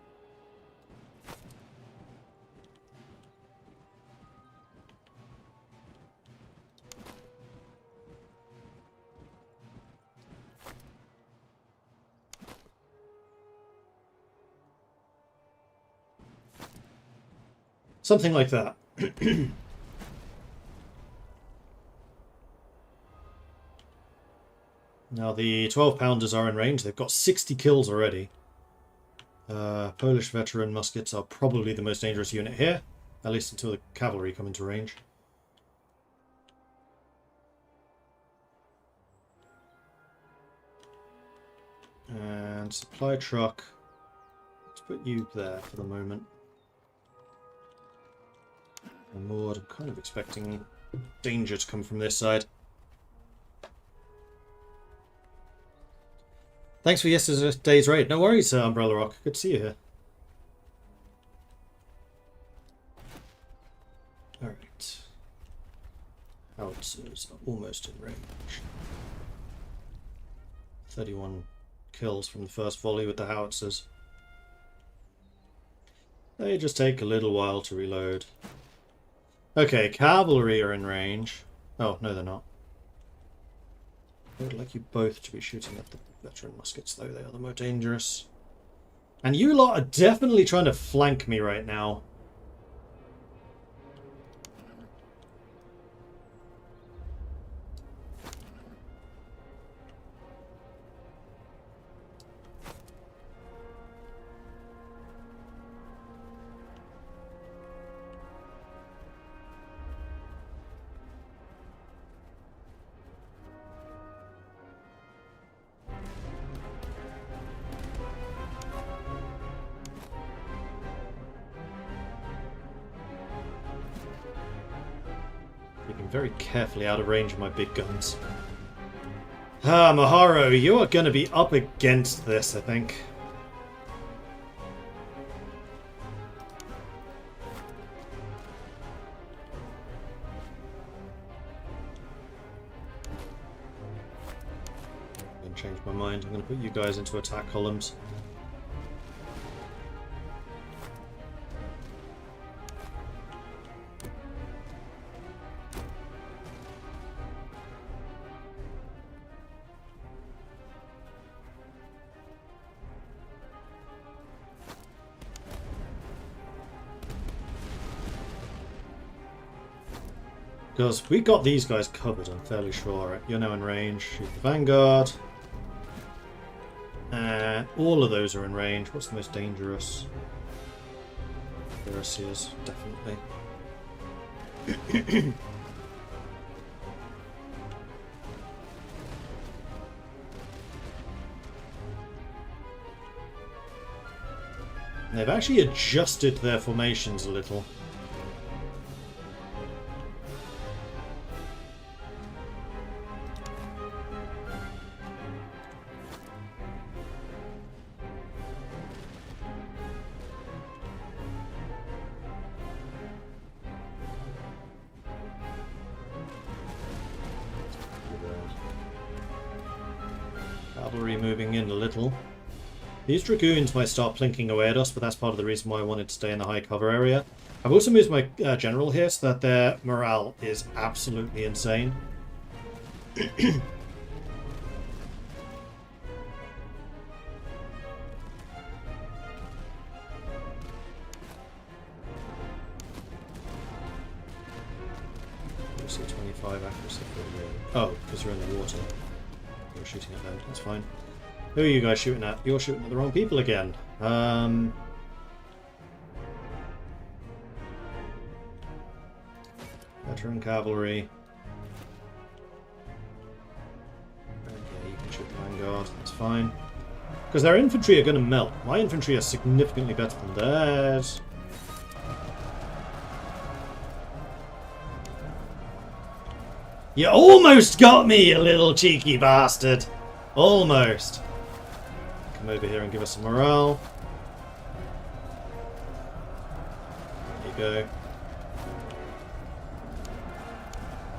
Something like that. Now the 12-pounders are in range. They've got 60 kills already. Polish veteran muskets are probably the most dangerous unit here, at least until the cavalry come into range. And supply truck. Let's put you there for the moment. And moored. I'm kind of expecting danger to come from this side. Thanks for yesterday's raid. No worries, Umbrella Rock. Good to see you here. Alright. Howitzers are almost in range. 31 kills from the first volley with the howitzers. They just take a little while to reload. Okay, cavalry are in range. Oh, no they're not. I would like you both to be shooting at the veteran muskets, though. They are the more dangerous. And you lot are definitely trying to flank me right now. Keeping very carefully out of range of my big guns. Ah, Maharo, you are going to be up against this, I think. I'm going to change my mind. I'm going to put you guys into attack columns. Because we got these guys covered, I'm fairly sure. You're now in range. Shoot the Vanguard. And all of those are in range. What's the most dangerous? Prussia, definitely. They've actually adjusted their formations a little. Cavalry moving in a little. These dragoons might start plinking away at us, but that's part of the reason why I wanted to stay in the high cover area. I've also moved my general here so that their morale is absolutely insane. Accuracy 25, accuracy 48. Oh, because you're in the water. You're shooting at them, that's fine. Who are you guys shooting at? You're shooting at the wrong people again. Veteran cavalry. Okay, you can shoot the Vanguard, that's fine. Because their infantry are going to melt. My infantry are significantly better than theirs. You almost got me, you little cheeky bastard! Almost! Come over here and give us some morale. There you go.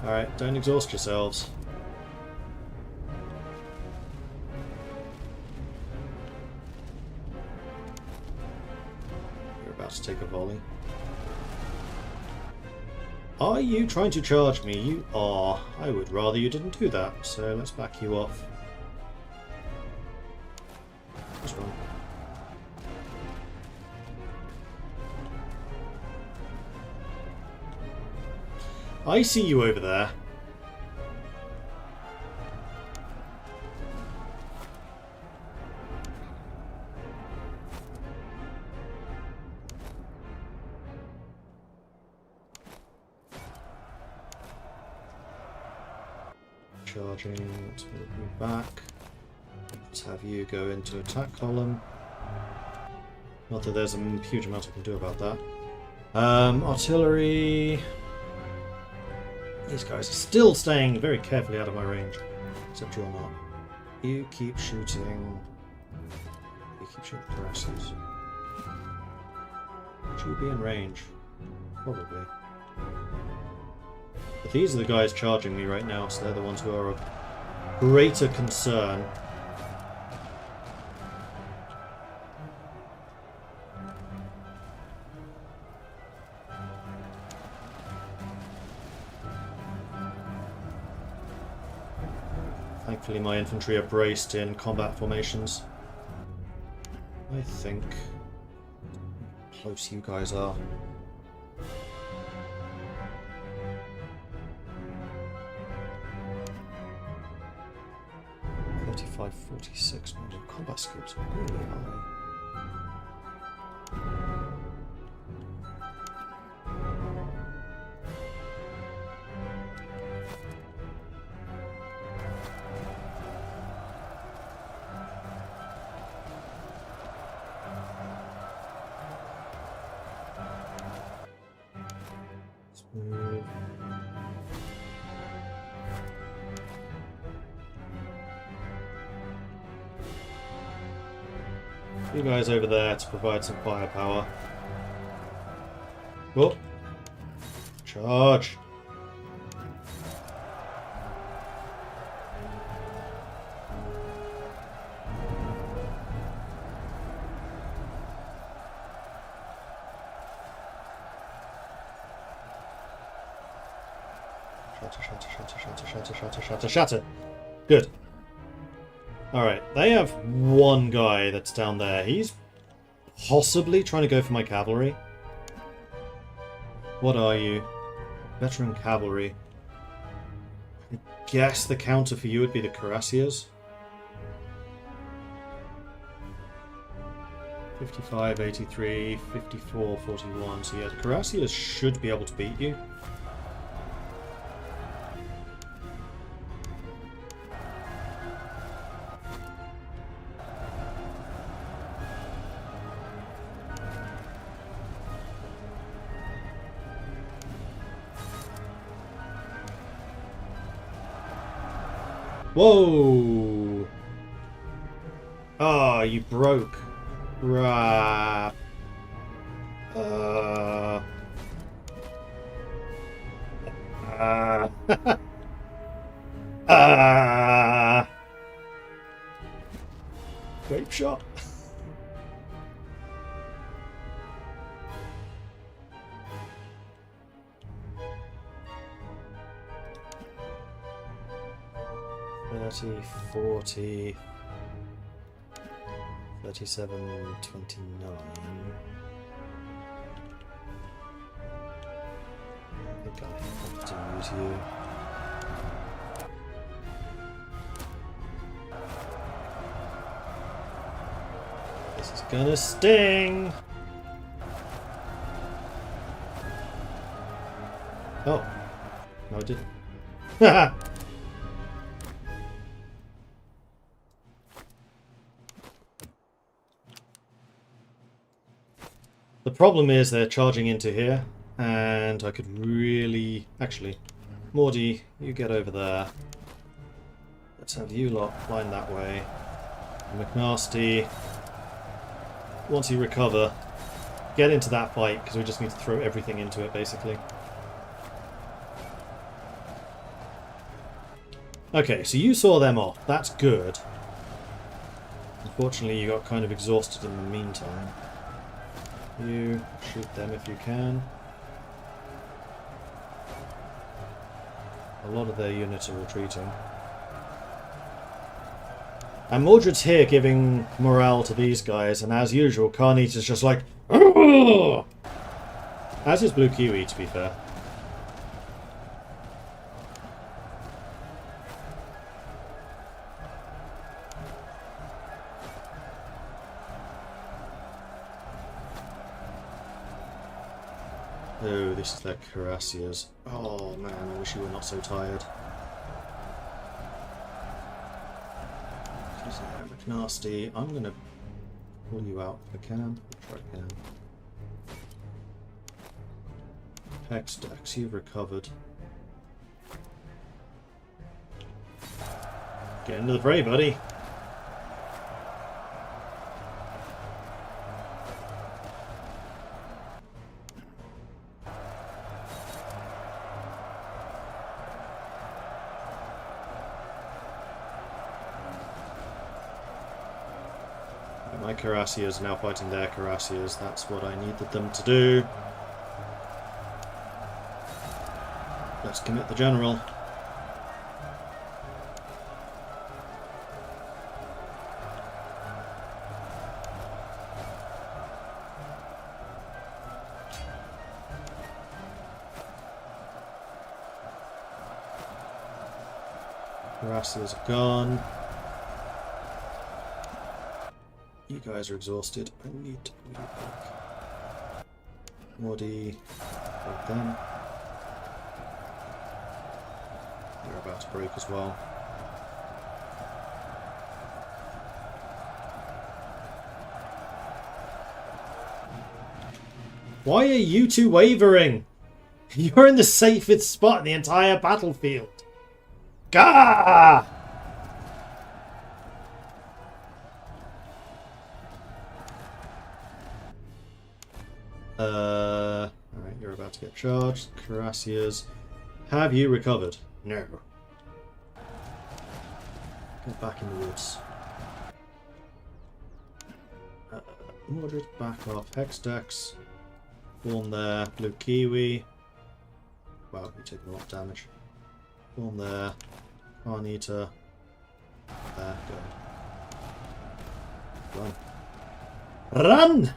Alright, don't exhaust yourselves. You're about to take a volley. Are you trying to charge me? You are. I would rather you didn't do that, so let's back you off. What's wrong? I see you over there. charging. Let's move you back. Let's have you go into attack column. Not that there's a huge amount I can do about that. Artillery. These guys are still staying very carefully out of my range. Except you're not. You keep shooting. You keep shooting presses. Should you be in range? Probably. But these are the guys charging me right now, so they're the ones who are of greater concern. Thankfully my infantry are braced in combat formations. I think how close you guys are. .45, 46 million combat skills are really high. You guys over there to provide some firepower. Oh! Charge! Shatter. Good. Alright, they have one guy that's down there. He's possibly trying to go for my cavalry. What are you? Veteran cavalry. I guess the counter for you would be the cuirassiers. 55, 83, 54, 41. So yeah, the cuirassiers should be able to beat you. Whoa! Ah, oh, you broke. Rah. Grape shot. $30, $40, $37, $29. I think I have to use you. This is gonna sting! Oh. No, I didn't. Haha! The problem is they're charging into here, and I could really... Actually, Mordy, you get over there. Let's have you lot line that way. And McNasty, once you recover, get into that fight, because we just need to throw everything into it, basically. Okay, so you saw them off. That's good. Unfortunately, you got kind of exhausted in the meantime. You shoot them if you can. A lot of their units are retreating. And Mordred's here giving morale to these guys, and as usual, Carnage is just like, "Ugh!" As is Blue Kiwi, to be fair. Oh, this is their cuirassiers. Oh man, I wish you were not so tired. Nasty. I'm going to pull you out if I can. If I can. Hex Dex, you've recovered. Get into the fray, buddy. My Cuirassiers are now fighting their Cuirassiers. That's what I needed them to do. Let's commit the general. Cuirassiers are gone. You guys are exhausted. I need to move back. Morty, hold them. They're about to break as well. Why are you two wavering? You're in the safest spot in the entire battlefield. Gah! Alright, you're about to get charged. Cuirassiers. Have you recovered? No. Get back in the woods. Mordred, back off. Hex Dex. Form there. Blue Kiwi. Wow, you're taking a lot of damage. Form there. Carnita. There, go. Run! Run!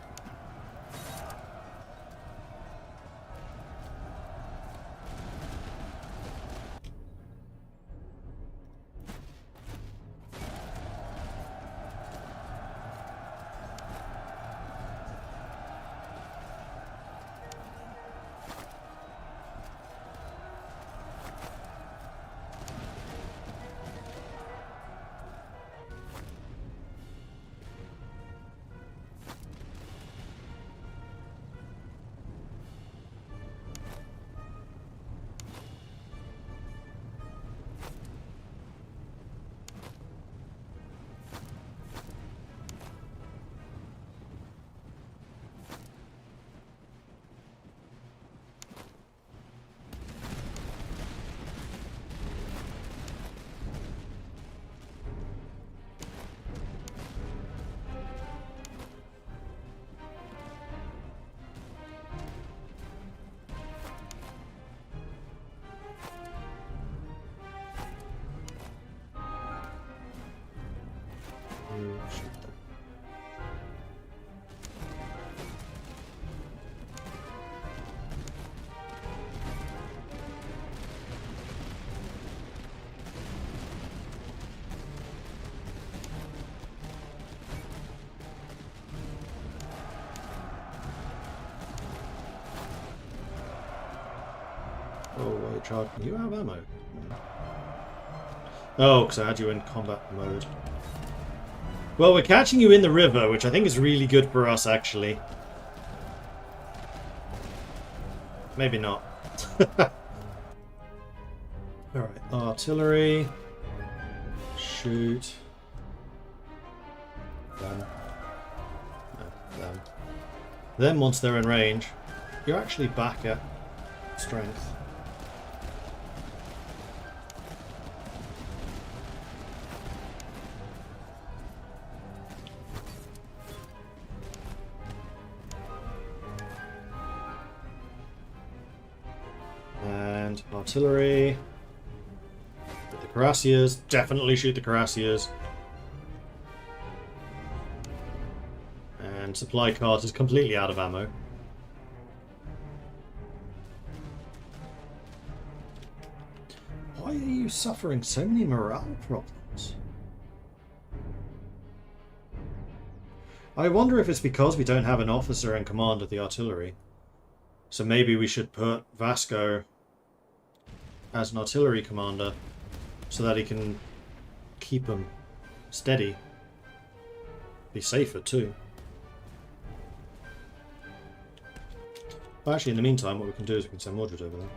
Shoot them. Oh, wait, charge. You have ammo? No. Oh, because I had you in combat mode. Well, we're catching you in the river, which I think is really good for us, actually. Maybe not. Alright, artillery. Shoot. Them. No, them. Then once they're in range, you're actually back at strength. Artillery. With the Cuirassiers. Definitely shoot the Cuirassiers. And supply cart is completely out of ammo. Why are you suffering so many morale problems? I wonder if it's because we don't have an officer in command of the artillery. So maybe we should put Vasco as an artillery commander so that he can keep them steady. Be safer too. Well, actually, in the meantime, what we can do is we can send Mordred over there.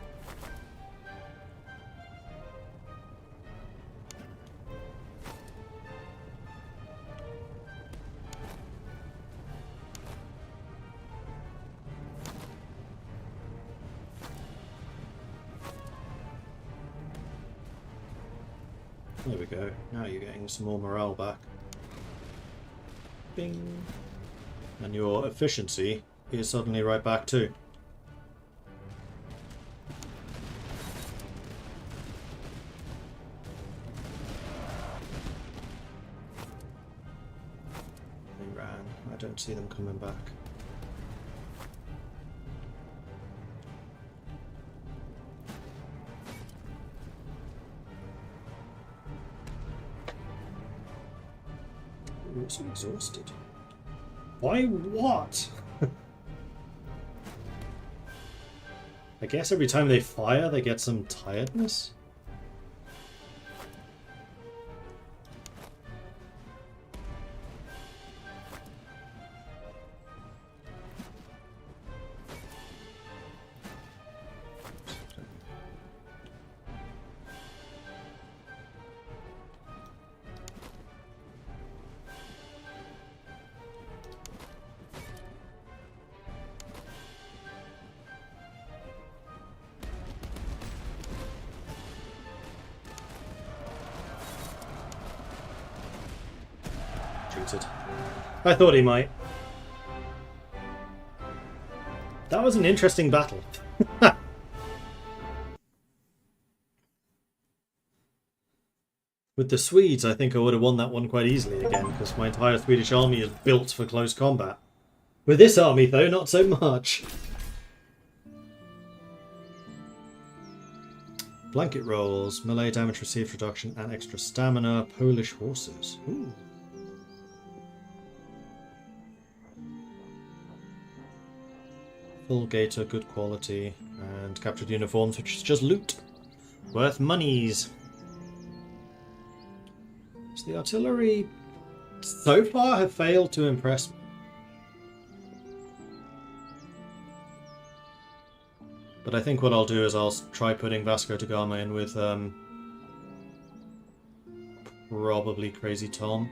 There we go. Now you're getting some more morale back. Bing. And your efficiency is suddenly right back too. They ran. I don't see them coming back. Ooh, so exhausted. Why what? I guess every time they fire they get some tiredness? I thought he might. That was an interesting battle. With the Swedes, I think I would have won that one quite easily again, because my entire Swedish army is built for close combat. With this army, though, not so much. Blanket rolls, melee damage received reduction, and extra stamina. Polish horses. Ooh. Full gaiter, good quality, and captured uniforms, which is just loot. Worth monies. So the artillery so far have failed to impress me. But I think what I'll do is I'll try putting Vasco da Gama in with probably Crazy Tom.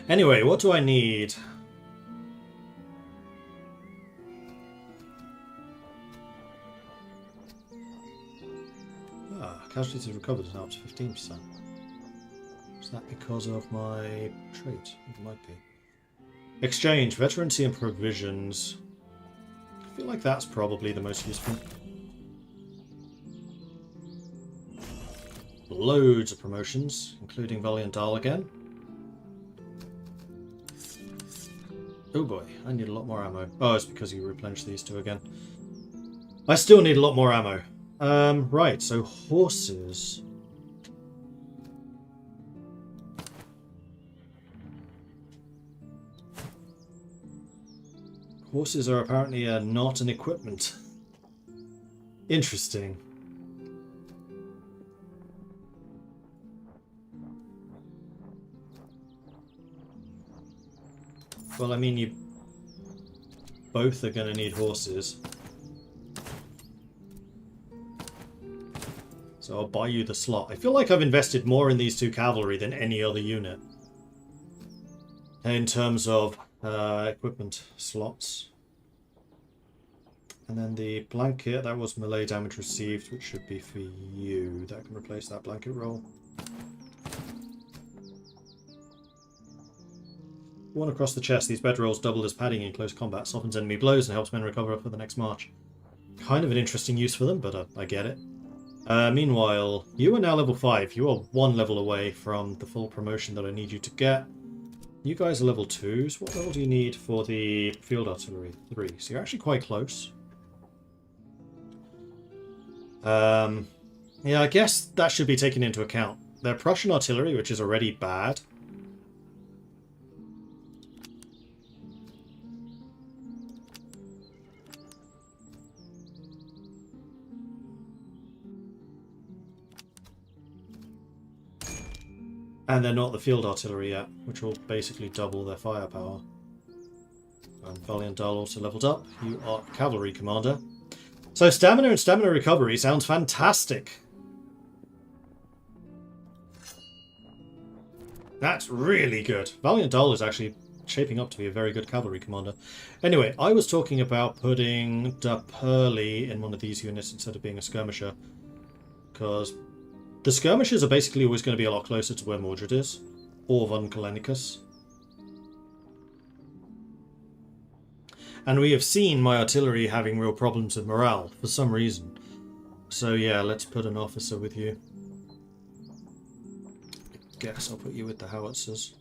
Anyway, what do I need? Casualties have recovered now up to 15%. Is that because of my trait? It might be. Exchange, veterancy and provisions. I feel like that's probably the most useful. Loads of promotions, including Valiant Dahl again. Oh boy, I need a lot more ammo. Oh, it's because you replenished these two again. I still need a lot more ammo. Right, so horses. Horses are apparently not an equipment. Interesting. Well, I mean, you both are going to need horses. So I'll buy you the slot. I feel like I've invested more in these two cavalry than any other unit. In terms of equipment slots. And then the blanket, that was melee damage received, which should be for you. That can replace that blanket roll. One across the chest, these bedrolls double as padding in close combat, softens enemy blows and helps men recover for the next march. Kind of an interesting use for them, but I get it. Meanwhile, you are now level 5. You are 1 level away from the full promotion that I need you to get. You guys are level 2s. What level do you need for the field artillery? 3. So you're actually quite close. Yeah, I guess that should be taken into account. They're Prussian artillery, which is already bad. And they're not the field artillery yet, which will basically double their firepower. And Valiant Dahl also leveled up. You are a cavalry commander. So stamina and stamina recovery sounds fantastic. That's really good. Valiant Dahl is actually shaping up to be a very good cavalry commander. Anyway, I was talking about putting Da Pearly in one of these units instead of being a skirmisher. Because the skirmishers are basically always going to be a lot closer to where Mordred is. Or Von Kalenicus. And we have seen my artillery having real problems with morale for some reason. So yeah, let's put an officer with you. I guess I'll put you with the howitzers.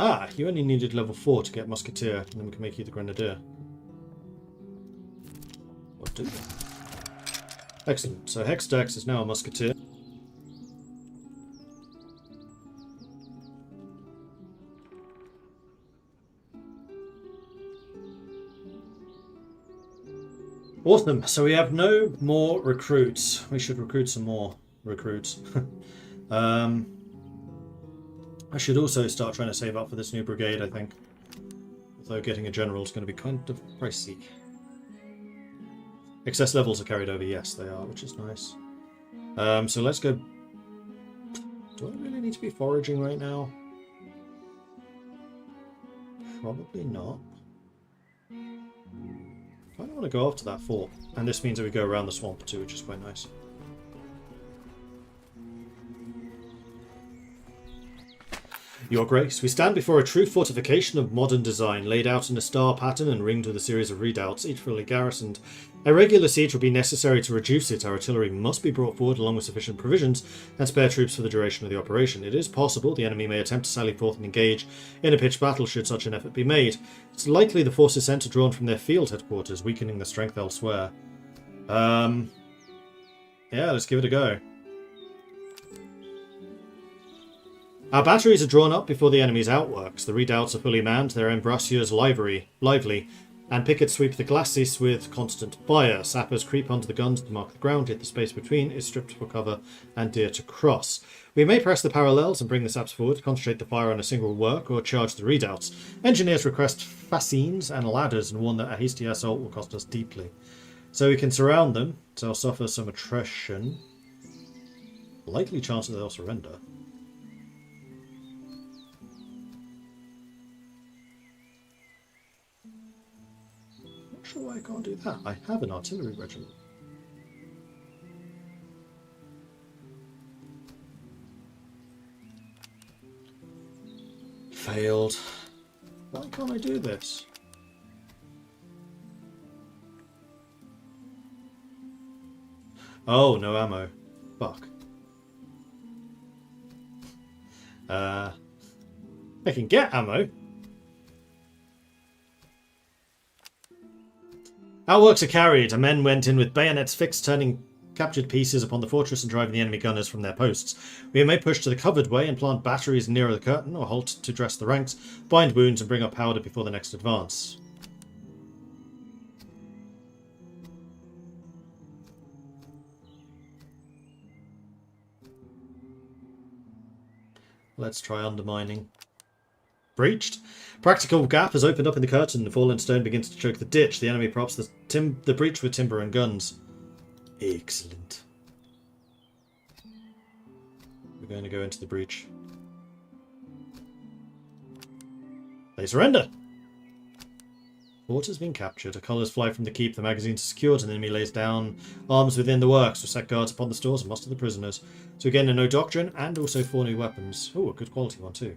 Ah, you only needed level 4 to get Musketeer, and then we can make you the Grenadier. What do that? Excellent. So Hexdex is now a Musketeer. Awesome. So we have no more recruits. We should recruit some more recruits. I should also start trying to save up for this new brigade, I think. Although getting a general is going to be kind of pricey. Excess levels are carried over, yes they are, which is nice. So let's go... Do I really need to be foraging right now? Probably not. I kind of want to go after that fort. And this means that we go around the swamp too, which is quite nice. Your Grace, we stand before a true fortification of modern design, laid out in a star pattern and ringed with a series of redoubts, each fully garrisoned. A regular siege will be necessary to reduce it. Our artillery must be brought forward along with sufficient provisions and spare troops for the duration of the operation. It is possible the enemy may attempt to sally forth and engage in a pitched battle should such an effort be made. It's likely the forces sent are drawn from their field headquarters, weakening the strength elsewhere. Yeah, let's give it a go. Our batteries are drawn up before the enemy's outworks. The redoubts are fully manned, their embrasures lively, and pickets sweep the glacis with constant fire. Sappers creep under the guns to mark the ground, yet the space between is stripped for cover and dear to cross. We may press the parallels and bring the saps forward, concentrate the fire on a single work, or charge the redoubts. Engineers request fascines and ladders and warn that a hasty assault will cost us deeply. So we can surround them, so they'll suffer some attrition. Likely chance that they'll surrender. Sure why I can't do that. I have an artillery regiment. Failed. Why can't I do this? Oh, no ammo. Fuck. I can get ammo. Outworks are carried. Our men went in with bayonets fixed, turning captured pieces upon the fortress and driving the enemy gunners from their posts. We may push to the covered way and plant batteries nearer the curtain, or halt to dress the ranks, bind wounds, and bring up powder before the next advance. Let's try undermining. Breached. Practical gap has opened up in the curtain. The fallen stone begins to choke the ditch. The enemy props the breach with timber and guns. Excellent. We're going to go into the breach. They surrender. Fort has been captured. Our colours fly from the keep. The magazines are secured, and the enemy lays down arms within the works. We set guards upon the stores and muster the prisoners. So again, a no doctrine and also 4 new weapons. Oh, a good quality one too.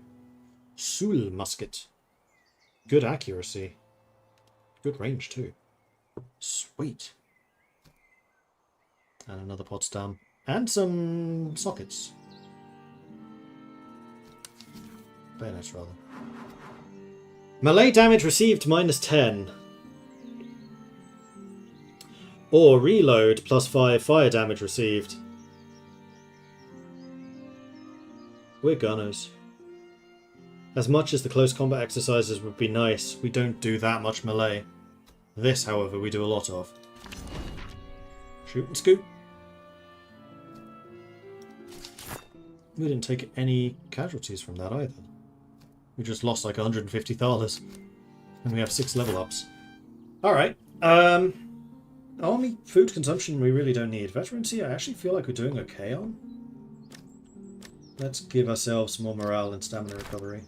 Sul musket. Good accuracy. Good range too. Sweet. And another Potsdam. And some sockets. Bayonets rather. Melee damage received -10. Or reload +5 fire damage received. We're gunners. As much as the close combat exercises would be nice, we don't do that much melee. This, however, we do a lot of. Shoot and scoop. We didn't take any casualties from that either. We just lost like 150 thalers. And we have 6 level ups. Alright. Army food consumption we really don't need. Veterancy I actually feel like we're doing okay on. Let's give ourselves more morale and stamina recovery.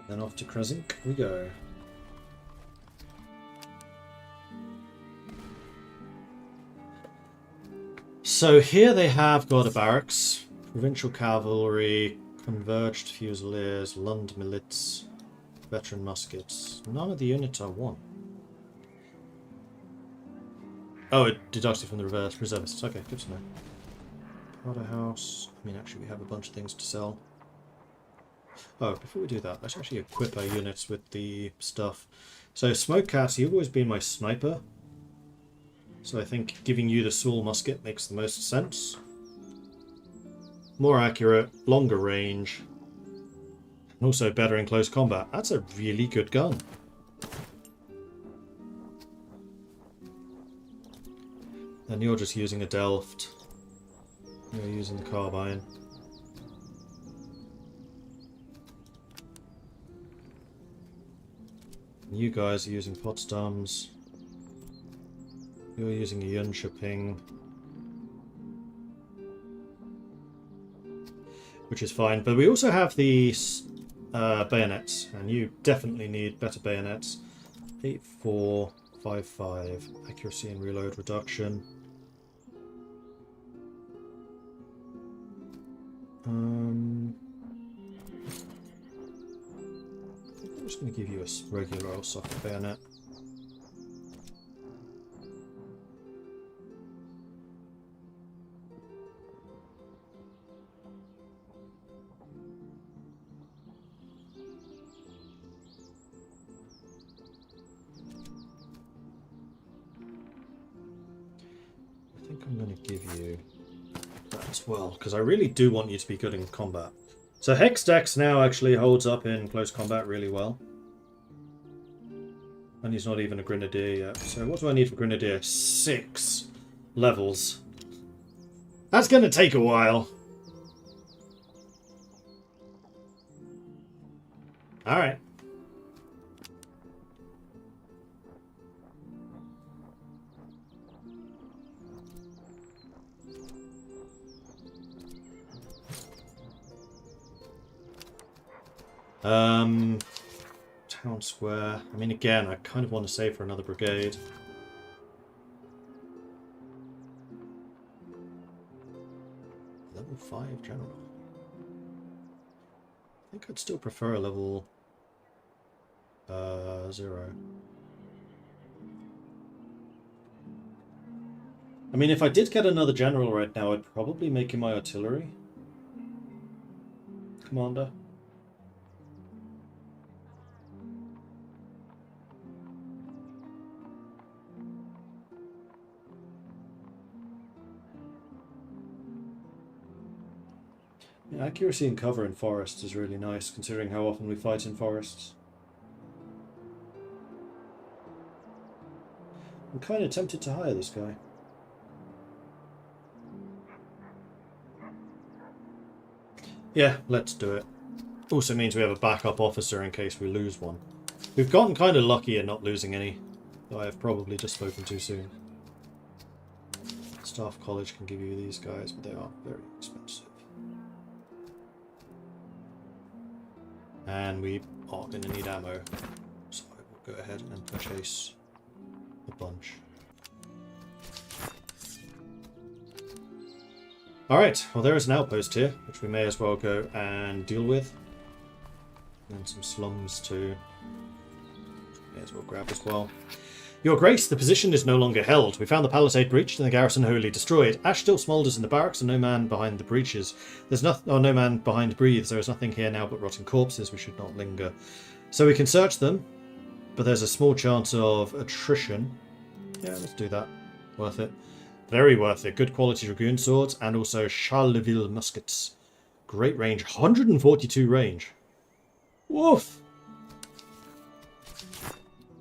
Then off to Krezink we go. So here they have got a barracks, provincial cavalry, converged fusiliers, Lund milits, veteran muskets. None of the units I want. Oh, it deducted from the reverse reservists. Okay, good to know. Powder house. I mean, actually, we have a bunch of things to sell. Oh, before we do that, let's actually equip our units with the stuff. So, Smoke Cat, you've always been my sniper. So I think giving you the Saul musket makes the most sense. More accurate, longer range, and also better in close combat. That's a really good gun. And you're just using a Delft. You're using the carbine. And you guys are using Potsdams. You're using a Jönköping, which is fine. But we also have the bayonets, and you definitely need better bayonets. 8455 accuracy and reload reduction. I'm just going to give you a regular old socket bayonet. I'm going to give you that as well, because I really do want you to be good in combat. So Hex Dex now actually holds up in close combat really well. And he's not even a Grenadier yet. So what do I need for Grenadier? 6 levels. That's going to take a while. Alright. Town square. I mean, again, I kind of want to save for another brigade. Level 5 general. I think I'd still prefer a level 0. I mean, if I did get another general right now, I'd probably make him my artillery commander. Yeah, accuracy and cover in forests is really nice, considering how often we fight in forests. I'm kind of tempted to hire this guy. Yeah, let's do it. Also means we have a backup officer in case we lose one. We've gotten kind of lucky in not losing any, though I have probably just spoken too soon. Staff College can give you these guys, but they are very expensive. And we are going to need ammo, so I will go ahead and purchase a bunch. Alright, well there is an outpost here, which we may as well go and deal with. And some slums too, may as well grab as well. Your Grace, the position is no longer held. We found the palisade breached and the garrison wholly destroyed. Ash still smoulders in the barracks and no man behind the breaches. No man behind breathes. There is nothing here now but rotting corpses. We should not linger. So we can search them, but there's a small chance of attrition. Yeah, let's do that. Worth it. Very worth it. Good quality dragoon swords and also Charleville muskets. Great range. 142 range. Woof!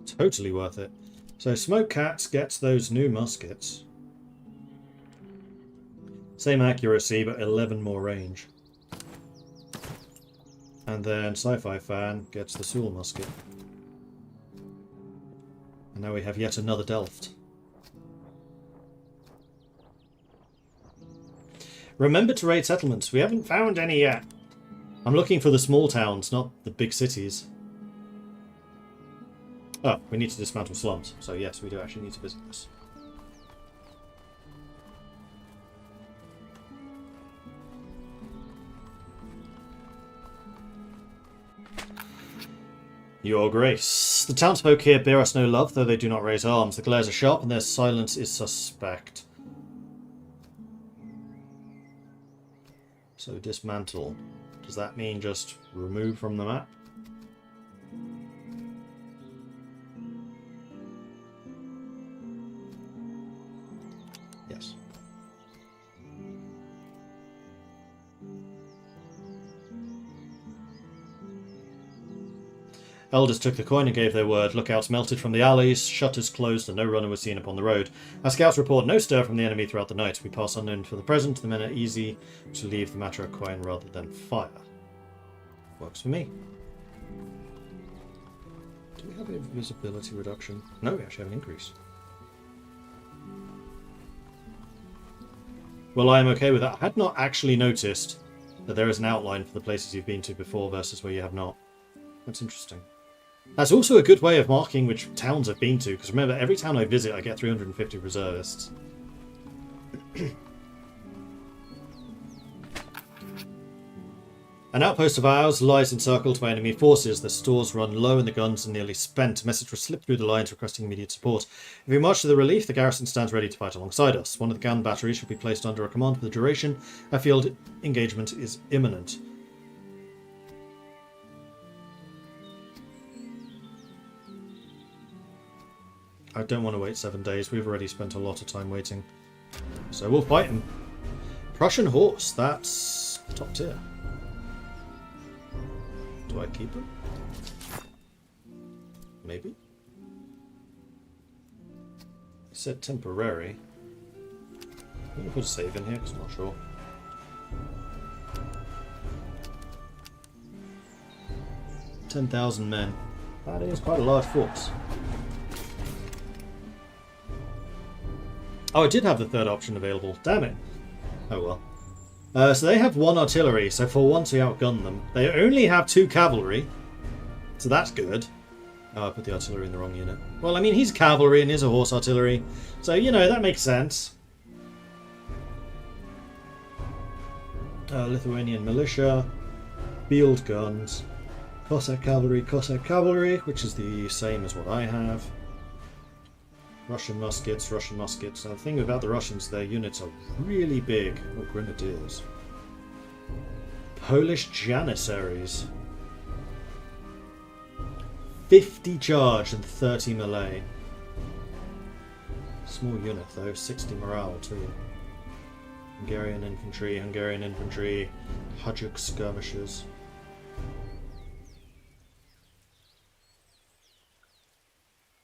Totally worth it. So Smoke Cats gets those new muskets. Same accuracy, but 11 more range. And then Sci-Fi Fan gets the Soul musket. And now we have yet another Delft. Remember to raid settlements. We haven't found any yet. I'm looking for the small towns, not the big cities. Oh, we need to dismantle slums. So yes, we do actually need to visit this. Your Grace. The townsfolk here bear us no love, though they do not raise arms. The glares are sharp and their silence is suspect. So dismantle. Does that mean just remove from the map? Yes. Elders took the coin and gave their word. Lookouts melted from the alleys, shutters closed, and no runner was seen upon the road. Our scouts report no stir from the enemy throughout the night. We pass unknown for the present. The men are easy to leave the matter of coin rather than fire. Works for me. Do we have a visibility reduction? No, we actually have an increase. Well, I am okay with that. I had not actually noticed that there is an outline for the places you've been to before versus where you have not. That's interesting. That's also a good way of marking which towns I've been to, because remember, every town I visit I get 350 reservists. An outpost of ours lies encircled by enemy forces. The stores run low and the guns are nearly spent. A message was slipped through the lines requesting immediate support. If we march to the relief, the garrison stands ready to fight alongside us. One of the gun batteries should be placed under a command for the duration. A field engagement is imminent. I don't want to wait 7 days. We've already spent a lot of time waiting. So we'll fight him. Prussian horse. That's top tier. Do I keep him? Maybe. It said temporary. I'm going to put a save in here because I'm not sure. $10,000 men. That is quite a large force. Oh, I did have the third option available. Damn it. Oh well. So they have 1 artillery, so for once we outgun them. They only have 2 cavalry, so that's good. Oh, I put the artillery in the wrong unit. Well, I mean, he's cavalry and he's a horse artillery, so, you know, that makes sense. Lithuanian militia, field guns, Cossack cavalry, which is the same as what I have. Russian muskets. Now, the thing about the Russians, their units are really big. Oh, grenadiers. Polish janissaries. 50 charge and 30 melee. Small unit, though. 60 morale, too. Hungarian infantry, Hajduk skirmishers.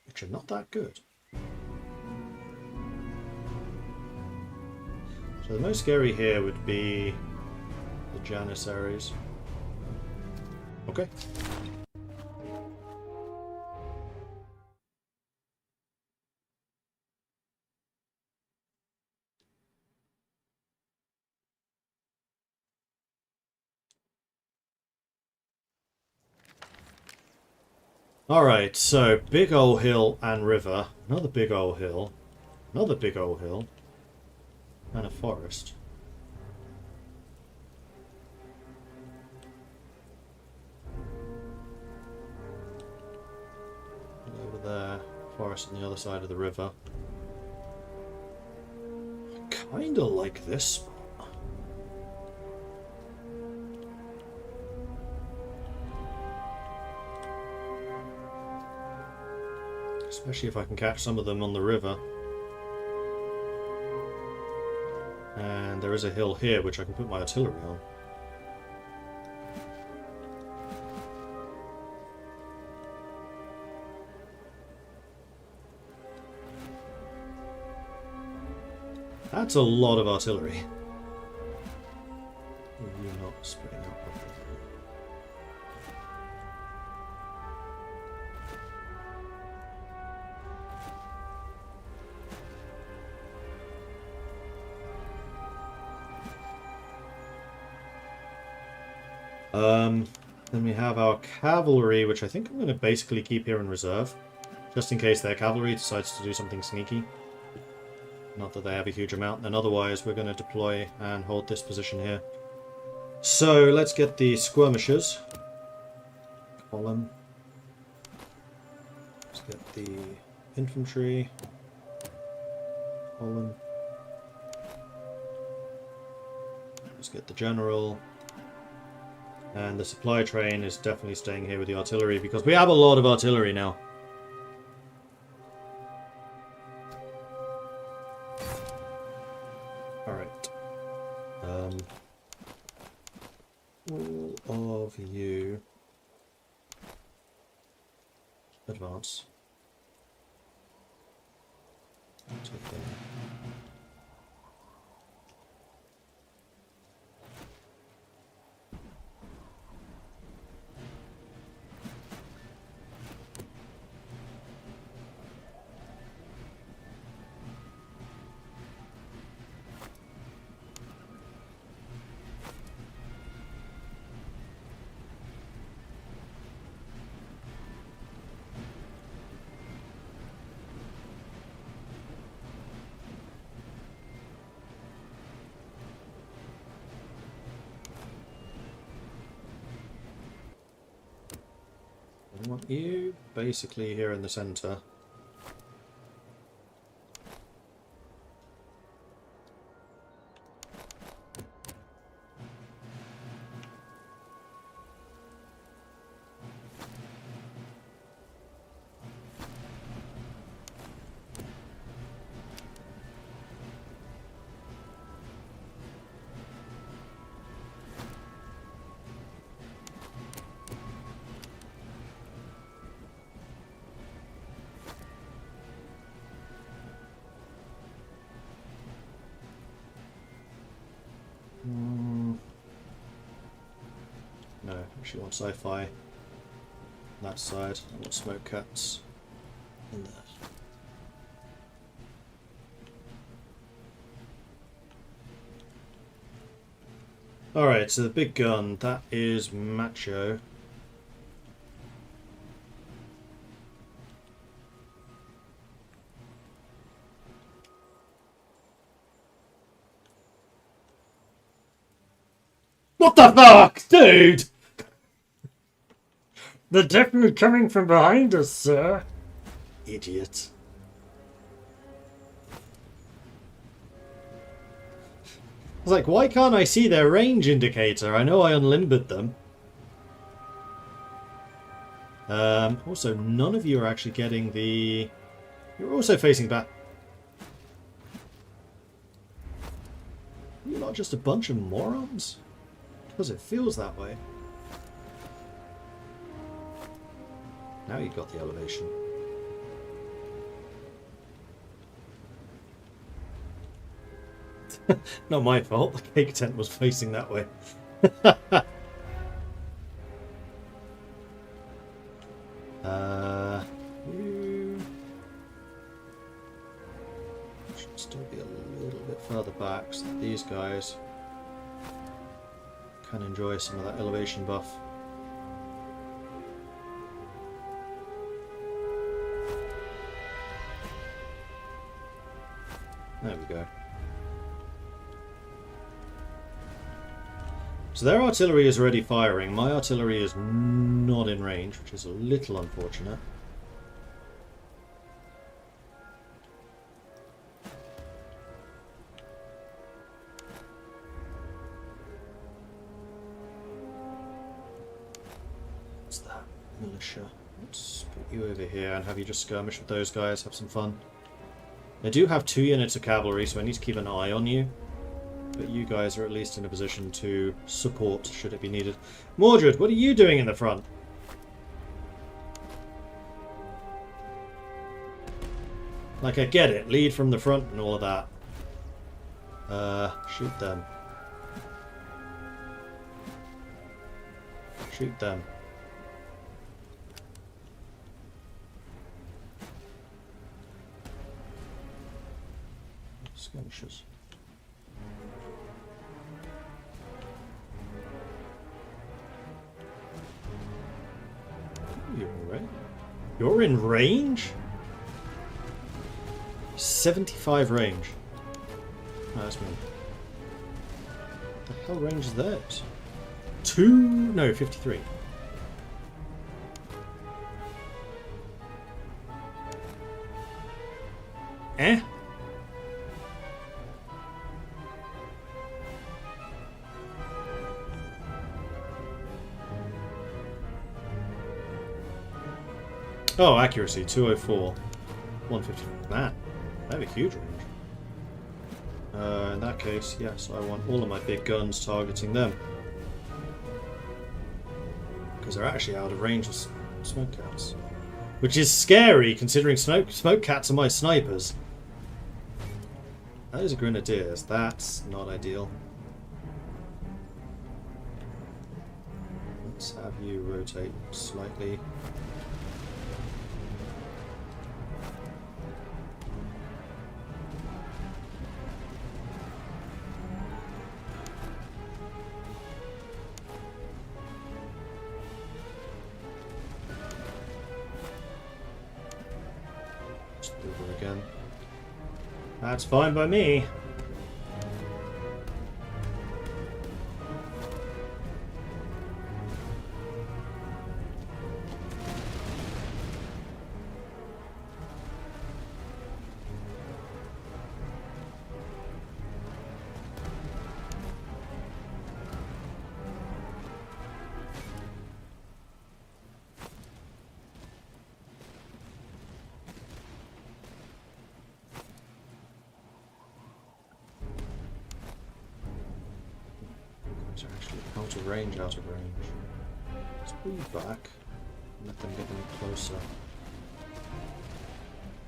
Which are not that good. So the most scary here would be the Janissaries. Okay. Alright, so big old hill and river. Another big old hill. Another big old hill. And a forest. And over there. forest on the other side of the river. I kinda like this spot. Especially if I can catch some of them on the river. And there is a hill here which I can put my artillery on. That's a lot of artillery. You're not spreading out properly. Then we have our cavalry, which I think I'm going to basically keep here in reserve, just in case their cavalry decides to do something sneaky. Not that they have a huge amount, and otherwise we're going to deploy and hold this position here. So let's get the skirmishers. Column. Let's get the infantry. Column. Let's get the general. And the supply train is definitely staying here with the artillery because we have a lot of artillery now. Alright. All of you advance. Take them. I want you basically here in the center. No, actually want sci-fi. That side, I want smoke cats in there. Alright, so the big gun, that is Macho. What the fuck, dude? They're definitely coming from behind us, sir. Idiot. I was like, why can't I see their range indicator? I know I unlimbered them. Also, none of you are actually getting the... You're also facing back. You're not just a bunch of morons? Because it feels that way. Now you've got the elevation. Not my fault, the cake tent was facing that way. You should still be a little bit further back so that these guys can enjoy some of that elevation buff. There we go. So their artillery is already firing. My artillery is not in range, which is a little unfortunate. Militia. Let's put you over here and have you just skirmish with those guys, have some fun. I do have 2 units of cavalry, so I need to keep an eye on you. But you guys are at least in a position to support should it be needed. Mordred, what are you doing in the front? Like, I get it. Lead from the front and all of that. Shoot them. Shoot them. Skirmishes. You're right. You're in range? 75 range. Oh, that's me. The hell range is that? 53. Eh? Oh, accuracy, 204. 150. Man, I have a huge range. In that case, yes, I want all of my big guns targeting them. Because they're actually out of range of smoke cats. Which is scary, considering smoke cats are my snipers. Those are grenadiers. That's not ideal. Let's have you rotate slightly. Again. That's fine by me. Are actually out of range, out of range. Let's pull you back and let them get any closer.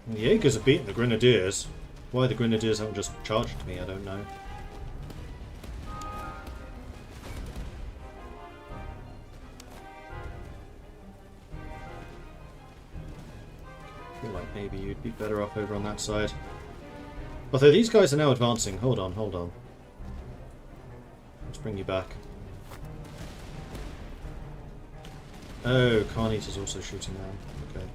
And the Jaegers have beaten the Grenadiers. Why the Grenadiers haven't just charged me, I don't know. I feel like maybe you'd be better off over on that side. Although these guys are now advancing. Hold on, hold on. Let's bring you back. Oh, Carnita's also shooting now. Okay.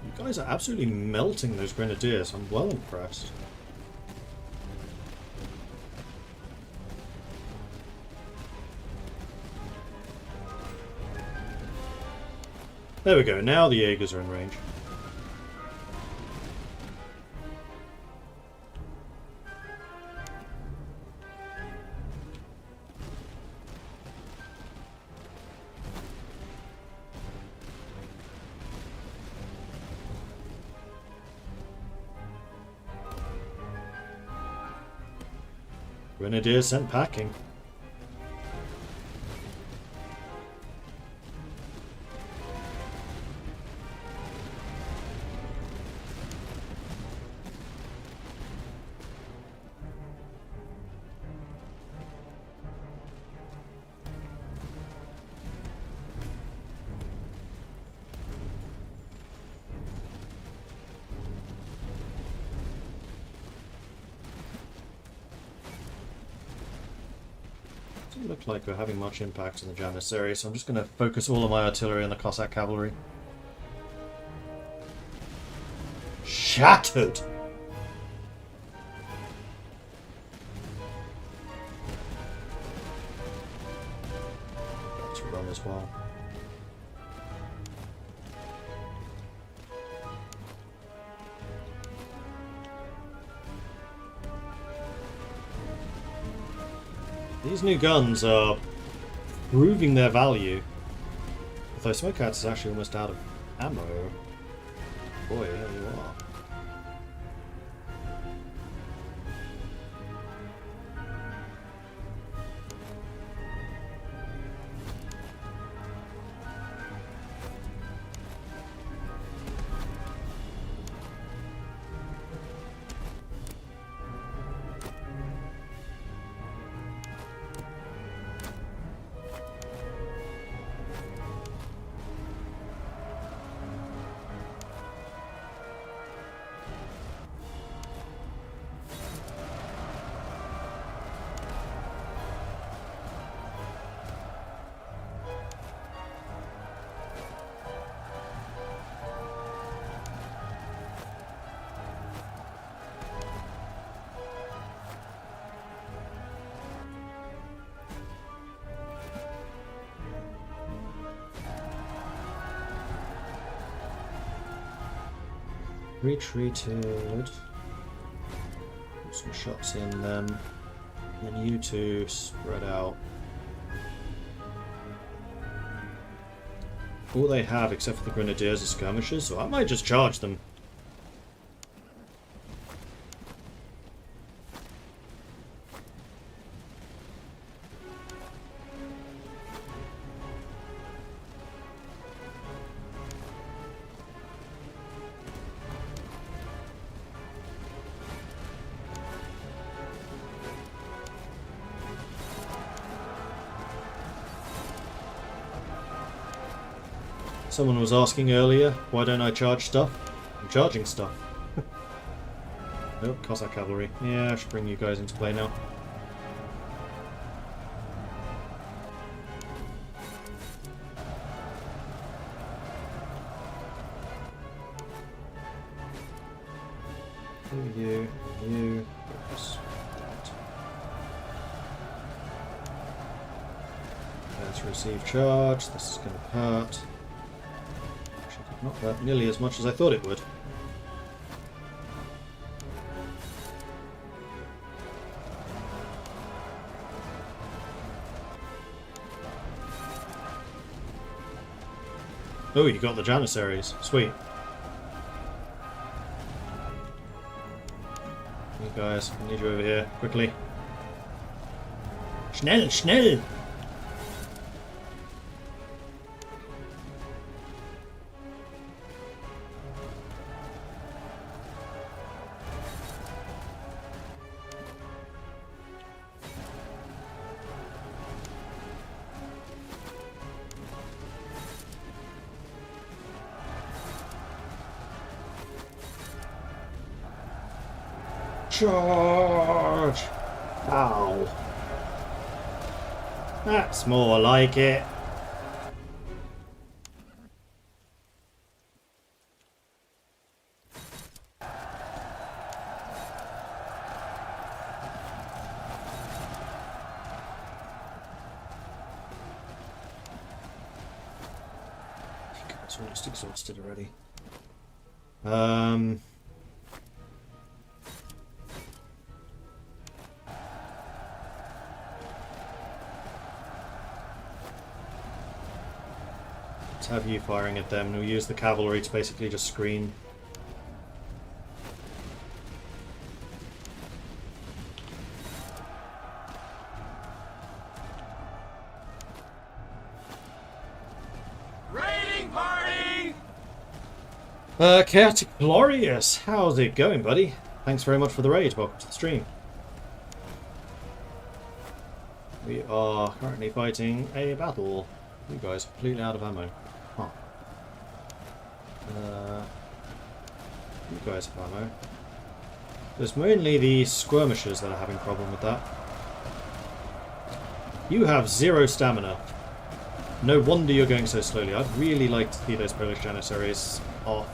You guys are absolutely melting those Grenadiers. I'm well impressed. There we go, now the Jaegers are in range. Grenadiers sent packing. Doesn't look like we're having much impact in the Janissary, so I'm just going to focus all of my artillery on the Cossack cavalry. Shattered! Let's run as well. These new guns are proving their value. Although Smokehouse is actually almost out of ammo. Boy, here you are. Retreated. Put some shots in them. And you two spread out. All they have, except for the grenadiers, are skirmishers, so I might just charge them. Someone was asking earlier, why don't I charge stuff? I'm charging stuff. Nope, Cossack cavalry. Yeah, I should bring you guys into play now. You. Focus. Let's receive charge. This is going to hurt. Not hurt nearly as much as I thought it would. Oh, you got the Janissaries. Sweet. You guys, I need you over here, quickly. Schnell, schnell! Charge! Ow. That's more like it. It's almost exhausted already. Let's have you firing at them. We'll use the cavalry to basically just screen. Raiding party! Chaotic Glorious, how's it going, buddy? Thanks very much for the raid. Welcome to the stream. We are currently fighting a battle. You guys are completely out of ammo. Huh. You guys have ammo. There's mainly the skirmishers that are having a problem with that. You have 0 stamina. No wonder you're going so slowly. I'd really like to see those Polish Janissaries off.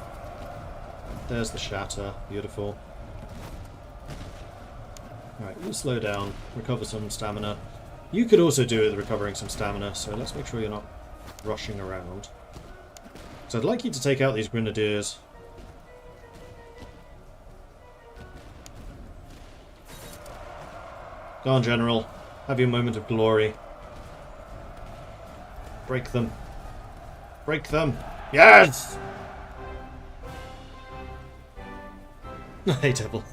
There's the shatter. Beautiful. Alright, we'll slow down. Recover some stamina. You could also do it with recovering some stamina, so let's make sure you're not rushing around. So I'd like you to take out these grenadiers. Go on, General. Have your moment of glory. Break them. Break them. Yes! Hey, devil.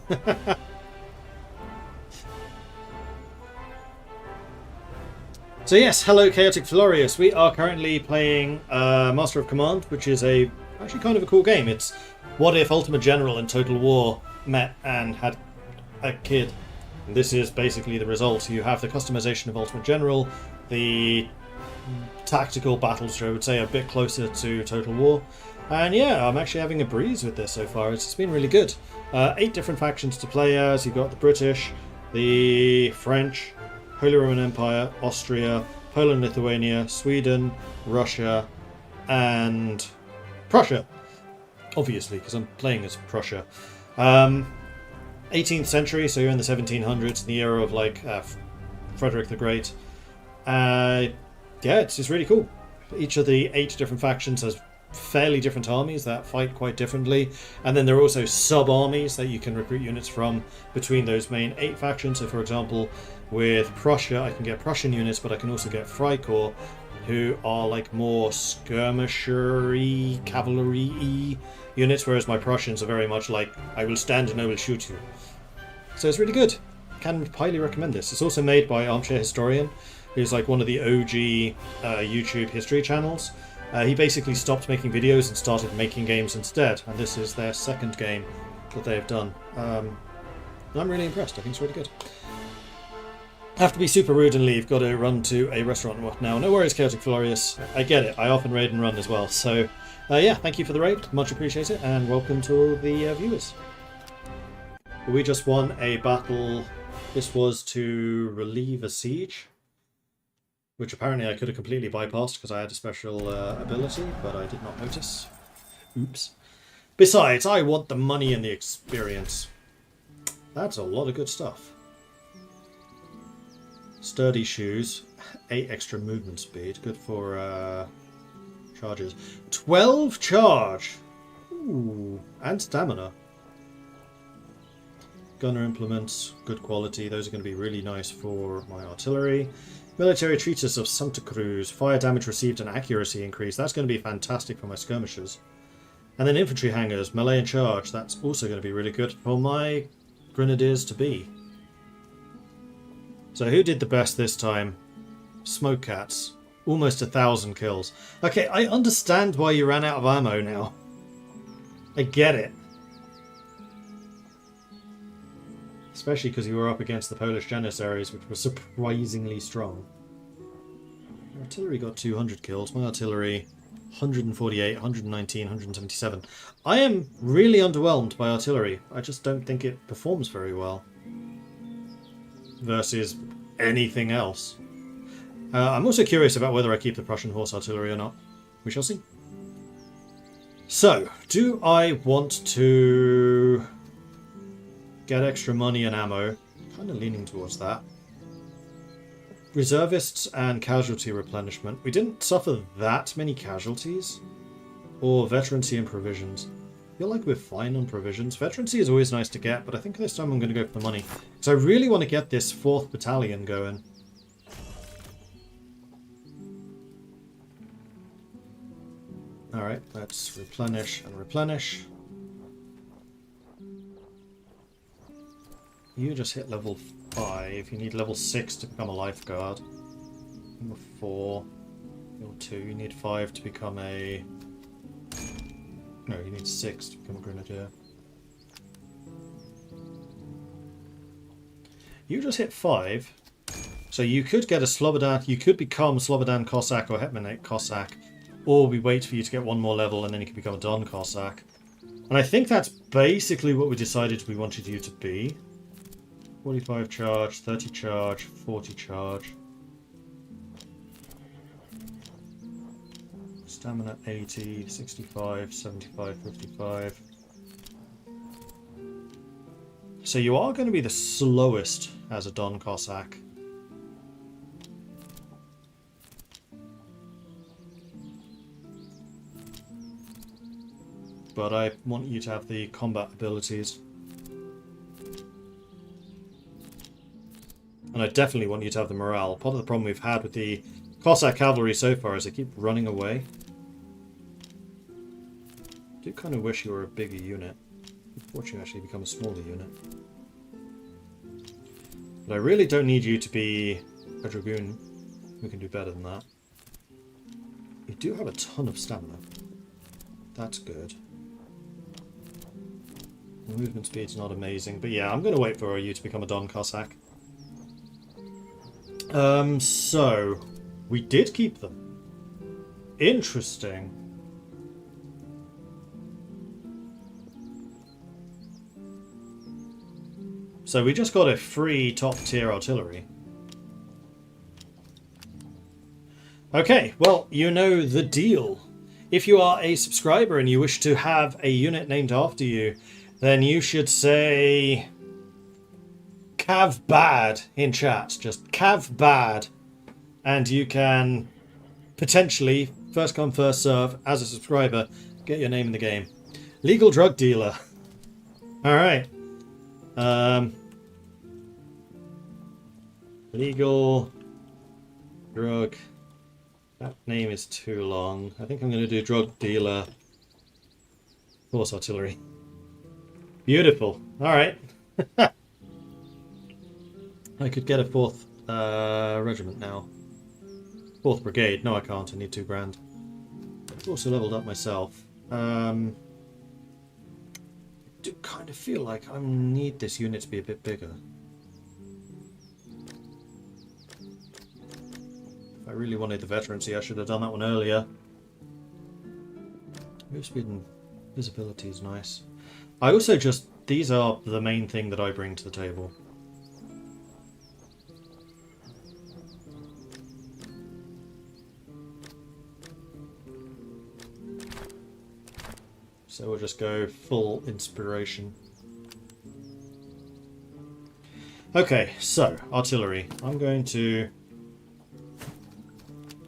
So yes, hello Chaotic Florius. We are currently playing Master of Command, which is actually kind of a cool game. It's what if Ultimate General and Total War met and had a kid. And this is basically the result. You have the customization of Ultimate General, the tactical battles, I would say, a bit closer to Total War. And yeah, I'm actually having a breeze with this so far. It's been really good. 8 different factions to play as. You've got the British, the French, Holy Roman Empire, Austria, Poland, Lithuania, Sweden, Russia, and Prussia. Obviously, because I'm playing as Prussia. 18th century, so you're in the 1700s, the era of like Frederick the Great. Yeah, it's just really cool. Each of the 8 different factions has fairly different armies that fight quite differently, and then there are also sub-armies that you can recruit units from between those main 8 factions. So for example, with Prussia I can get Prussian units, but I can also get Freikorps, who are like more skirmisher-y, cavalry-y units, whereas my Prussians are very much like, I will stand and I will shoot you. So it's really good. Can highly recommend this. It's also made by Armchair Historian, who's like one of the OG YouTube history channels. He basically stopped making videos and started making games instead, and this is their second game that they've done. And I'm really impressed. I think it's really good. I have to be super rude and leave. Got to run to a restaurant now. No worries, Chaotic Florius. I get it. I often raid and run as well. So, yeah, thank you for the raid. Much appreciated, and welcome to all the viewers. We just won a battle. This was to relieve a siege, which apparently I could have completely bypassed because I had a special ability, but I did not notice. Oops. Besides, I want the money and the experience. That's a lot of good stuff. Sturdy shoes, 8 extra movement speed, good for charges. 12 charge! Ooh, and stamina. Gunner implements, good quality. Those are going to be really nice for my artillery. Military Treatise of Santa Cruz. Fire damage received and accuracy increase. That's going to be fantastic for my skirmishers. And then infantry hangers, melee and charge. That's also going to be really good for my grenadiers to be. So who did the best this time? Smoke Cats. Almost 1,000 kills. Okay, I understand why you ran out of ammo now. I get it. Especially because you were up against the Polish Janissaries, which were surprisingly strong. My artillery got 200 kills. My artillery, 148, 119, 177. I am really underwhelmed by artillery. I just don't think it performs very well versus anything else. I'm also curious about whether I keep the Prussian horse artillery or not. We shall see. So, do I want to get extra money and ammo? Kind of leaning towards that. Reservists and casualty replenishment. We didn't suffer that many casualties. Or veterancy and provisions. I feel like we're fine on provisions. Veterancy is always nice to get, but I think this time I'm going to go for the money. Because I really want to get this 4th battalion going. Alright, let's replenish and replenish. You just hit level 5. You need level 6 to become a lifeguard. Number 4. Level 2. You need 5 to become a... No, you need 6 to become a grenadier. You just hit 5. So you could get a Slobodan... You could become Slobodan Cossack or Hetmanate Cossack. Or we wait for you to get 1 more level and then you can become a Don Cossack. And I think that's basically what we decided we wanted you to be. 45 charge, 30 charge, 40 charge. Stamina 80, 65, 75, 55. So you are going to be the slowest as a Don Cossack. But I want you to have the combat abilities. And I definitely want you to have the morale. Part of the problem we've had with the Cossack cavalry so far is they keep running away. I do kind of wish you were a bigger unit. Unfortunately, actually become a smaller unit. But I really don't need you to be a dragoon. We can do better than that. You do have a ton of stamina. That's good. The movement speed's not amazing, but yeah, I'm going to wait for you to become a Don Cossack. So, we did keep them. Interesting. So we just got a free top-tier artillery. Okay, well, you know the deal. If you are a subscriber and you wish to have a unit named after you, then you should say Cav Bad in chat. Just Cav Bad. And you can potentially, first come, first serve, as a subscriber, get your name in the game. Legal drug dealer. Alright. Legal drug. That name is too long. I think I'm going to do drug dealer. Horse artillery. Beautiful. Alright. I could get a 4th regiment now. 4th brigade. No, I can't. I need 2 grand. I've also leveled up myself. I do kind of feel like I need this unit to be a bit bigger. If I really wanted the veterancy, I should have done that one earlier. Move speed and visibility is nice. I also just... These are the main thing that I bring to the table. So we'll just go full inspiration. Okay, so, artillery. I'm going to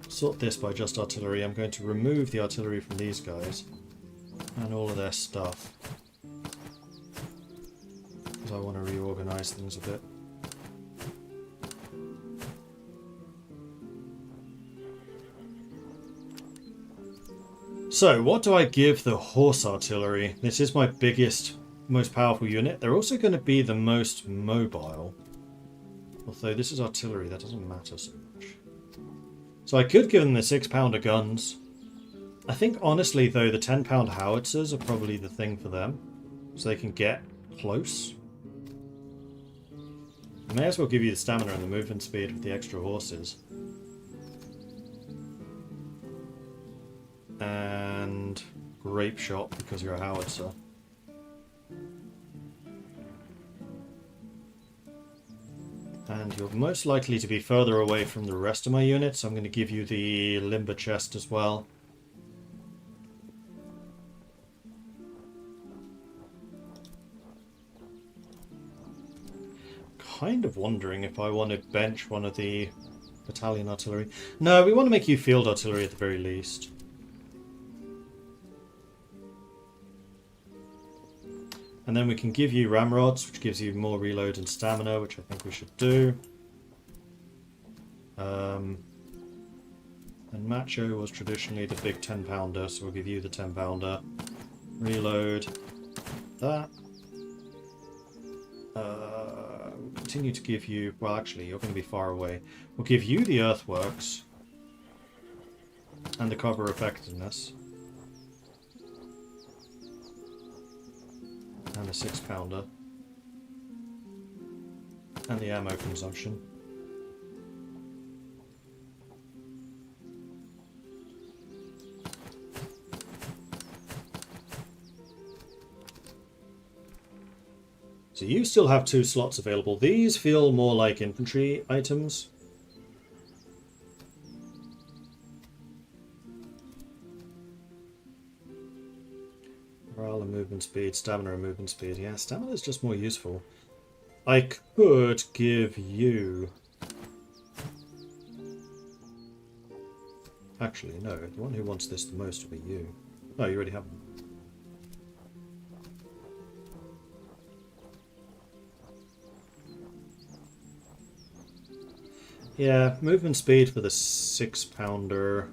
sort this by just artillery. I'm going to remove the artillery from these guys and all of their stuff. Because I want to reorganize things a bit. So, what do I give the horse artillery? This is my biggest, most powerful unit. They're also going to be the most mobile. Although this is artillery, that doesn't matter so much. So I could give them the 6-pounder guns. I think, honestly, though, the 10-pound howitzers are probably the thing for them. So they can get close. I may as well give you the stamina and the movement speed with the extra horses. And grape shot because you're a howitzer. And you're most likely to be further away from the rest of my units, so I'm going to give you the limber chest as well. Kind of wondering if I want to bench one of the battalion artillery. No, we want to make you field artillery at the very least. And then we can give you ramrods, which gives you more reload and stamina, which I think we should do. And Macho was traditionally the big 10-pounder, so we'll give you the 10-pounder. Reload that. We'll continue to give you... Well, actually, you're going to be far away. We'll give you the earthworks. And the cover effectiveness. And the 6-pounder. And the ammo consumption. So you still have 2 slots available. These feel more like infantry items. Morale and movement speed, stamina and movement speed. Yeah, stamina is just more useful. I could give you... Actually, no. The one who wants this the most will be you. Oh, you already have them. Yeah, movement speed for the 6-pounder.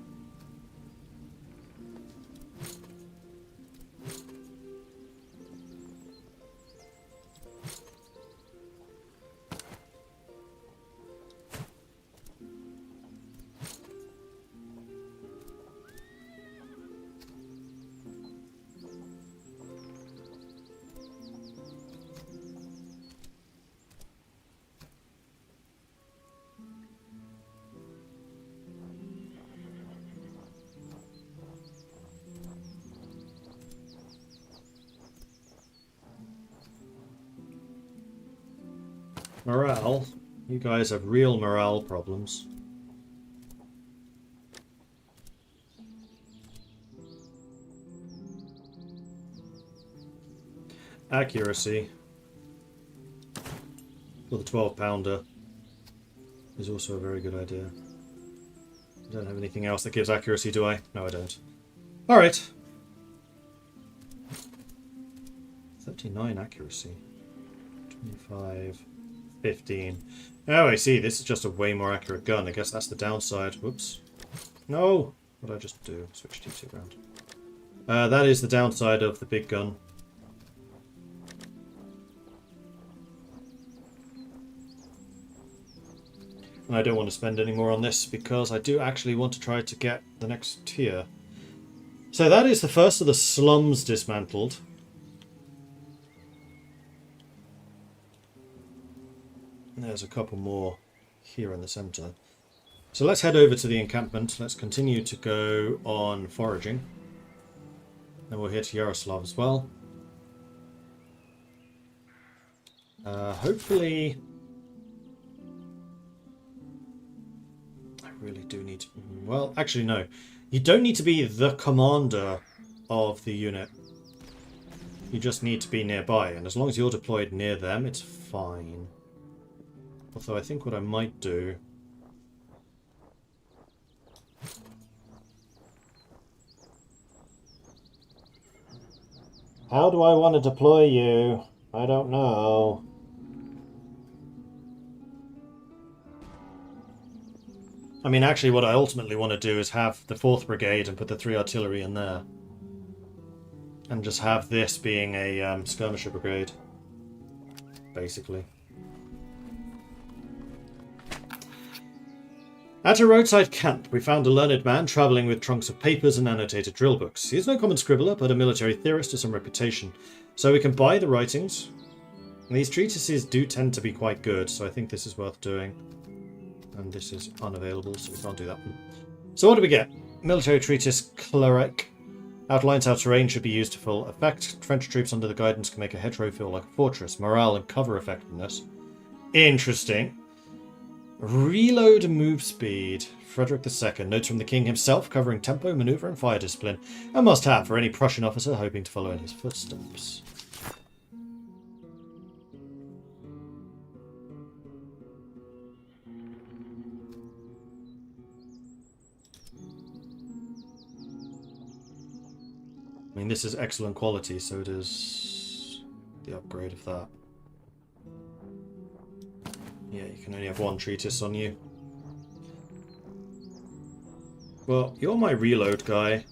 Morale. You guys have real morale problems. Accuracy for the 12-pounder is also a very good idea. I don't have anything else that gives accuracy, do I? No, I don't. Alright. 39 accuracy. 25... 15. Oh, I see. This is just a way more accurate gun. I guess that's the downside. Whoops. No! What did I just do? Switch T2 around. That is the downside of the big gun. And I don't want to spend any more on this because I do actually want to try to get the next tier. So that is the first of the slums dismantled. There's a couple more here in the centre. So let's head over to the encampment. Let's continue to go on foraging. Then we'll hit Yaroslav as well. Hopefully... I really do need to... Well, actually no. You don't need to be the commander of the unit. You just need to be nearby. And as long as you're deployed near them, it's fine. Although I think what I might do... How do I want to deploy you? I don't know. I mean, actually what I ultimately want to do is have the 4th Brigade and put the 3 artillery in there. And just have this being a skirmisher brigade. Basically. At a roadside camp, we found a learned man travelling with trunks of papers and annotated drill books. He is no common scribbler, but a military theorist of some reputation. So we can buy the writings. And these treatises do tend to be quite good, so I think this is worth doing. And this is unavailable, so we can't do that one. So what do we get? Military treatise Cleric. Outlines how terrain should be used to full effect. French troops under the guidance can make a hedgerow feel like a fortress. Morale and cover effectiveness. Interesting. Reload move speed. Frederick II. Notes from the king himself covering tempo, maneuver and fire discipline. A must-have for any Prussian officer hoping to follow in his footsteps. I mean, this is excellent quality, so it is the upgrade of that. Yeah, you can only have one treatise on you. Well, you're my reload guy.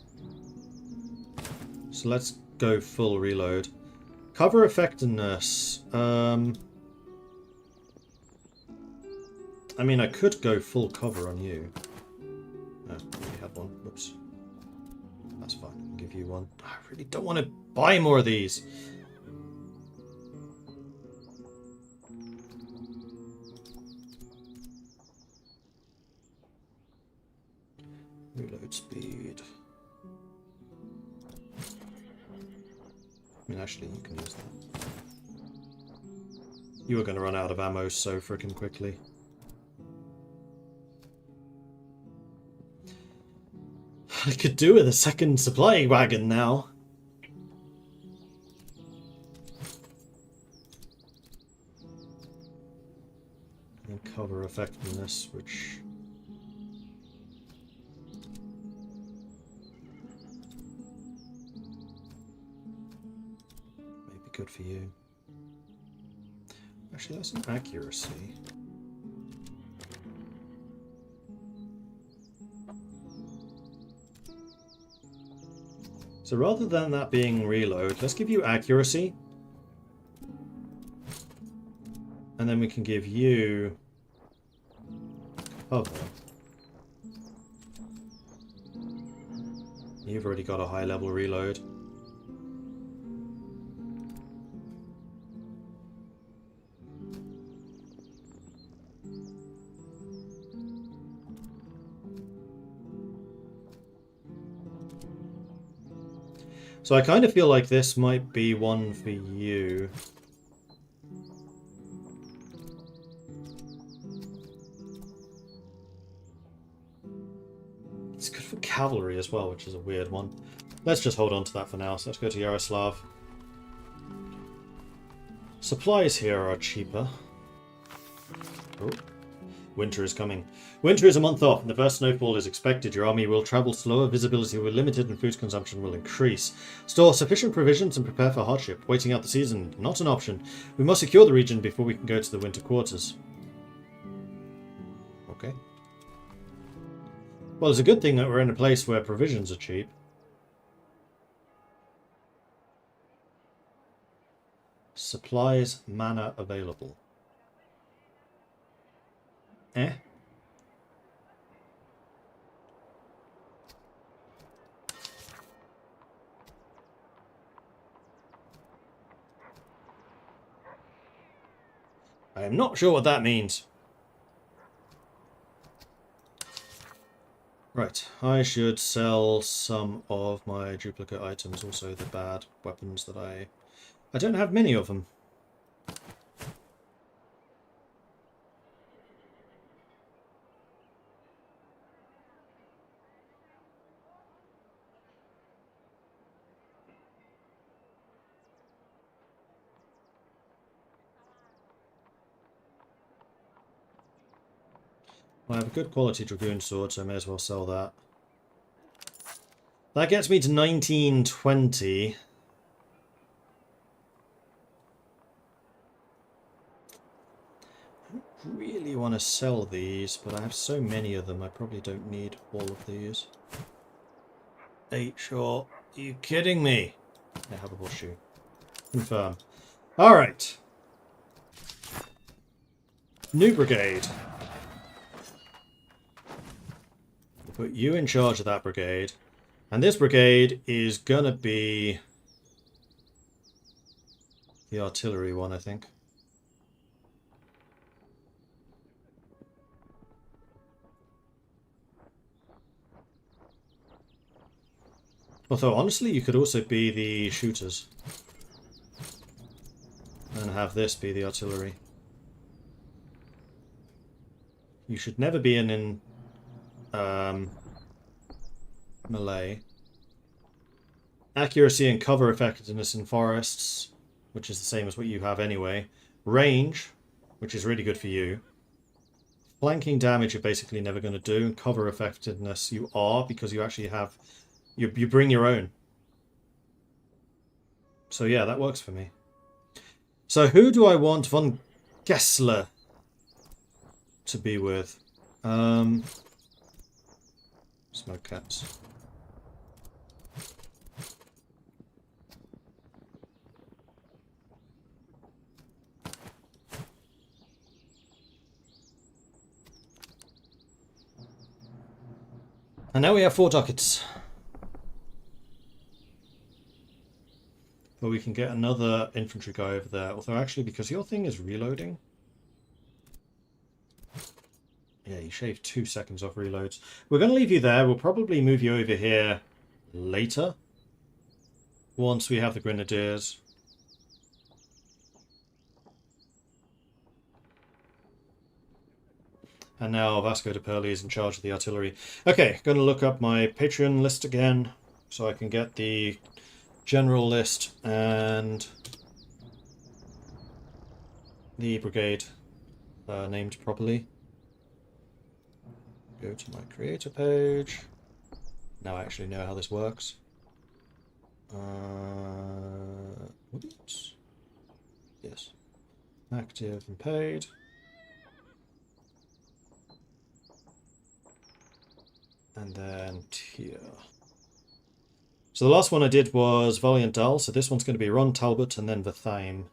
So let's go full reload. Cover effectiveness. I mean, I could go full cover on you. Oh, we had one. Whoops. That's fine. I'll give you one. I really don't want to buy more of these. Reload speed. I mean, actually, you can use that. You are going to run out of ammo so frickin' quickly. I could do with a second supply wagon now. And cover effectiveness, which... may be good for you. Actually, that's an accuracy. So rather than that being reload, let's give you accuracy. And then we can give you cover. You've already got a high level reload. So I kind of feel like this might be one for you. It's good for cavalry as well, which is a weird one. Let's just hold on to that for now. So let's go to Yaroslav. Supplies here are cheaper. Oh. Winter is coming. Winter is a month off, and the first snowfall is expected. Your army will travel slower, visibility will be limited, and food consumption will increase. Store sufficient provisions and prepare for hardship. Waiting out the season, not an option. We must secure the region before we can go to the winter quarters. Okay. Well, it's a good thing that we're in a place where provisions are cheap. Supplies, mana available. Eh? I am not sure what that means. Right, I should sell some of my duplicate items, also the bad weapons that I don't have many of them. I have a good quality dragoon sword, so I may as well sell that. That gets me to 1920. I don't really want to sell these, but I have so many of them, I probably don't need all of these. 8 short. Are you kidding me? I have a horseshoe. Confirm. Alright. New brigade. Put you in charge of that brigade. And this brigade is gonna be the artillery one, I think. Although, honestly, you could also be the shooters. And have this be the artillery. You should never be in melee. Accuracy and cover effectiveness in forests, which is the same as what you have anyway. Range, which is really good for you. Flanking damage you're basically never going to do. And cover effectiveness you are, because you actually have... You bring your own. So yeah, that works for me. So who do I want von Gessler to be with? Smoke cats. And now we have 4 ducats. But we can get another infantry guy over there. Although actually, because your thing is reloading... Yeah, you shave 2 seconds off reloads. We're going to leave you there. We'll probably move you over here later. Once we have the grenadiers. And now Vasco de Perli is in charge of the artillery. Okay, going to look up my Patreon list again. So I can get the general list and the brigade named properly. Go to my creator page. Now I actually know how this works. Oops. Yes. Active and paid. And then tier. So the last one I did was Valiant Dahl, so this one's going to be Ron Talbot and then Verthaim.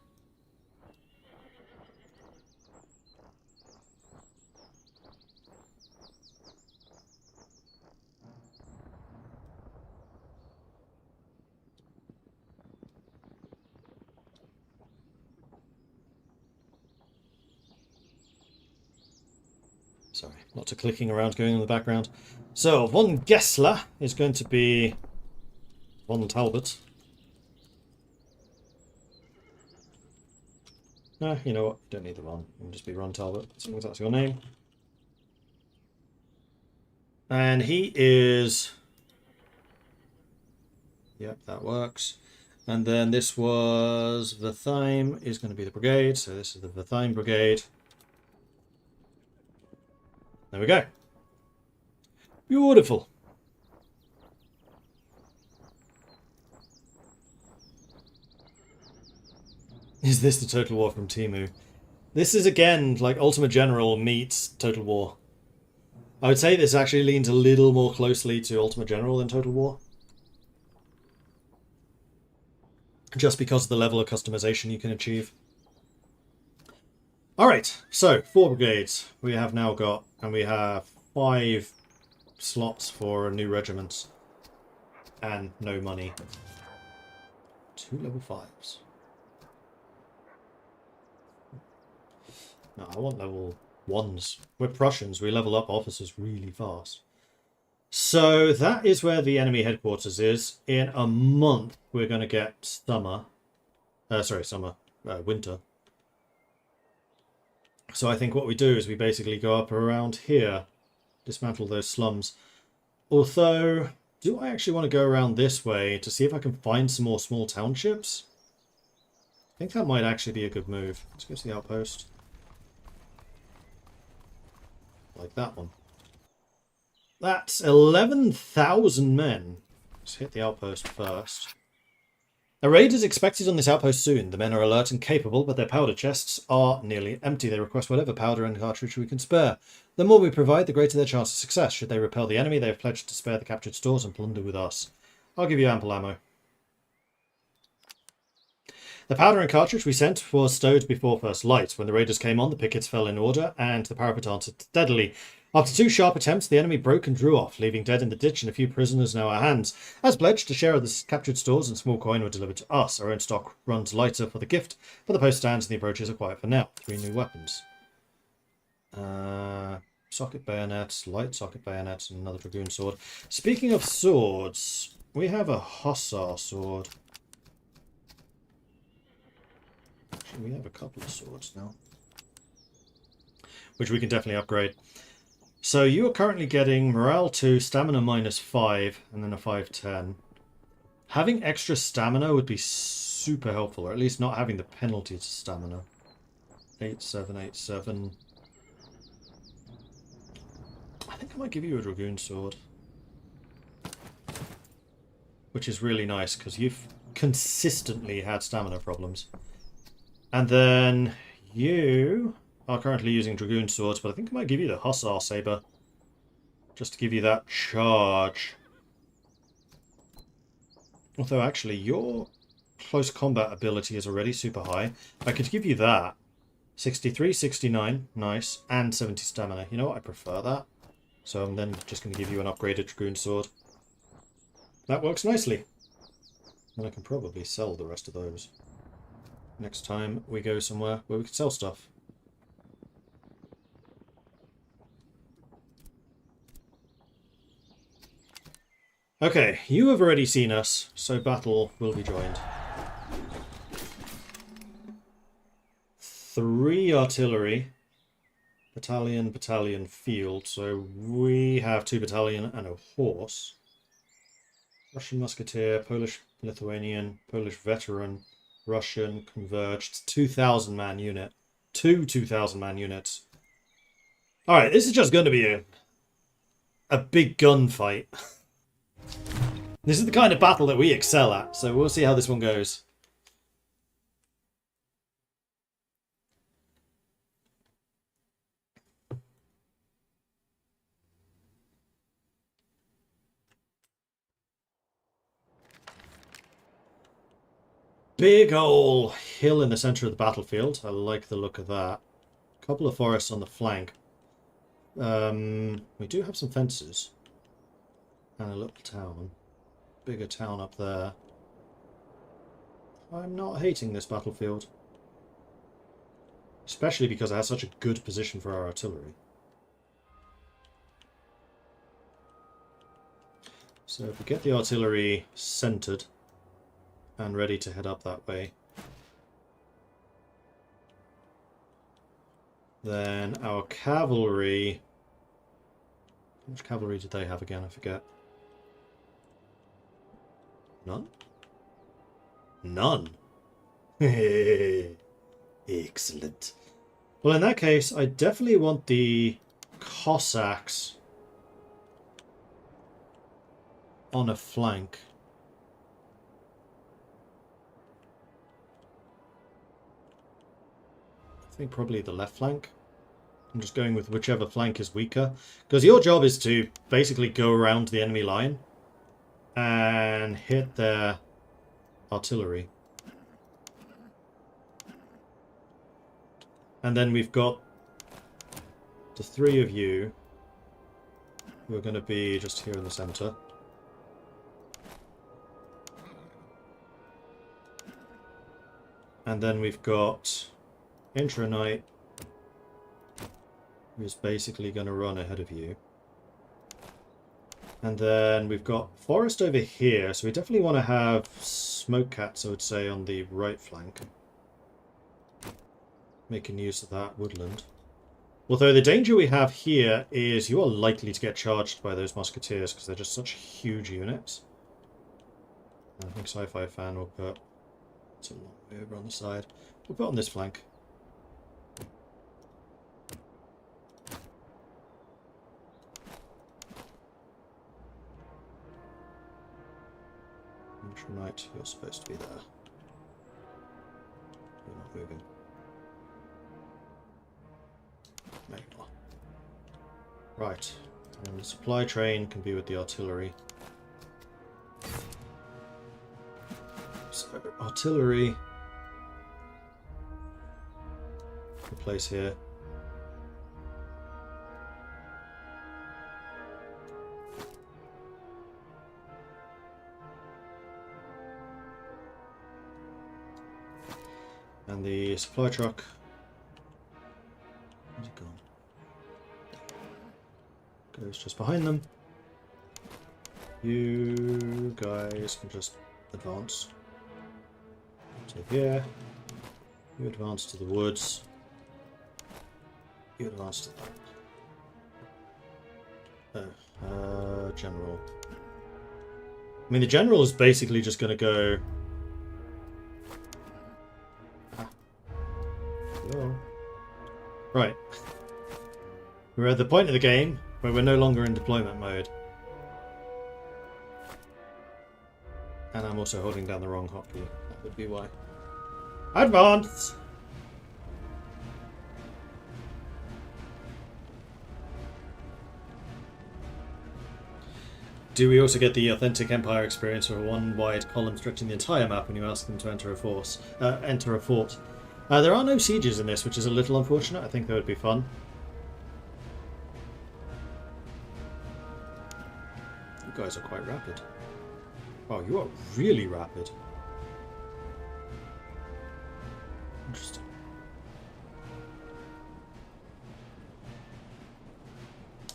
Sorry, lots of clicking around going in the background. So, von Gessler is going to be von Talbot. No, you know what? Don't need the Ron. You can just be Ron Talbot, as long as that's your name. And he is... Yep, that works. And then this was Verthaim is going to be the brigade. So this is the Verthaim brigade. There we go. Beautiful. Is this the Total War from Temu? This is again like Ultimate General meets Total War. I would say this actually leans a little more closely to Ultimate General than Total War. Just because of the level of customization you can achieve. Alright, so 4 brigades we have now got, and we have 5 slots for new regiments. And no money. 2 level 5s. No, I want level 1s. We're Prussians, we level up officers really fast. So that is where the enemy headquarters is. In a month, we're going to get summer. Winter. So I think what we do is we basically go up around here, dismantle those slums. Although, do I actually want to go around this way to see if I can find some more small townships? I think that might actually be a good move. Let's go to the outpost. Like that one. That's 11,000 men. Let's hit the outpost first. A raid is expected on this outpost soon. The men are alert and capable, but their powder chests are nearly empty. They request whatever powder and cartridge we can spare. The more we provide, the greater their chance of success. Should they repel the enemy, they have pledged to spare the captured stores and plunder with us. I'll give you ample ammo. The powder and cartridge we sent was stowed before first light. When the raiders came on, the pickets fell in order, and the parapet answered steadily. After 2 sharp attempts, the enemy broke and drew off, leaving dead in the ditch and a few prisoners in our hands. As pledged, a share of the captured stores and small coin were delivered to us. Our own stock runs lighter for the gift, but the post stands and the approaches are quiet for now. 3 new weapons. Socket bayonets, light socket bayonets, and another dragoon sword. Speaking of swords, we have a hussar sword. Actually, we have a couple of swords now, which we can definitely upgrade. So you are currently getting morale 2, stamina -5, and then a 5/10. Having extra stamina would be super helpful, or at least not having the penalty to stamina. 8/7, 8/7. I think I might give you a dragoon sword, which is really nice because you've consistently had stamina problems. And then you are currently using dragoon swords, but I think I might give you the hussar saber just to give you that charge. Although actually your close combat ability is already super high. I could give you that. 63, 69, nice, and 70 stamina. You know what, I prefer that. So I'm then just going to give you an upgraded dragoon sword. That works nicely. And I can probably sell the rest of those next time we go somewhere where we can sell stuff. Okay, you have already seen us, so battle will be joined. 3 artillery, battalion, field, so we have 2 battalion and a horse. Russian musketeer, Polish, Lithuanian, Polish veteran, Russian, converged, 2,000 man unit. 2,000 man units. Alright, this is just going to be a big gunfight. This is the kind of battle that we excel at, so we'll see how this one goes. big ol' hill in the center of the battlefield. I like the look of that. A couple of forests on the flank. We do have some fences. And a little town. Bigger town up there. I'm not hating this battlefield. Especially because it has such a good position for our artillery. So if we get the artillery centered and ready to head up that way, then our cavalry... How much cavalry did they have again? I forget. None? None! Excellent. Well, in that case, I definitely want the Cossacks on a flank. I think probably the left flank. I'm just going with whichever flank is weaker. Because your job is to basically go around the enemy line and hit their artillery. And then we've got the three of you who are going to be just here in the center. And then we've got Intronite, who's basically going to run ahead of you. And then we've got Forest over here, so we definitely want to have Smoke Cats, I would say, on the right flank. Making use of that woodland. Although the danger we have here is you are likely to get charged by those musketeers because they're just such huge units. I think Sci-Fi Fan will put... It's a long way over on the side. We'll put on this flank. Knight, you're supposed to be there. You're not moving. There you are. Right. And the supply train can be with the artillery. So, artillery. The place here. And the supply truck. Where's it gone? Goes just behind them. You guys can just advance. So here. You advance to the woods. You advance to that. Oh, general. I mean, the general is basically just going to go... Right. We're at the point of the game where we're no longer in deployment mode. And I'm also holding down the wrong hotkey. That would be why. Advance! Do we also get the authentic Empire experience of a one wide column stretching the entire map when you ask them to enter a fort? There are no sieges in this, which is a little unfortunate. I think that would be fun. You guys are quite rapid. Wow, you are really rapid. Interesting.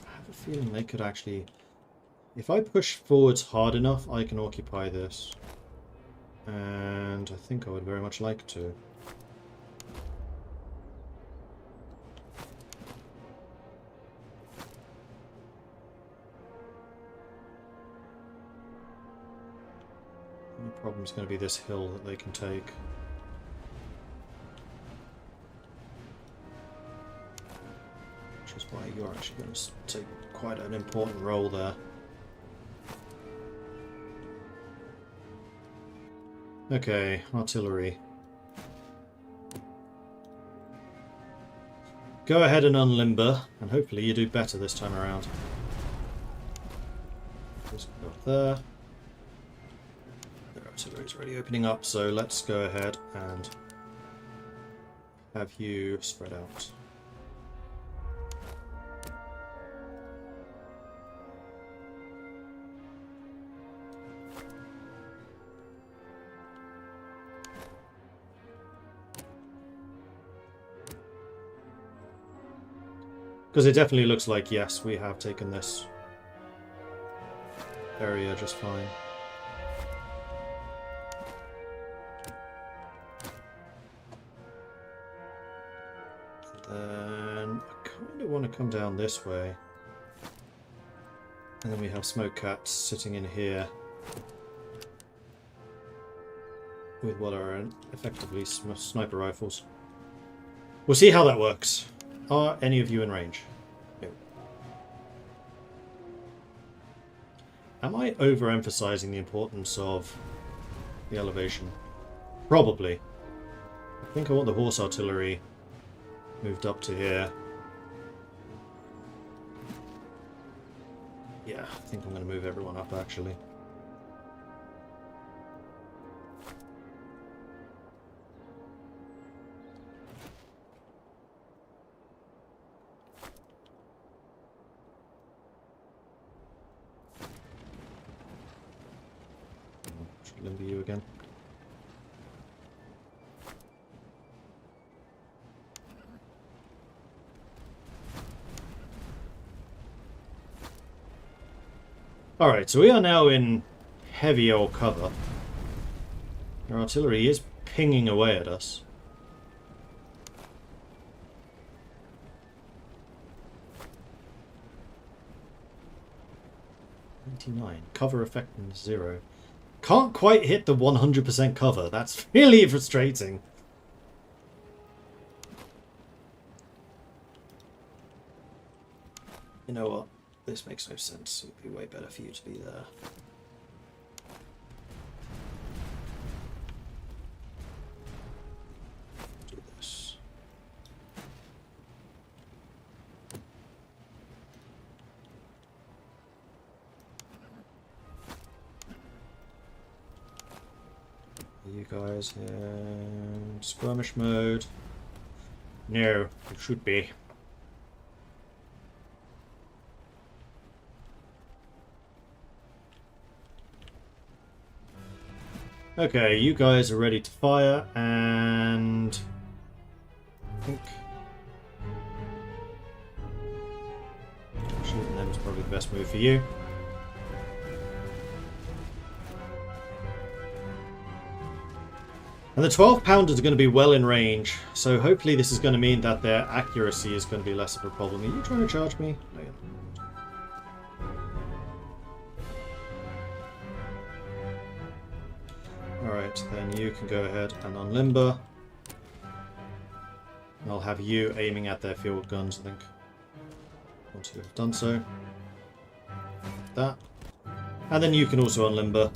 I have a feeling they could actually... If I push forwards hard enough, I can occupy this. And I think I would very much like to. The problem is going to be this hill that they can take. Which is why you're actually going to take quite an important role there. Okay, artillery. Go ahead and unlimber, and hopefully you do better this time around. Just go up there. Their artillery road's already opening up, so let's go ahead and have you spread out. Because it definitely looks like, yes, we have taken this area just fine. Then I kind of want to come down this way. And then we have smoke cats sitting in here with what are effectively sniper rifles. We'll see how that works. Are any of you in range? No. Am I overemphasizing the importance of the elevation? Probably. I think I want the horse artillery moved up to here. Yeah, I think I'm going to move everyone up, actually. Should limber you again. Alright, so we are now in heavy old cover. Our artillery is pinging away at us. Cover effectiveness 0. Can't quite hit the 100% cover. That's really frustrating. You know what? This makes no sense. It would be way better for you to be there. Do this. You guys in skirmish mode? No, it should be. Okay, you guys are ready to fire, and I think shooting them is probably the best move for you. And the 12-pounders are going to be well in range, so hopefully this is going to mean that their accuracy is going to be less of a problem. Are you trying to charge me? No, you're not. Alright, then you can go ahead and unlimber. And I'll have you aiming at their field guns, I think. Once you have done so. That. And then you can also unlimber.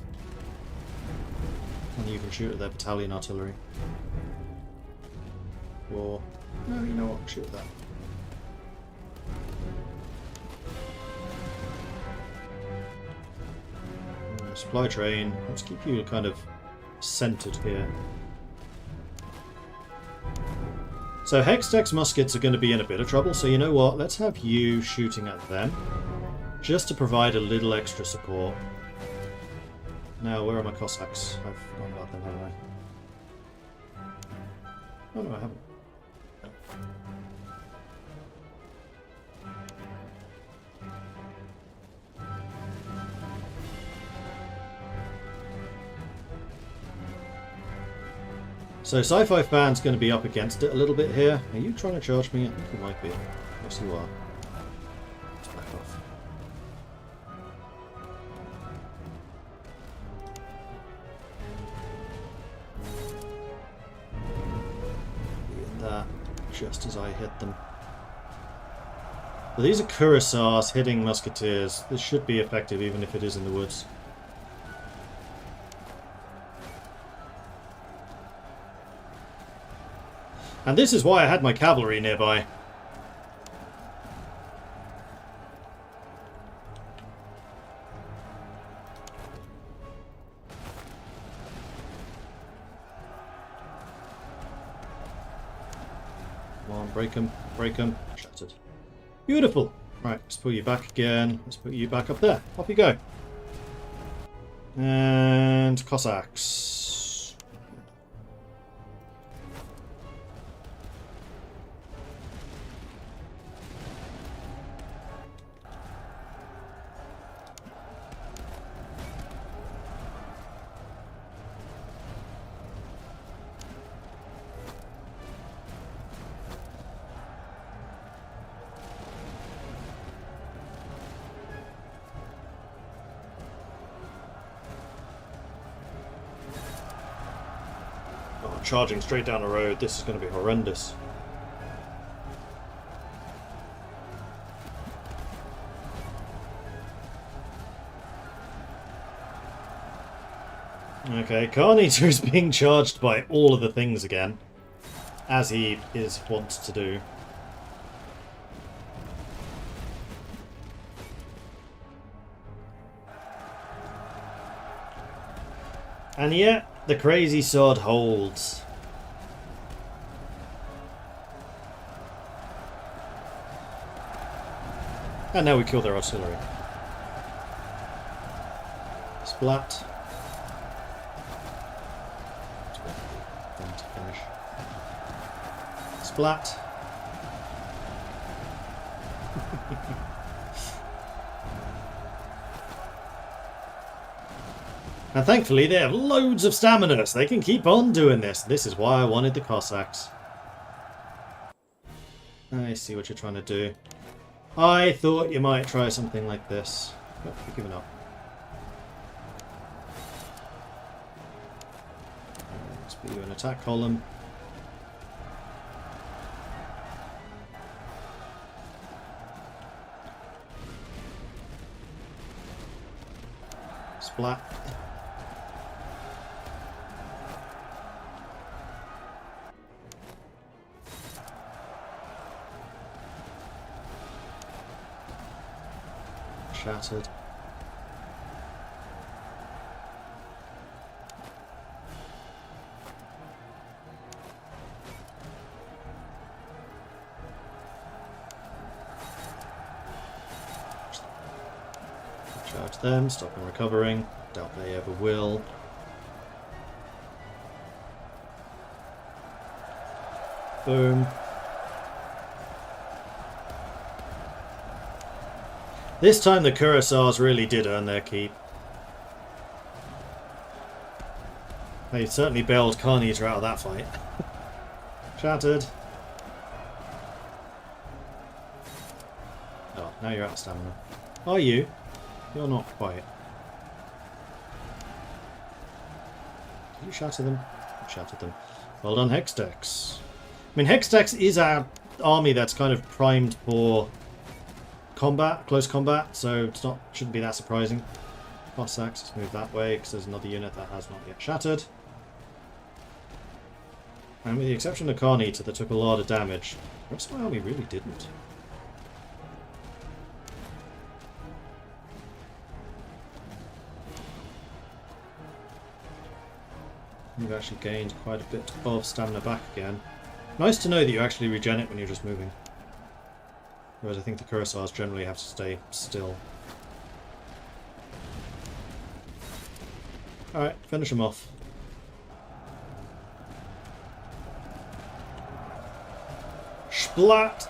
And you can shoot at their battalion artillery. Or... no, you know what? Shoot at that. Supply train. Let's keep you kind of centered here. So Hextech's muskets are going to be in a bit of trouble, so you know what? Let's have you shooting at them, just to provide a little extra support. Now, where are my Cossacks? I've forgotten about them, haven't I? Oh no, I haven't. So Sci-Fi Fan's going to be up against it a little bit here. Are you trying to charge me? I think you might be. Yes, you are. Let's back off. Be in there just as I hit them. But these are cuirassiers hitting musketeers. This should be effective even if it is in the woods. And this is why I had my cavalry nearby. Come on, break them, break them. Shattered. Beautiful. Right, let's put you back again. Let's put you back up there. Off you go. And Cossacks. Charging straight down the road. This is going to be horrendous. Okay, Carnita is being charged by all of the things again, as he is wont to do. And yet, the crazy sword holds. And now we kill their artillery. Splat. Then to finish. Splat. And thankfully they have loads of stamina, so they can keep on doing this. This is why I wanted the Cossacks. I see what you're trying to do. I thought you might try something like this. But you're giving up. Let's put you in attack column. Splat. Shattered. Charge them, stop them recovering. Doubt they ever will. Boom. This time the Cuirassiers really did earn their keep. They certainly bailed Carnita out of that fight. Shattered. Oh, now you're out of stamina. Are you? You're not quite. Did you shatter them? You shattered them. Well done, Hexdex. I mean, Hexdex is our army that's kind of primed for combat, close combat, so it's not shouldn't be that surprising. Cossacks, let's move that way because there's another unit that has not yet shattered. And with the exception of Carnita that took a lot of damage, the rest of my army really didn't. You've actually gained quite a bit of stamina back again. Nice to know that you actually regen it when you're just moving. Whereas I think the Cuirassiers generally have to stay still. Alright, finish them off. Splat!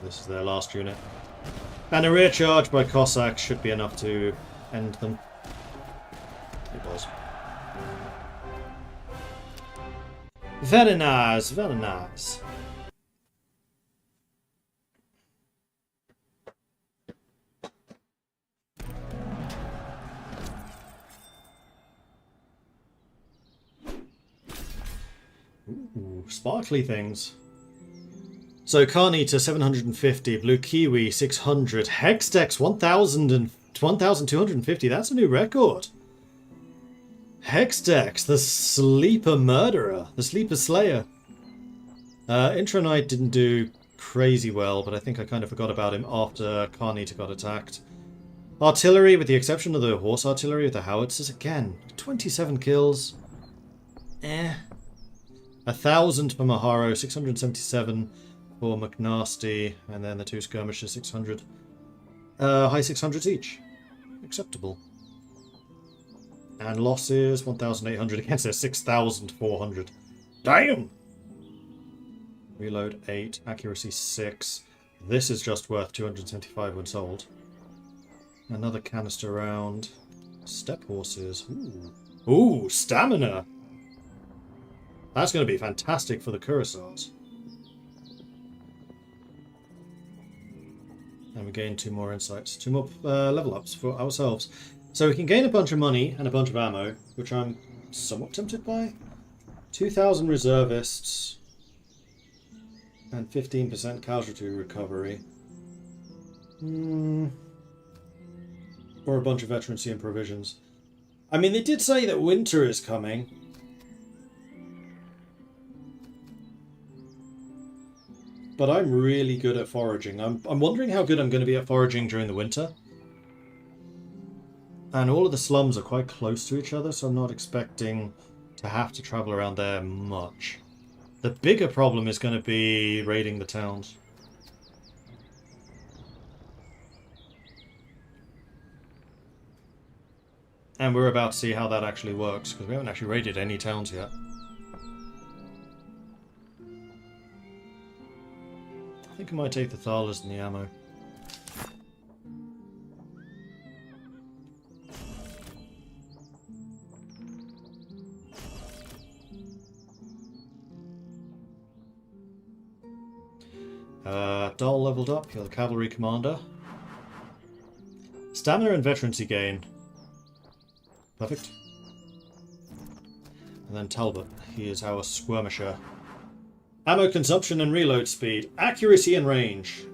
This is their last unit. And a rear charge by Cossacks should be enough to end them. It was. Very nice, very nice. Ooh, sparkly things. So Carnita 750, Blue Kiwi 600, Hexdex It's 1,250. That's a new record. Hexdex, the Sleeper Murderer, the Sleeper Slayer. Intro Knight didn't do crazy well, but I think I kind of forgot about him after Carnita got attacked. Artillery, with the exception of the horse artillery with the howitzers, again, 27 kills. 1,000 for Maharo, 677 for McNasty, and then the two skirmishers, 600. High 600s each. Acceptable. And losses, 1,800 against their 6,400. Damn! Reload 8, accuracy 6. This is just worth 275 when sold. Another canister round. Step horses. Ooh. Ooh, stamina! That's going to be fantastic for the Cuirassiers. And we gain 2 more insights. 2 more level ups for ourselves. So we can gain a bunch of money and a bunch of ammo, which I'm somewhat tempted by. 2,000 reservists. And 15% casualty recovery. Or a bunch of veterancy and provisions. I mean, they did say that winter is coming. But I'm really good at foraging. I'm wondering how good I'm going to be at foraging during the winter. And all of the slums are quite close to each other, so I'm not expecting to have to travel around there much. The bigger problem is going to be raiding the towns. And we're about to see how that actually works, because we haven't actually raided any towns yet. I think I might take the Thalas and the ammo. Dahl leveled up, you're the cavalry commander. Stamina and veterancy gain. Perfect. And then Talbot, he is our skirmisher. Ammo consumption and reload speed. Accuracy and range.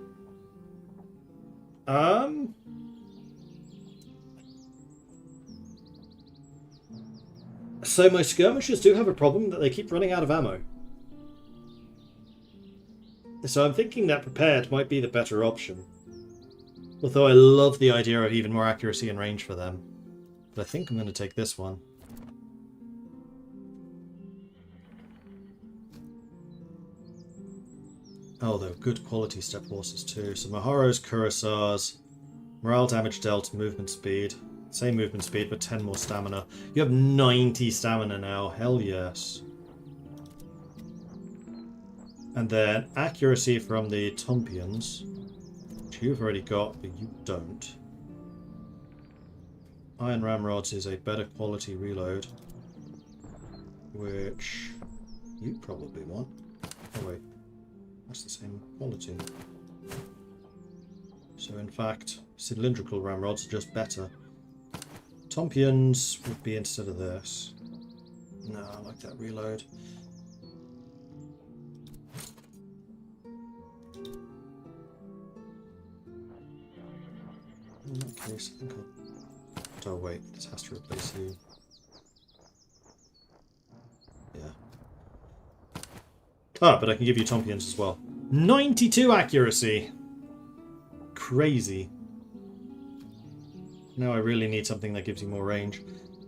So my skirmishers do have a problem that they keep running out of ammo. So I'm thinking that prepared might be the better option. Although I love the idea of even more accuracy and range for them. But I think I'm going to take this one. Oh, they're good quality step horses too. So Maharo's Cuirassiers, morale damage dealt, movement speed. Same movement speed, but 10 more stamina. You have 90 stamina now. Hell yes. And then accuracy from the Tompions, which you've already got, but you don't. Iron Ramrods is a better quality reload, which you probably want. Oh wait, that's the same quality. So in fact, cylindrical Ramrods are just better. Tompions would be instead of this. No, I like that reload. In that case, I think I'll... Oh wait, this has to replace you. Yeah. Ah, but I can give you Tompions as well. 92 accuracy! Crazy. Now I really need something that gives you more range.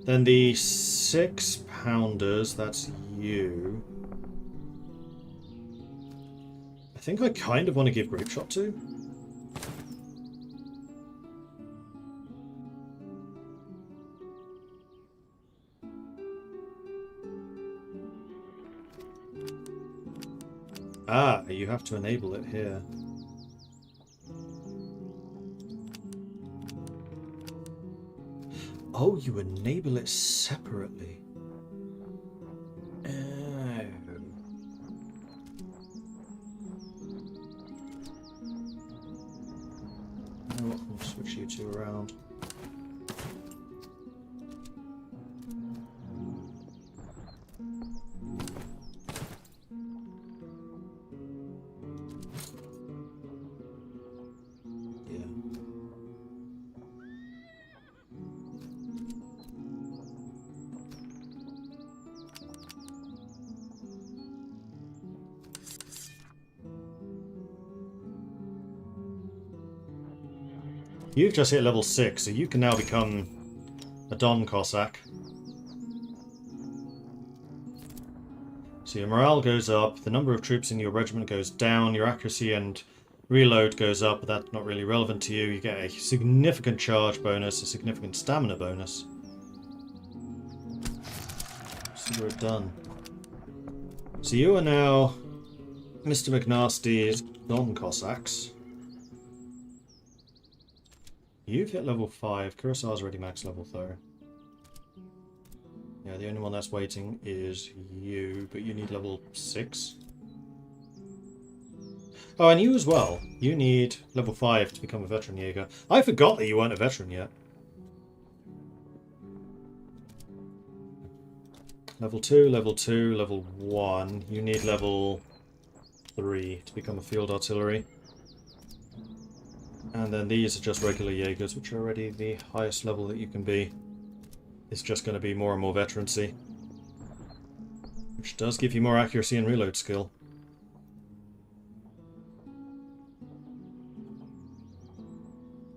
Then the 6-pounders, that's you. I think I kind of want to give Grape Shot to. Ah, you have to enable it here. Oh, you enable it separately. Oh. You know what? We'll switch you two around. You've just hit level 6, so you can now become a Don Cossack. So your morale goes up, the number of troops in your regiment goes down, your accuracy and reload goes up, but that's not really relevant to you. You get a significant charge bonus, a significant stamina bonus. So we're done. So you are now Mr. McNasty's Don Cossacks. You've hit level 5. Kurosawa's already max level though. Yeah, the only one that's waiting is you, but you need level 6. Oh, and you as well. You need level 5 to become a veteran Jaeger. I forgot that you weren't a veteran yet. Level 2, level 2, level 1. You need level 3 to become a field artillery. And then these are just regular Jaegers, which are already the highest level that you can be. It's just going to be more and more veterancy. Which does give you more accuracy and reload skill.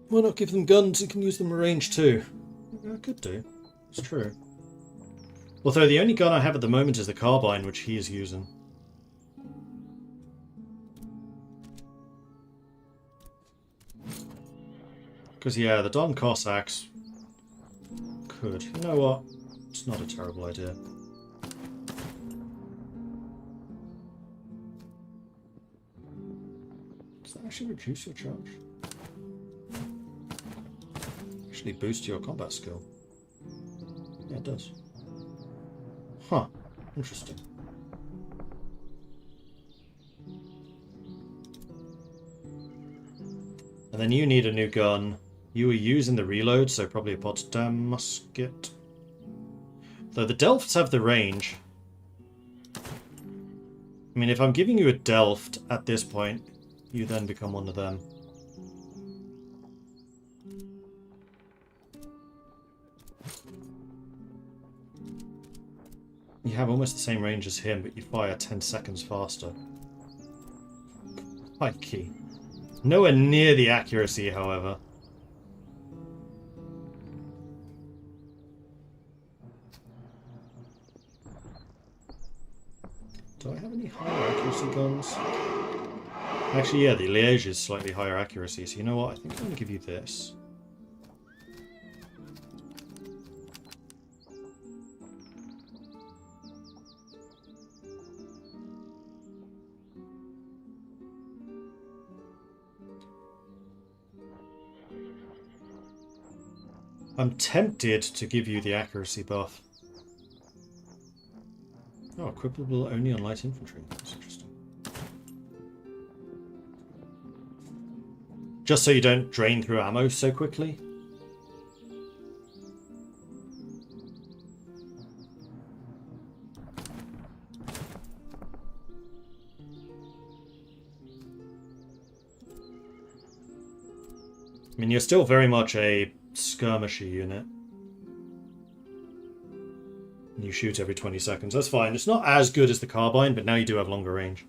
Why not give them guns? You can use them at range too. I could do. It's true. Although the only gun I have at the moment is the carbine, which he is using. Because, yeah, the Don Cossacks could. You know what? It's not a terrible idea. Does that actually reduce your charge? Actually boost your combat skill. Yeah, it does. Huh. Interesting. And then you need a new gun. You were using the reload, so probably a Potsdam musket. Though the Delfts have the range. I mean, if I'm giving you a Delft at this point, you then become one of them. You have almost the same range as him, but you fire 10 seconds faster. Crikey. Nowhere near the accuracy, however. Do I have any higher accuracy guns? Actually, yeah, the Liège is slightly higher accuracy, so you know what? I think I'm going to give you this. I'm tempted to give you the accuracy buff. Oh, equipable only on light infantry. That's interesting. Just so you don't drain through ammo so quickly. I mean, you're still very much a skirmisher unit. You shoot every 20 seconds. That's fine. It's not as good as the carbine, but now you do have longer range.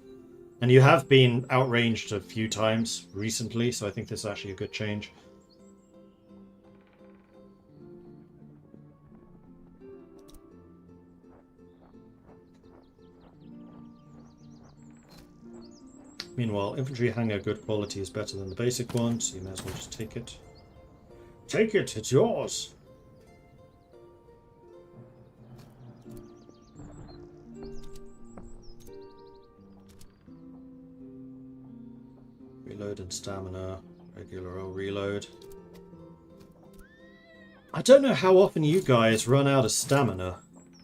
And you have been outranged a few times recently, so I think this is actually a good change. Meanwhile, infantry hangar good quality is better than the basic one, so you may as well just take it. Take it! It's yours! Reload and stamina. Regular old reload. I don't know how often you guys run out of stamina.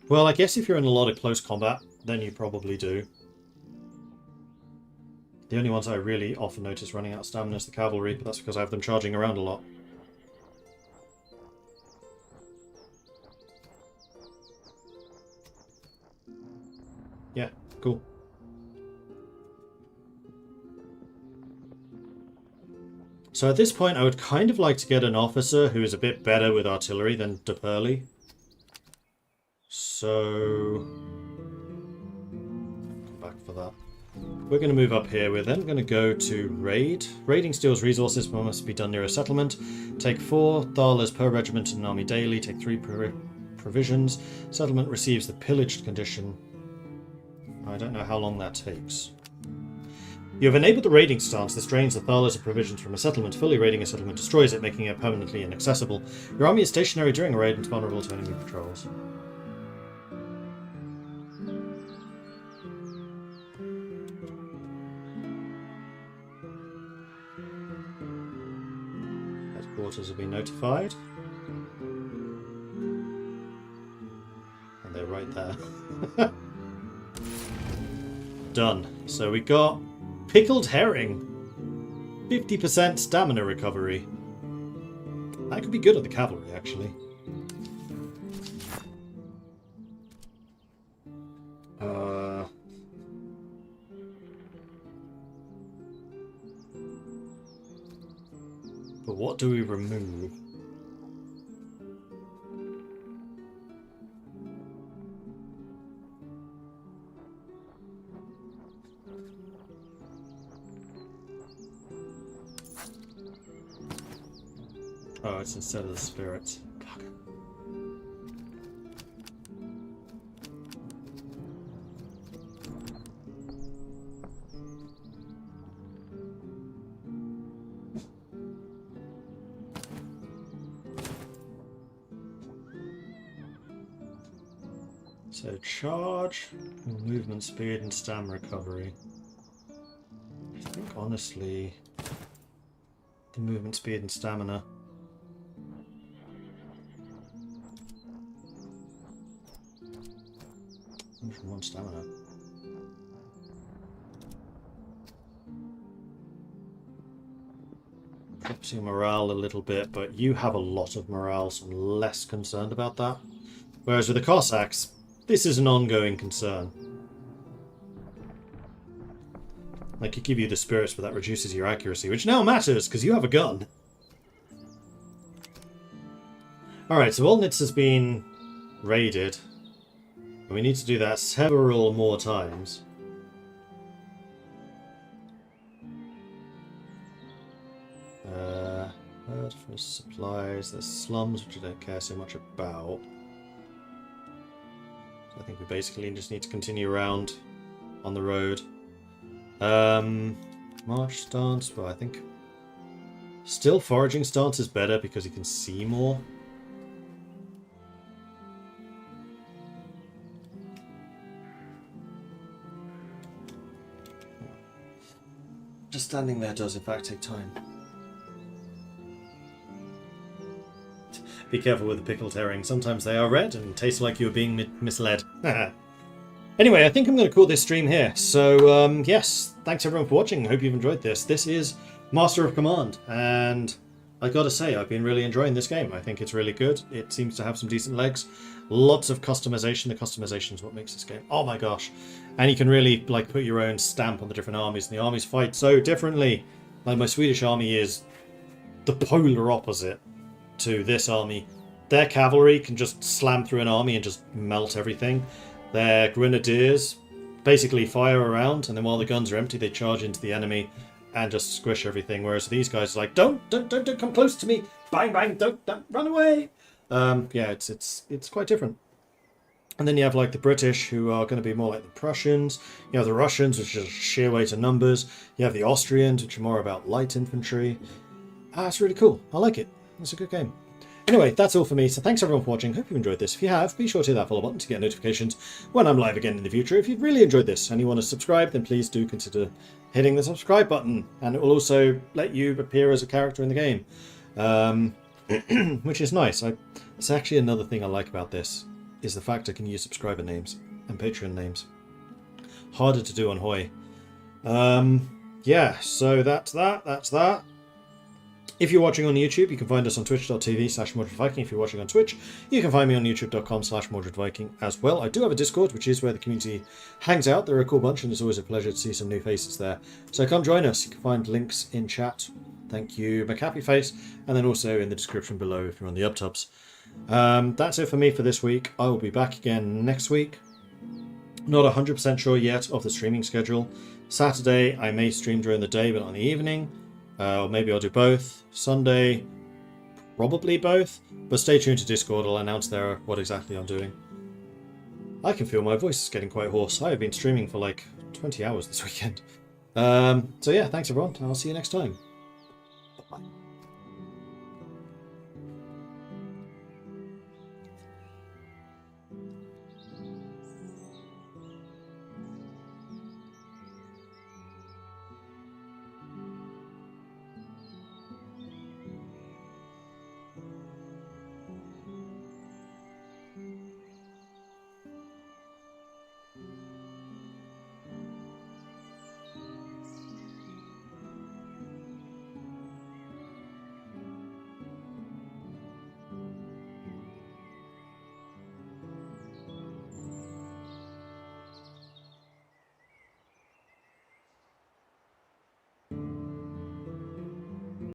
Well, I guess if you're in a lot of close combat, then you probably do. The only ones I really often notice running out of stamina is the cavalry, but that's because I have them charging around a lot. Yeah, cool. So at this point, I would kind of like to get an officer who is a bit better with artillery than De Purley. So... come back for that. We're going to move up here. We're then going to go to raid. Raiding steals resources but must be done near a settlement. Take 4 thalers per regiment in an army daily. Take 3 provisions. Settlement receives the pillaged condition. I don't know how long that takes. You have enabled the raiding stance. This drains the thalers of provisions from a settlement. Fully raiding a settlement destroys it, making it permanently inaccessible. Your army is stationary during a raid and is vulnerable to enemy patrols. Headquarters have been notified. And they're right there. Done. So we got pickled herring. 50% stamina recovery. That could be good at the cavalry, actually. But what do we remove? Oh, it's instead of the spirits. Fuck. So charge, movement speed, and stam recovery. I think honestly, the movement speed and stamina. From 1 stamina. Drops your morale a little bit, but you have a lot of morale, so I'm less concerned about that. Whereas with the Cossacks, this is an ongoing concern. I could give you the spirits, but that reduces your accuracy, which now matters, because you have a gun. Alright, so Olnitz has been raided. We need to do that several more times. Herd for supplies. There's slums, which I don't care so much about. So I think we basically just need to continue around on the road. March stance. Well, I think still foraging stance is better because you can see more. Just standing there does in fact take time. Be careful with the pickled herring. Sometimes they are red and taste like you're being misled. Anyway, I think I'm going to call this stream here. So, yes, thanks everyone for watching. I hope you've enjoyed this. This is Master of Command, and I gotta say, I've been really enjoying this game. I think it's really good. It seems to have some decent legs. Lots of customization. The customization is what makes this game. Oh my gosh. And you can really, like, put your own stamp on the different armies, and the armies fight so differently. Like, my Swedish army is the polar opposite to this army. Their cavalry can just slam through an army and just melt everything. Their grenadiers basically fire around, and then while the guns are empty, they charge into the enemy and just squish everything. Whereas these guys are like, don't come close to me! Bang, bang! Don't run away! Yeah, it's quite different. And then you have like the British, who are going to be more like the Prussians. You have the Russians, which is sheer weight of numbers. You have the Austrians, which are more about light infantry. It's really cool. I like it. It's a good game. Anyway, that's all for me, so thanks everyone for watching. Hope you enjoyed this. If you have, be sure to hit that follow button to get notifications when I'm live again in the future. If you've really enjoyed this and you want to subscribe, then please do consider hitting the subscribe button, and it will also let you appear as a character in the game, which is nice. It's actually another thing I like about this, is the fact I can use subscriber names and Patreon names. Harder to do on Hoi. Yeah, so that's that. If you're watching on YouTube, you can find us on twitch.tv/MordredViking. If you're watching on Twitch, you can find me on youtube.com/MordredViking as well. I do have a Discord, which is where the community hangs out. They're a cool bunch, and it's always a pleasure to see some new faces there. So come join us. You can find links in chat. Thank you, McHappyFace, and then also in the description below if you're on the UpTubs. That's it for me for this week. I will be back again next week. Not 100% sure yet of the streaming schedule. Saturday, I may stream during the day, but not in the evening. Or maybe I'll do both. Sunday, probably both. But stay tuned to Discord, I'll announce there what exactly I'm doing. I can feel my voice is getting quite hoarse. I have been streaming for like 20 hours this weekend. So yeah, thanks everyone, and I'll see you next time. Bye.